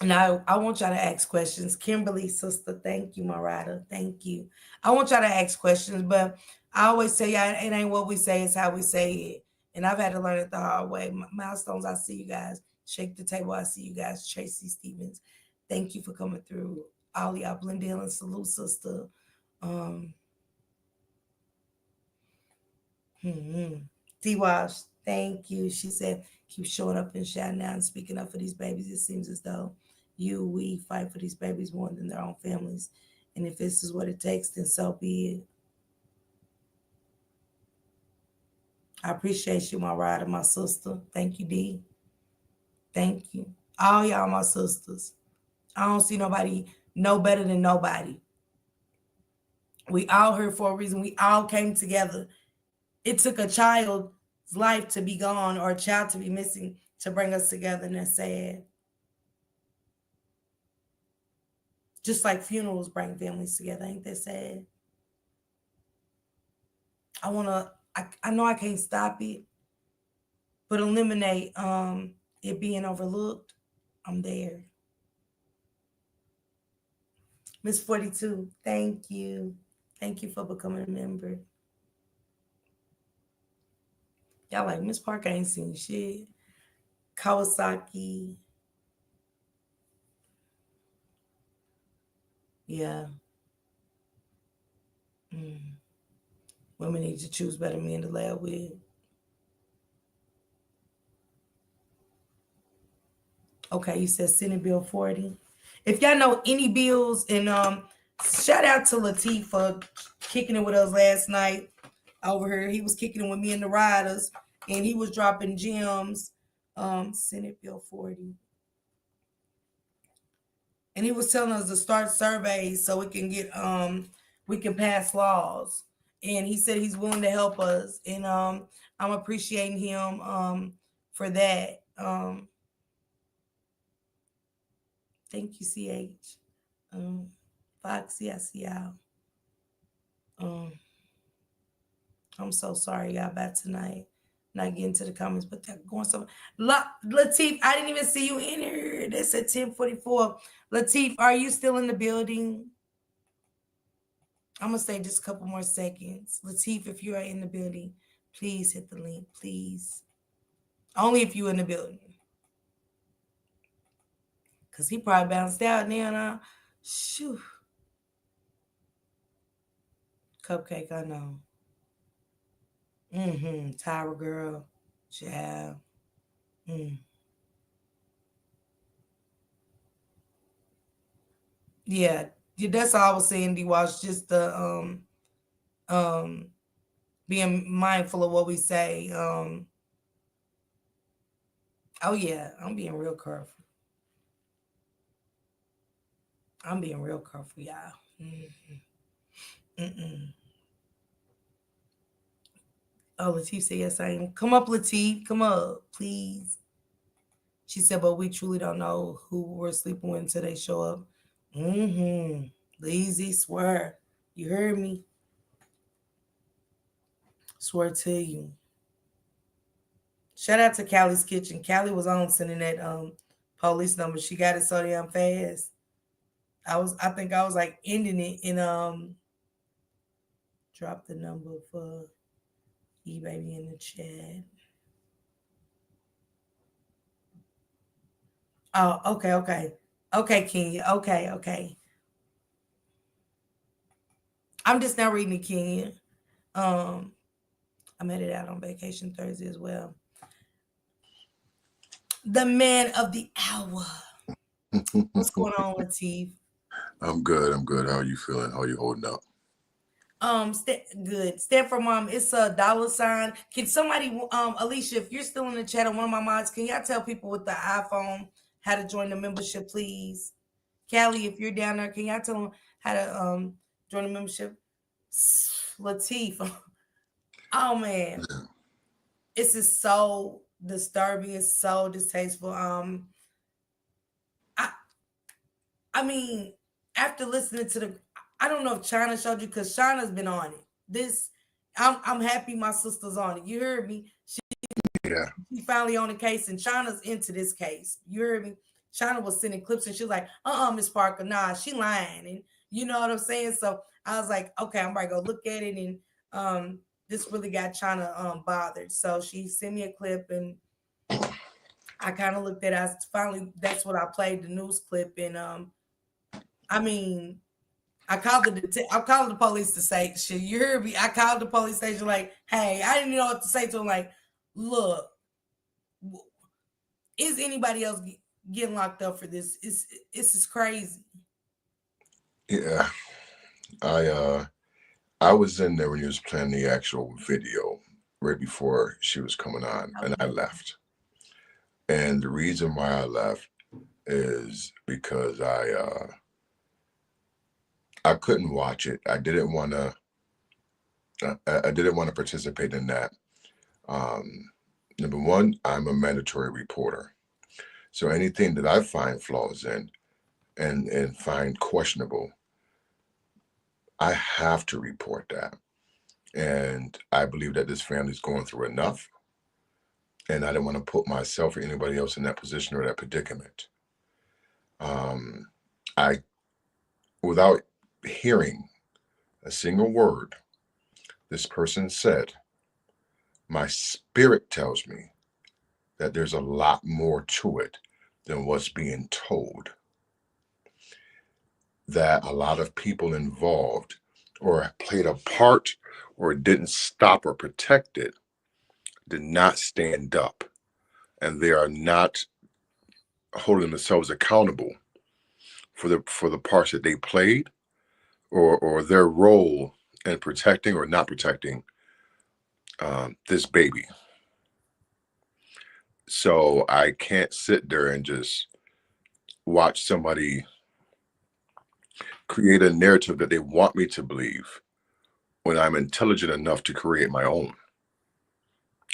Now, I want y'all to ask questions. Kimberly, sister, thank you, my rider. Thank you. I want y'all to ask questions, but I always tell y'all it ain't what we say, it's how we say it. And I've had to learn it the hard way. Milestones, I see you guys. Shake the table, I see you guys. Tracy Stevens, thank you for coming through. All y'all, Blendale and salute, sister. Um, D-Wash, thank you. She said, keep showing up and shouting out and speaking up for these babies. It seems as though we fight for these babies more than their own families. And if this is what it takes, then so be it. I appreciate you, my rider, my sister. Thank you, D. Thank you. All y'all, my sisters. I don't see nobody no better than nobody. We all here for a reason. We all came together. It took a child's life to be gone or a child to be missing to bring us together, and that's sad. Just like funerals bring families together, ain't that sad? I know I can't stop it, but eliminate it being overlooked. I'm there. Miss 42, thank you. Thank you for becoming a member. Y'all like, Miss Parker ain't seen shit. Kawasaki. Yeah. Women need to choose better men to laugh with. Okay, you said Senate Bill 40. If y'all know any bills, and shout out to Latigue for kicking it with us last night over here. He was kicking it with me and the riders, and he was dropping gems. Senate Bill 40. And he was telling us to start surveys so we can pass laws. And he said he's willing to help us, and I'm appreciating him for that. Thank you, CH. Foxy, I see y'all. I'm so sorry, y'all, about tonight. Not getting to the comments, but they're going somewhere. Latif, I didn't even see you in here. That's at 10:44. Latif, are you still in the building? I'm going to stay just a couple more seconds. Latif, if you are in the building, please hit the link, please. Only if you're in the building. Because he probably bounced out now. Shoo. Cupcake, I know. Tyra girl. Child. Yeah, that's all I was saying, D-Wash. Just the being mindful of what we say. Oh yeah, I'm being real careful. I'm being real careful, y'all. Oh, Latif said yes, I am. Come up, Latif. Come up, please. She said, but we truly don't know who we're sleeping with until they show up. Lazy, swear. You heard me? Swear to you. Shout out to Callie's Kitchen. Callie was on sending that police number. She got it so damn fast. I think I was like ending it and drop the number for E-Baby in the chat. Oh, okay. Okay, Kenya. Okay. I'm just now reading it, Kenya. I'm headed out on vacation Thursday as well. The man of the hour. What's going on, Latif? I'm good. How are you feeling? How are you holding up? Good. Stanford Mom, it's a $. Can somebody, Alicia, if you're still in the chat on one of my mods, can y'all tell people with the iPhone how to join the membership, please? Callie, if you're down there, can y'all tell them how to join the membership? Latif. Oh man. This is so disturbing. It's so distasteful. I mean, after listening to I don't know if China showed you, because China's been on it. I'm happy my sister's on it. You heard me? She finally on the case, and China's into this case. You heard me? Shauna was sending clips and she was like, Miss Parker, nah, she lying. And you know what I'm saying? So I was like, okay, I'm about to go look at it. And this really got Shauna bothered. So she sent me a clip and I kind of looked at it. I finally, that's what I played, the news clip. And I mean, I called the police to say, shit, you heard me. I called the police station like, hey, I didn't know what to say to him. Like, look, is anybody else getting locked up for this? It's is crazy. Yeah, I was in there when he was playing the actual video right before she was coming on, and I left. And the reason why I left is because I couldn't watch it. I didn't want to. I didn't want to participate in that. Number one, I'm a mandatory reporter, so anything that I find flaws in and find questionable, I have to report that. And I believe that this family's going through enough, and I didn't want to put myself or anybody else in that position or that predicament. I, without hearing a single word this person said, my spirit tells me that there's a lot more to it than what's being told. That a lot of people involved or played a part or didn't stop or protect it did not stand up, and they are not holding themselves accountable for the parts that they played or their role in protecting or not protecting this baby. So I can't sit there and just watch somebody create a narrative that they want me to believe when I'm intelligent enough to create my own.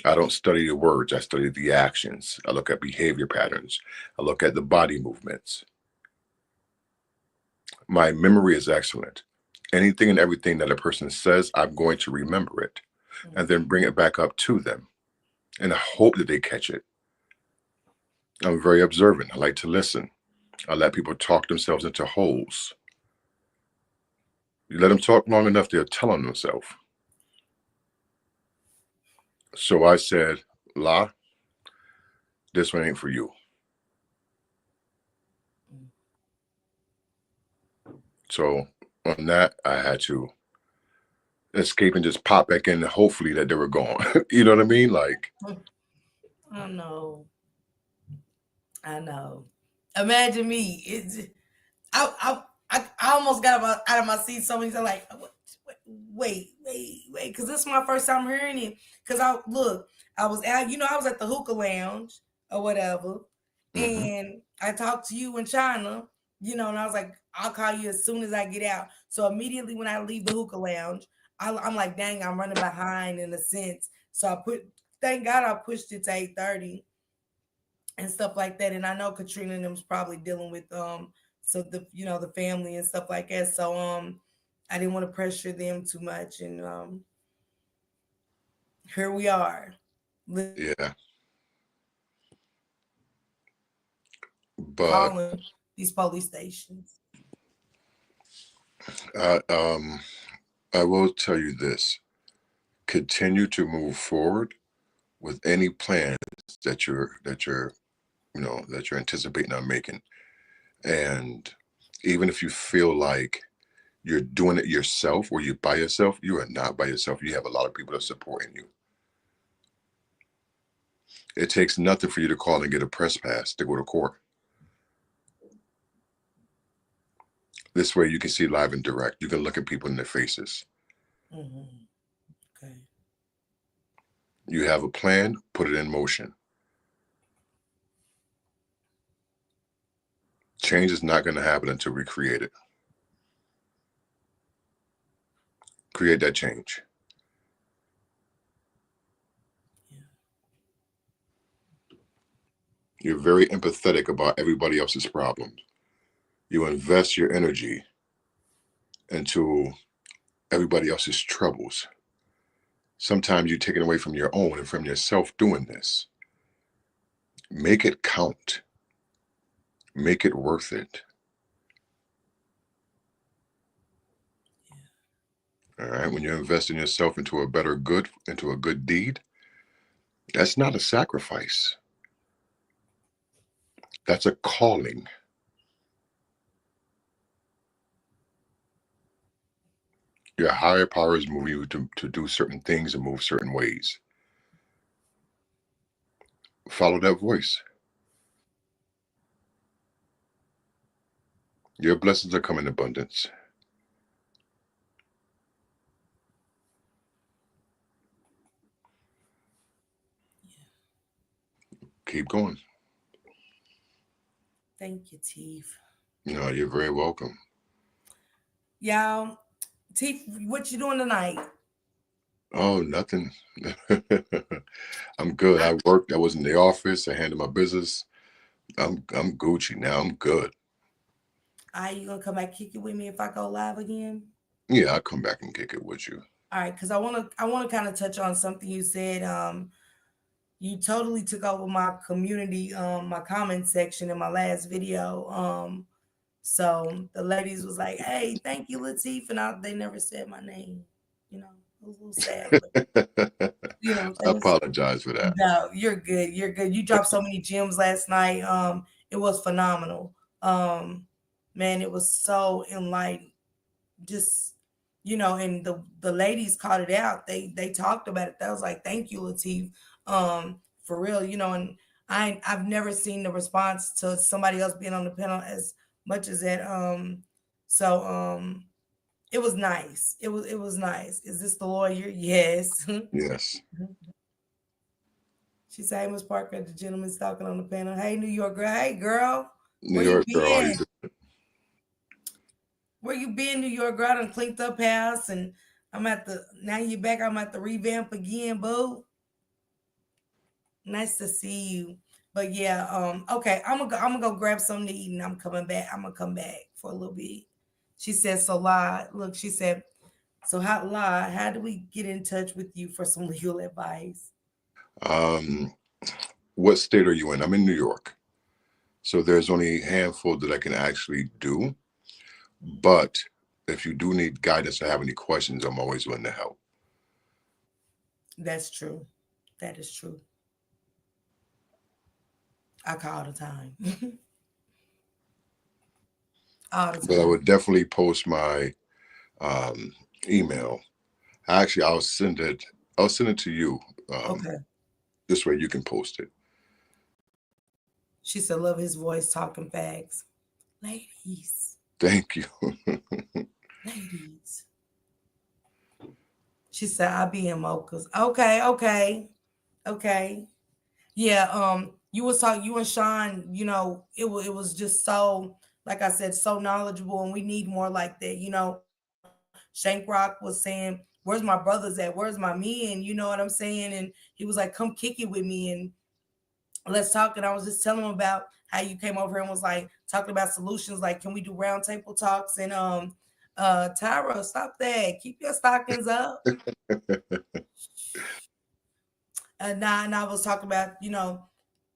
I don't study the words, I study the actions. I look at behavior patterns. I look at the body movements. My memory is excellent. Anything and everything that a person says, I'm going to remember it and then bring it back up to them. And I hope that they catch it. I'm very observant. I like to listen. I let people talk themselves into holes. You let them talk long enough, they'll tell on themselves. So I said, La, this one ain't for you. So on that, I had to escape and just pop back in, hopefully that they were gone. You know what I mean? Like, I know. I know. Imagine me. I almost got out of my seat so many times. Like, wait, because this is my first time hearing it. Because I was at, I was at the hookah lounge or whatever, and I talked to you in China, and I was like, I'll call you as soon as I get out. So immediately when I leave the hookah lounge, I'm like, dang, I'm running behind in a sense. So thank God I pushed it to 8:30 and stuff like that. And I know Katrina and them's probably dealing with so the family and stuff like that. So I didn't want to pressure them too much. And here we are. yeah. But Calling these police stations. I will tell you this. Continue to move forward with any plans that you're anticipating on making. And even if you feel like you're doing it yourself or you're by yourself, you are not by yourself. You have a lot of people that are supporting you. It takes nothing for you to call and get a press pass to go to court. This way you can see live and direct. You can look at people in their faces. Okay. You have a plan, put it in motion. Change is not going to happen until we create it. Create that change. Yeah. You're very empathetic about everybody else's problems. You invest your energy into everybody else's troubles. Sometimes you take it away from your own and from yourself doing this. Make it count. Make it worth it. All right. When you're investing yourself into a better good, into a good deed, that's not a sacrifice. That's a calling. Your higher power is moving you to do certain things and move certain ways. Follow that voice. Your blessings are coming in abundance. Keep going. Thank you, Teef. You're very welcome. Y'all, Teef, what you doing tonight? Oh, nothing. I'm good. I worked. I was in the office. I handled my business. I'm Gucci now. I'm good. You gonna come back kick it with me if I go live again? Yeah, I'll come back and kick it with you. All right, because I wanna kind of touch on something you said. You totally took over my community, my comment section in my last video. So the ladies was like, "Hey, thank you, Latif," and they never said my name. It was a little sad, but I it was. apologize for that. No, you're good. You're good. You dropped so many gems last night. It was phenomenal. Man, it was so enlightening. Just and the ladies caught it out. They talked about it. That was like, thank you, Latif. For real, and I've never seen the response to somebody else being on the panel as much as that. So it was nice. It was nice. Is this the lawyer? Yes. Yes. She said, "Hey, Miss Parker, the gentleman's talking on the panel. Hey, New York girl. Hey, girl. New Where you York girl, how you been? doing? Where you been, New York girl? I done cleaned up house and now you back. I'm at the revamp again, boo. Nice to see you. But yeah, okay. I'm gonna go grab something to eat and I'm coming back. I'm gonna come back for a little bit." She said, "So look, she said, so how do we get in touch with you for some legal advice?" Um, what state are you in? I'm in New York. So there's only a handful that I can actually do. But if you do need guidance or have any questions, I'm always willing to help. That's true. That is true. I call all the time. All the But I time. would definitely post my um, email. Actually, I'll send it. I'll send it to you. Um, Okay. this way you can post it. She said, "Love his voice talking facts." Ladies, Thank you. ladies. She said, "I be in mochas." Okay, okay, okay. Yeah. You was talking. You and Sean. It was just so, like I said, so knowledgeable, and we need more like that. Shank Rock was saying, "Where's my brothers at? Where's my men?" You know what I'm saying? And he was like, "Come kick it with me and let's talk." And I was just telling him about how you came over here and was like talking about solutions, like, can we do round table talks? And Tyra, stop that. Keep your stockings up. And I was talking about,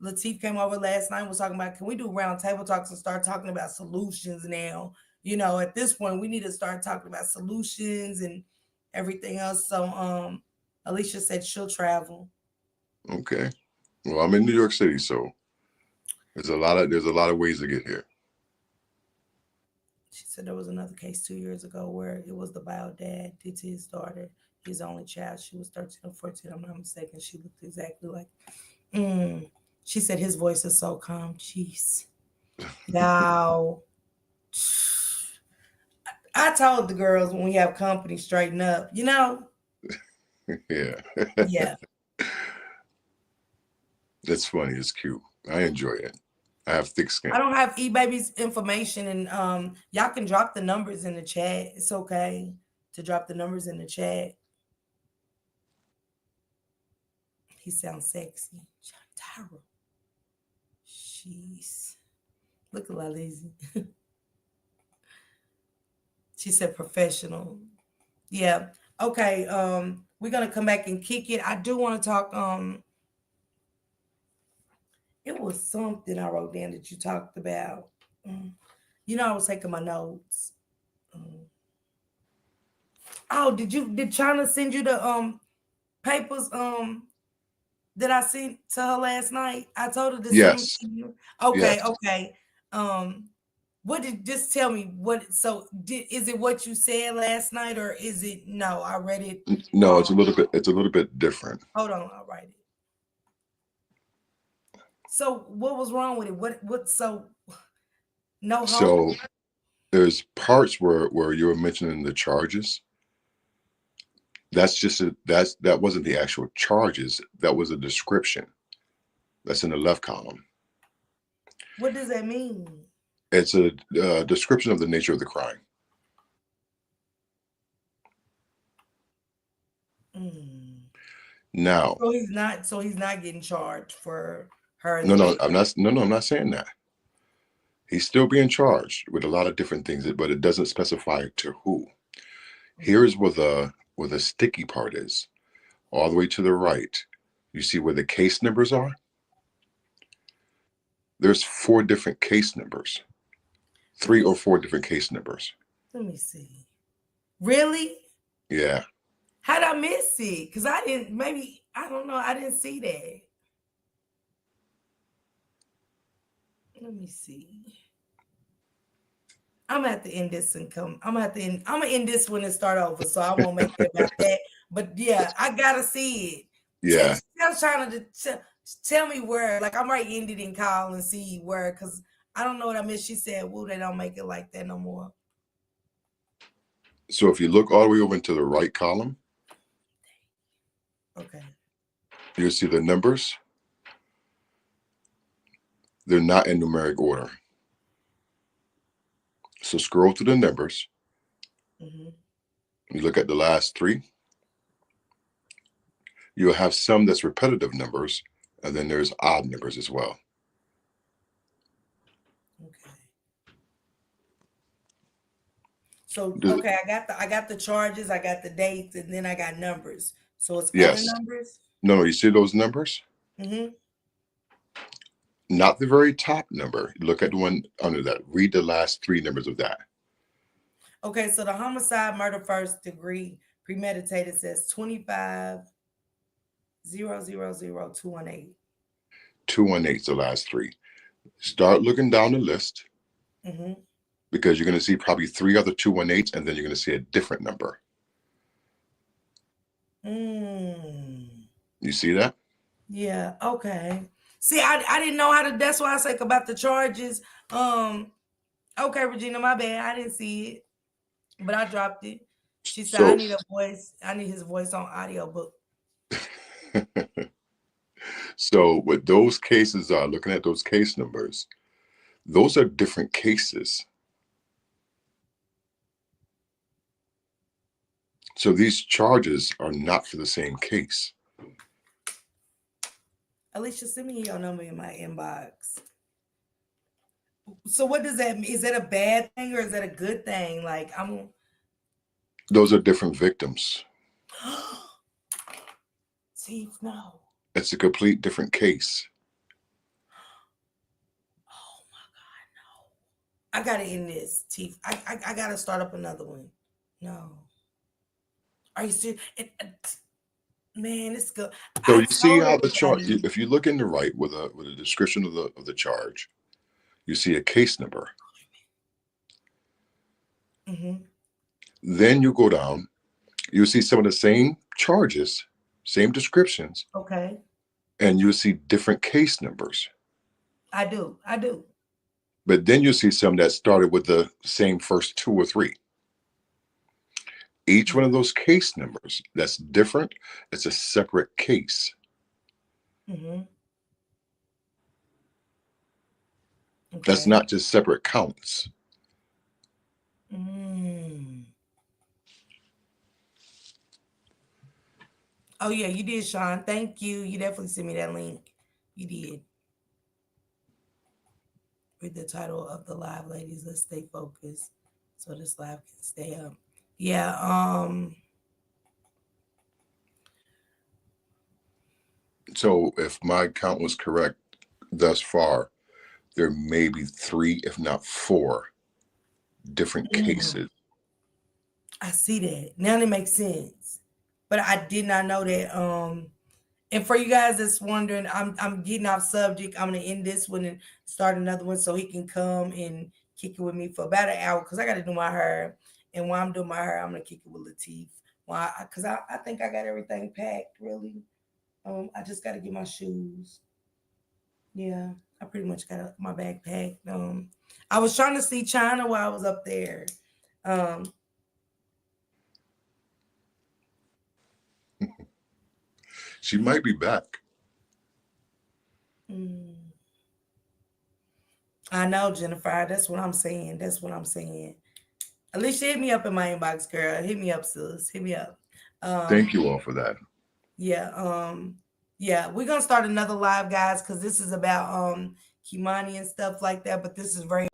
Latif came over last night and was talking about, can we do round table talks and start talking about solutions now? At this point, we need to start talking about solutions and everything else. So Alicia said she'll travel. Okay. Well, I'm in New York City, so there's a lot of ways to get here. She said there was another case 2 years ago where it was the bio dad did to his daughter, his only child. She was 13 or 14, I'm not mistaken. She looked exactly like. Mm. She said his voice is so calm. Jeez. Now, I told the girls when we have company, straighten up. Yeah. Yeah. It's funny. It's cute. I enjoy it. I have thick I skin. don't have E-Baby's information, and y'all can drop the numbers in the chat. It's okay to drop the numbers in the chat. He sounds sexy. Tyra. Jeez. Look at Lalizy. She said professional. Yeah. Okay. We're gonna come back and kick it. I do want to talk It was something I wrote down that you talked about. Mm. You know, I was taking my notes. Mm. Oh, did China send you the papers that I sent to her last night? I told her to send them Yes, to you. yes. Okay, okay. Um, what did just tell me what so is it what you said last night or is it no, I read it No, wrong. it's a little bit different. Hold on, I'll write it. So what was wrong with it? What so no home? So there's parts where you were mentioning the charges. That's just that wasn't the actual charges. That was a description. That's in the left column. What does that mean? It's a description of the nature of the crime. Mm. Now, So he's not getting charged for her and no, the no, baby. I'm not saying that. He's still being charged with a lot of different things, but it doesn't specify to who. Here's where the sticky part is. All the way to the right, you see where the case numbers are? There's 4 different case numbers. 3 or 4 different case numbers. Let me see. Really? Yeah. How'd I miss it? Because I didn't, maybe, I don't know. I didn't see that. Let me see. I'm gonna have to end this and come. I'm gonna end this one and start over, so I won't make it about that. But yeah, I gotta see it. Yeah. Tell China to tell me where. Like I'm right ended and call and see where, because I don't know what I missed. She said, "Woo, they don't make it like that no more." So if you look all the way over into the right column, Okay. you'll see the numbers. They're not in numeric order. So scroll through the numbers. Mm-hmm. You look at the last 3. You'll have some that's repetitive numbers, and then there's odd numbers as well. Okay. So Does it- okay, I got the charges, I got the dates, and then I got numbers. So it's other yes. numbers. No, you see those numbers? Mm-hmm. Not the very top number. Look at the one under that. Read the last 3 numbers of that. Okay, so the homicide, murder, first degree, premeditated says 25 000 218. 218 is the last 3. Start looking down the list Mm-hmm. because you're going to see probably 3 other 218s, and then you're going to see a different number. Mm. You see that? Yeah, okay. See, I didn't know how to, that's why I say about the charges. Okay, Regina, my bad. I didn't see it, but I dropped it. She said I So, need a voice. I need his voice on audio book. so what those cases are, looking at those case numbers, those are different cases. So these charges are not for the same case. Alicia, send me your number in my inbox. So what does that mean? Is that a bad thing or is that a good thing? Like I'm Those are different victims. Steve, no. It's a complete different case. Oh my God, no. I gotta end this, Teeth. I gotta start up another one. No. Are you serious? Man, it's good. So I you see told how the chart, everybody. if you look in the right with a description of the charge, you see a case number. Mm-hmm. Then you go down, you see some of the same charges, same descriptions, Okay. and you see different case numbers. I do. I do. But then you see some that started with the same first 2 or 3. Each one of those case numbers that's different, it's a separate case. Mm-hmm. That's Okay. not just separate counts. Mm. Oh yeah, you did, Sean. Thank you. You definitely sent me that link. You did. Read the title of the live, ladies. Let's stay focused so this live can stay up. Yeah. So if my count was correct, thus far, there may be 3, if not 4, different cases. I see that. Now it makes sense. But I did not know that. And for you guys that's wondering, I'm getting off subject. I'm gonna end this one and start another one so he can come and kick it with me for about an hour because I gotta do my hair. And while I'm doing my hair, I'm gonna kick it with Latif. Why? Because I think I got everything packed, really. I just gotta get my shoes. Yeah, I pretty much got my bag packed. I was trying to see China while I was up there. Um, She might be back. mm, I know, Jennifer. That's what I'm saying. That's what I'm saying. Alicia, hit me up in my inbox, girl. Hit me up, sis. Hit me up. Thank Um, you all for that. yeah, yeah. We're gonna start another live, guys, because this is about Kimani and stuff like that. But this is very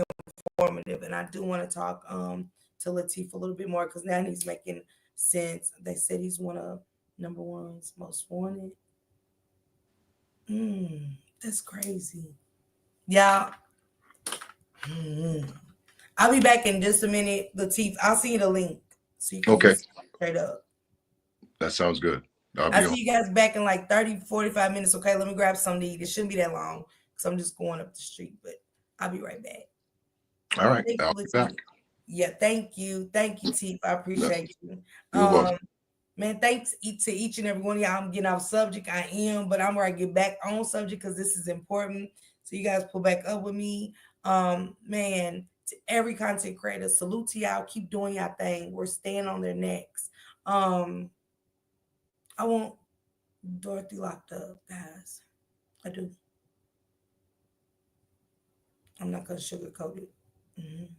informative, and I do want to talk to Latif a little bit more because now he's making sense. They said he's one of number one's most wanted. That's crazy. Yeah. Mm. I'll be back in just a minute, Latif. I'll send you the link so you can Okay, listen straight up. that sounds good. I'll I be on. see you guys back in like 30, 45 minutes. Okay, let me grab something to eat. It shouldn't be that long because I'm just going up the street, but I'll be right back. All right, Thank I'll you, be back. Latif. Yeah, thank you. Thank you, Tiff. I No, appreciate you. you're welcome. Man, thanks to each and every one of y'all. I'm getting off subject. I am, but I'm ready to get back on subject because this is important. So you guys pull back up with me. Man, to every content creator, salute to y'all. Keep doing y'all thing. We're staying on their necks. I want Dorothy locked up, guys. I do. I'm not gonna sugarcoat it. Mhm.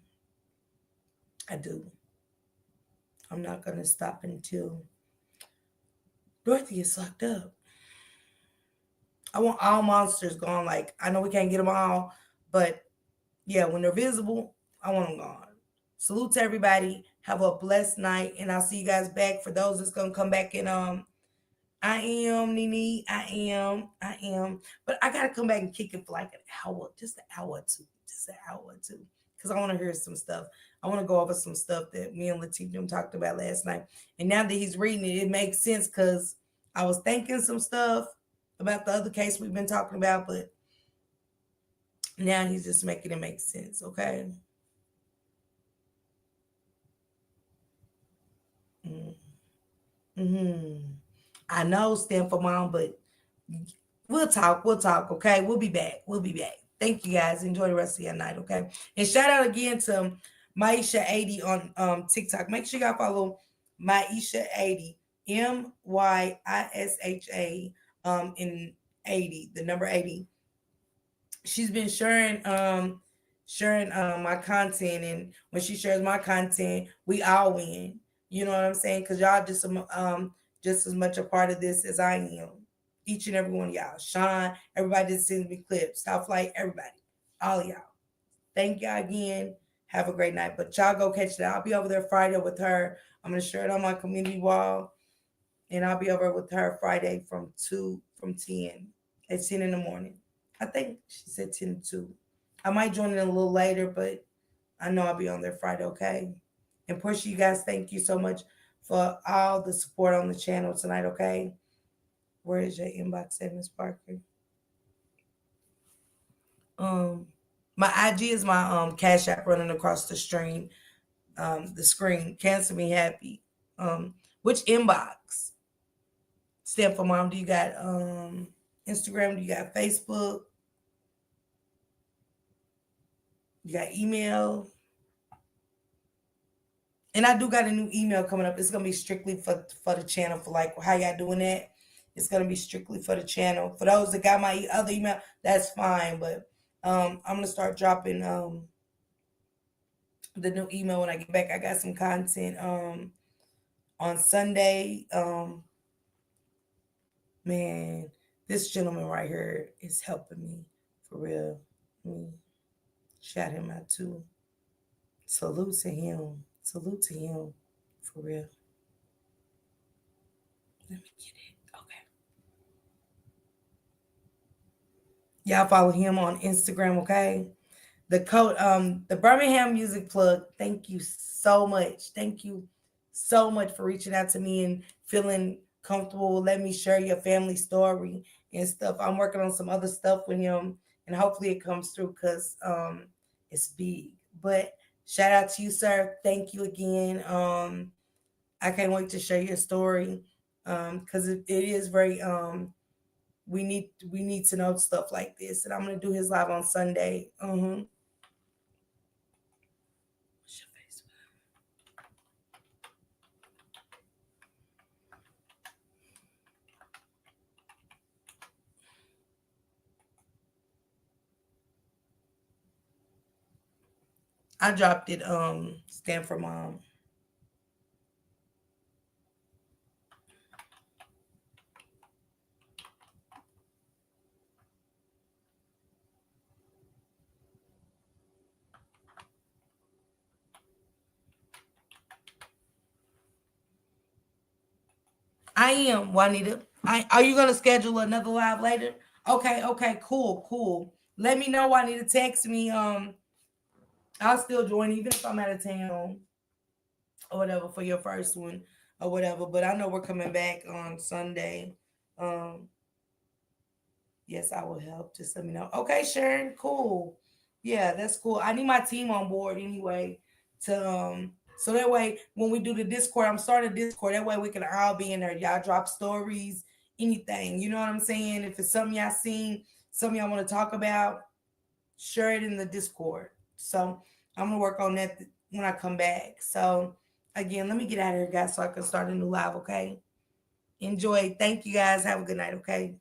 I do. I'm not gonna stop until Dorothy is locked up. I want all monsters gone. Like I know we can't get them all, but yeah, when they're visible, I want them gone. Salute to everybody. Have a blessed night, and I'll see you guys back. For those that's gonna come back and I am Nene. I am. But I gotta come back and kick it for like an hour, just an hour or two, just an hour or two, because I want to hear some stuff. I want to go over some stuff that me and Latif talked about last night. And now that he's reading it, it makes sense because I was thinking some stuff about the other case we've been talking about, but now he's just making it make sense. Okay. Mm-hmm. I know, stand for mom, but we'll talk. We'll talk. Okay. We'll be back. We'll be back. Thank you guys. Enjoy the rest of your night. Okay. And shout out again to Maisha80 on TikTok. Make sure y'all follow Maisha80. MYISHA in 80, the number 80. She's been sharing my content, and when she shares my content, we all win. You know what I'm saying? Because y'all just as much a part of this as I am. Each and every one of y'all. Sean, everybody that sends me clips, South Flight, everybody. All of y'all. Thank y'all again. Have a great night. But y'all go catch that. I'll be over there Friday with her. I'm gonna share it on my community wall. And I'll be over with her Friday from 10 at 10 in the morning. I think she said 10 to 2. I might join in a little later, but I know I'll be on there Friday, okay? And Portia, you guys, thank you so much for all the support on the channel tonight, okay? Where is your inbox at, Miss Parker? My IG is my Cash App running across the screen. Cancer Me Happy. Which inbox? Stand for mom. Do you got Instagram? Do you got Facebook? You got email? And I do got a new email coming up. It's gonna be strictly for the channel, for like how y'all doing that. It's gonna be strictly for the channel. For those that got my other email, that's fine. But I'm gonna start dropping the new email when I get back. I got some content on Sunday. Man, this gentleman right here is helping me for real. Let me shout him out too. Salute to him. Salute to him for real. Let me get it. Okay. Y'all follow him on Instagram, okay? The Birmingham Music Plug, thank you so much. Thank you so much for reaching out to me and feeling comfortable. Let me share your family story and stuff. I'm working on some other stuff with him and hopefully it comes through because it's big. But shout out to you, sir. Thank you again. I can't wait to share your story. Because it is very we need to know stuff like this. And I'm gonna do his live on Sunday. What's your Facebook? I dropped it. Stanford Mom. I am Juanita. Are you gonna schedule another live later? Okay, okay, cool, cool. Let me know, Juanita. Text me. I'll still join even if I'm out of town or whatever for your first one or whatever. But I know we're coming back on Sunday. Um, yes, I will help. Just let me know. Okay, Sharon, cool. Yeah, that's cool. I need my team on board anyway to so that way when we do the Discord, I'm starting Discord. That way we can all be in there. Y'all drop stories, anything. You know what I'm saying? If it's something y'all seen, something y'all want to talk about, share it in the Discord. So I'm gonna work on that when I come back. So again, let me get out of here, guys, so I can start a new live. Okay. Enjoy. Thank you, guys. Have a good night. Okay.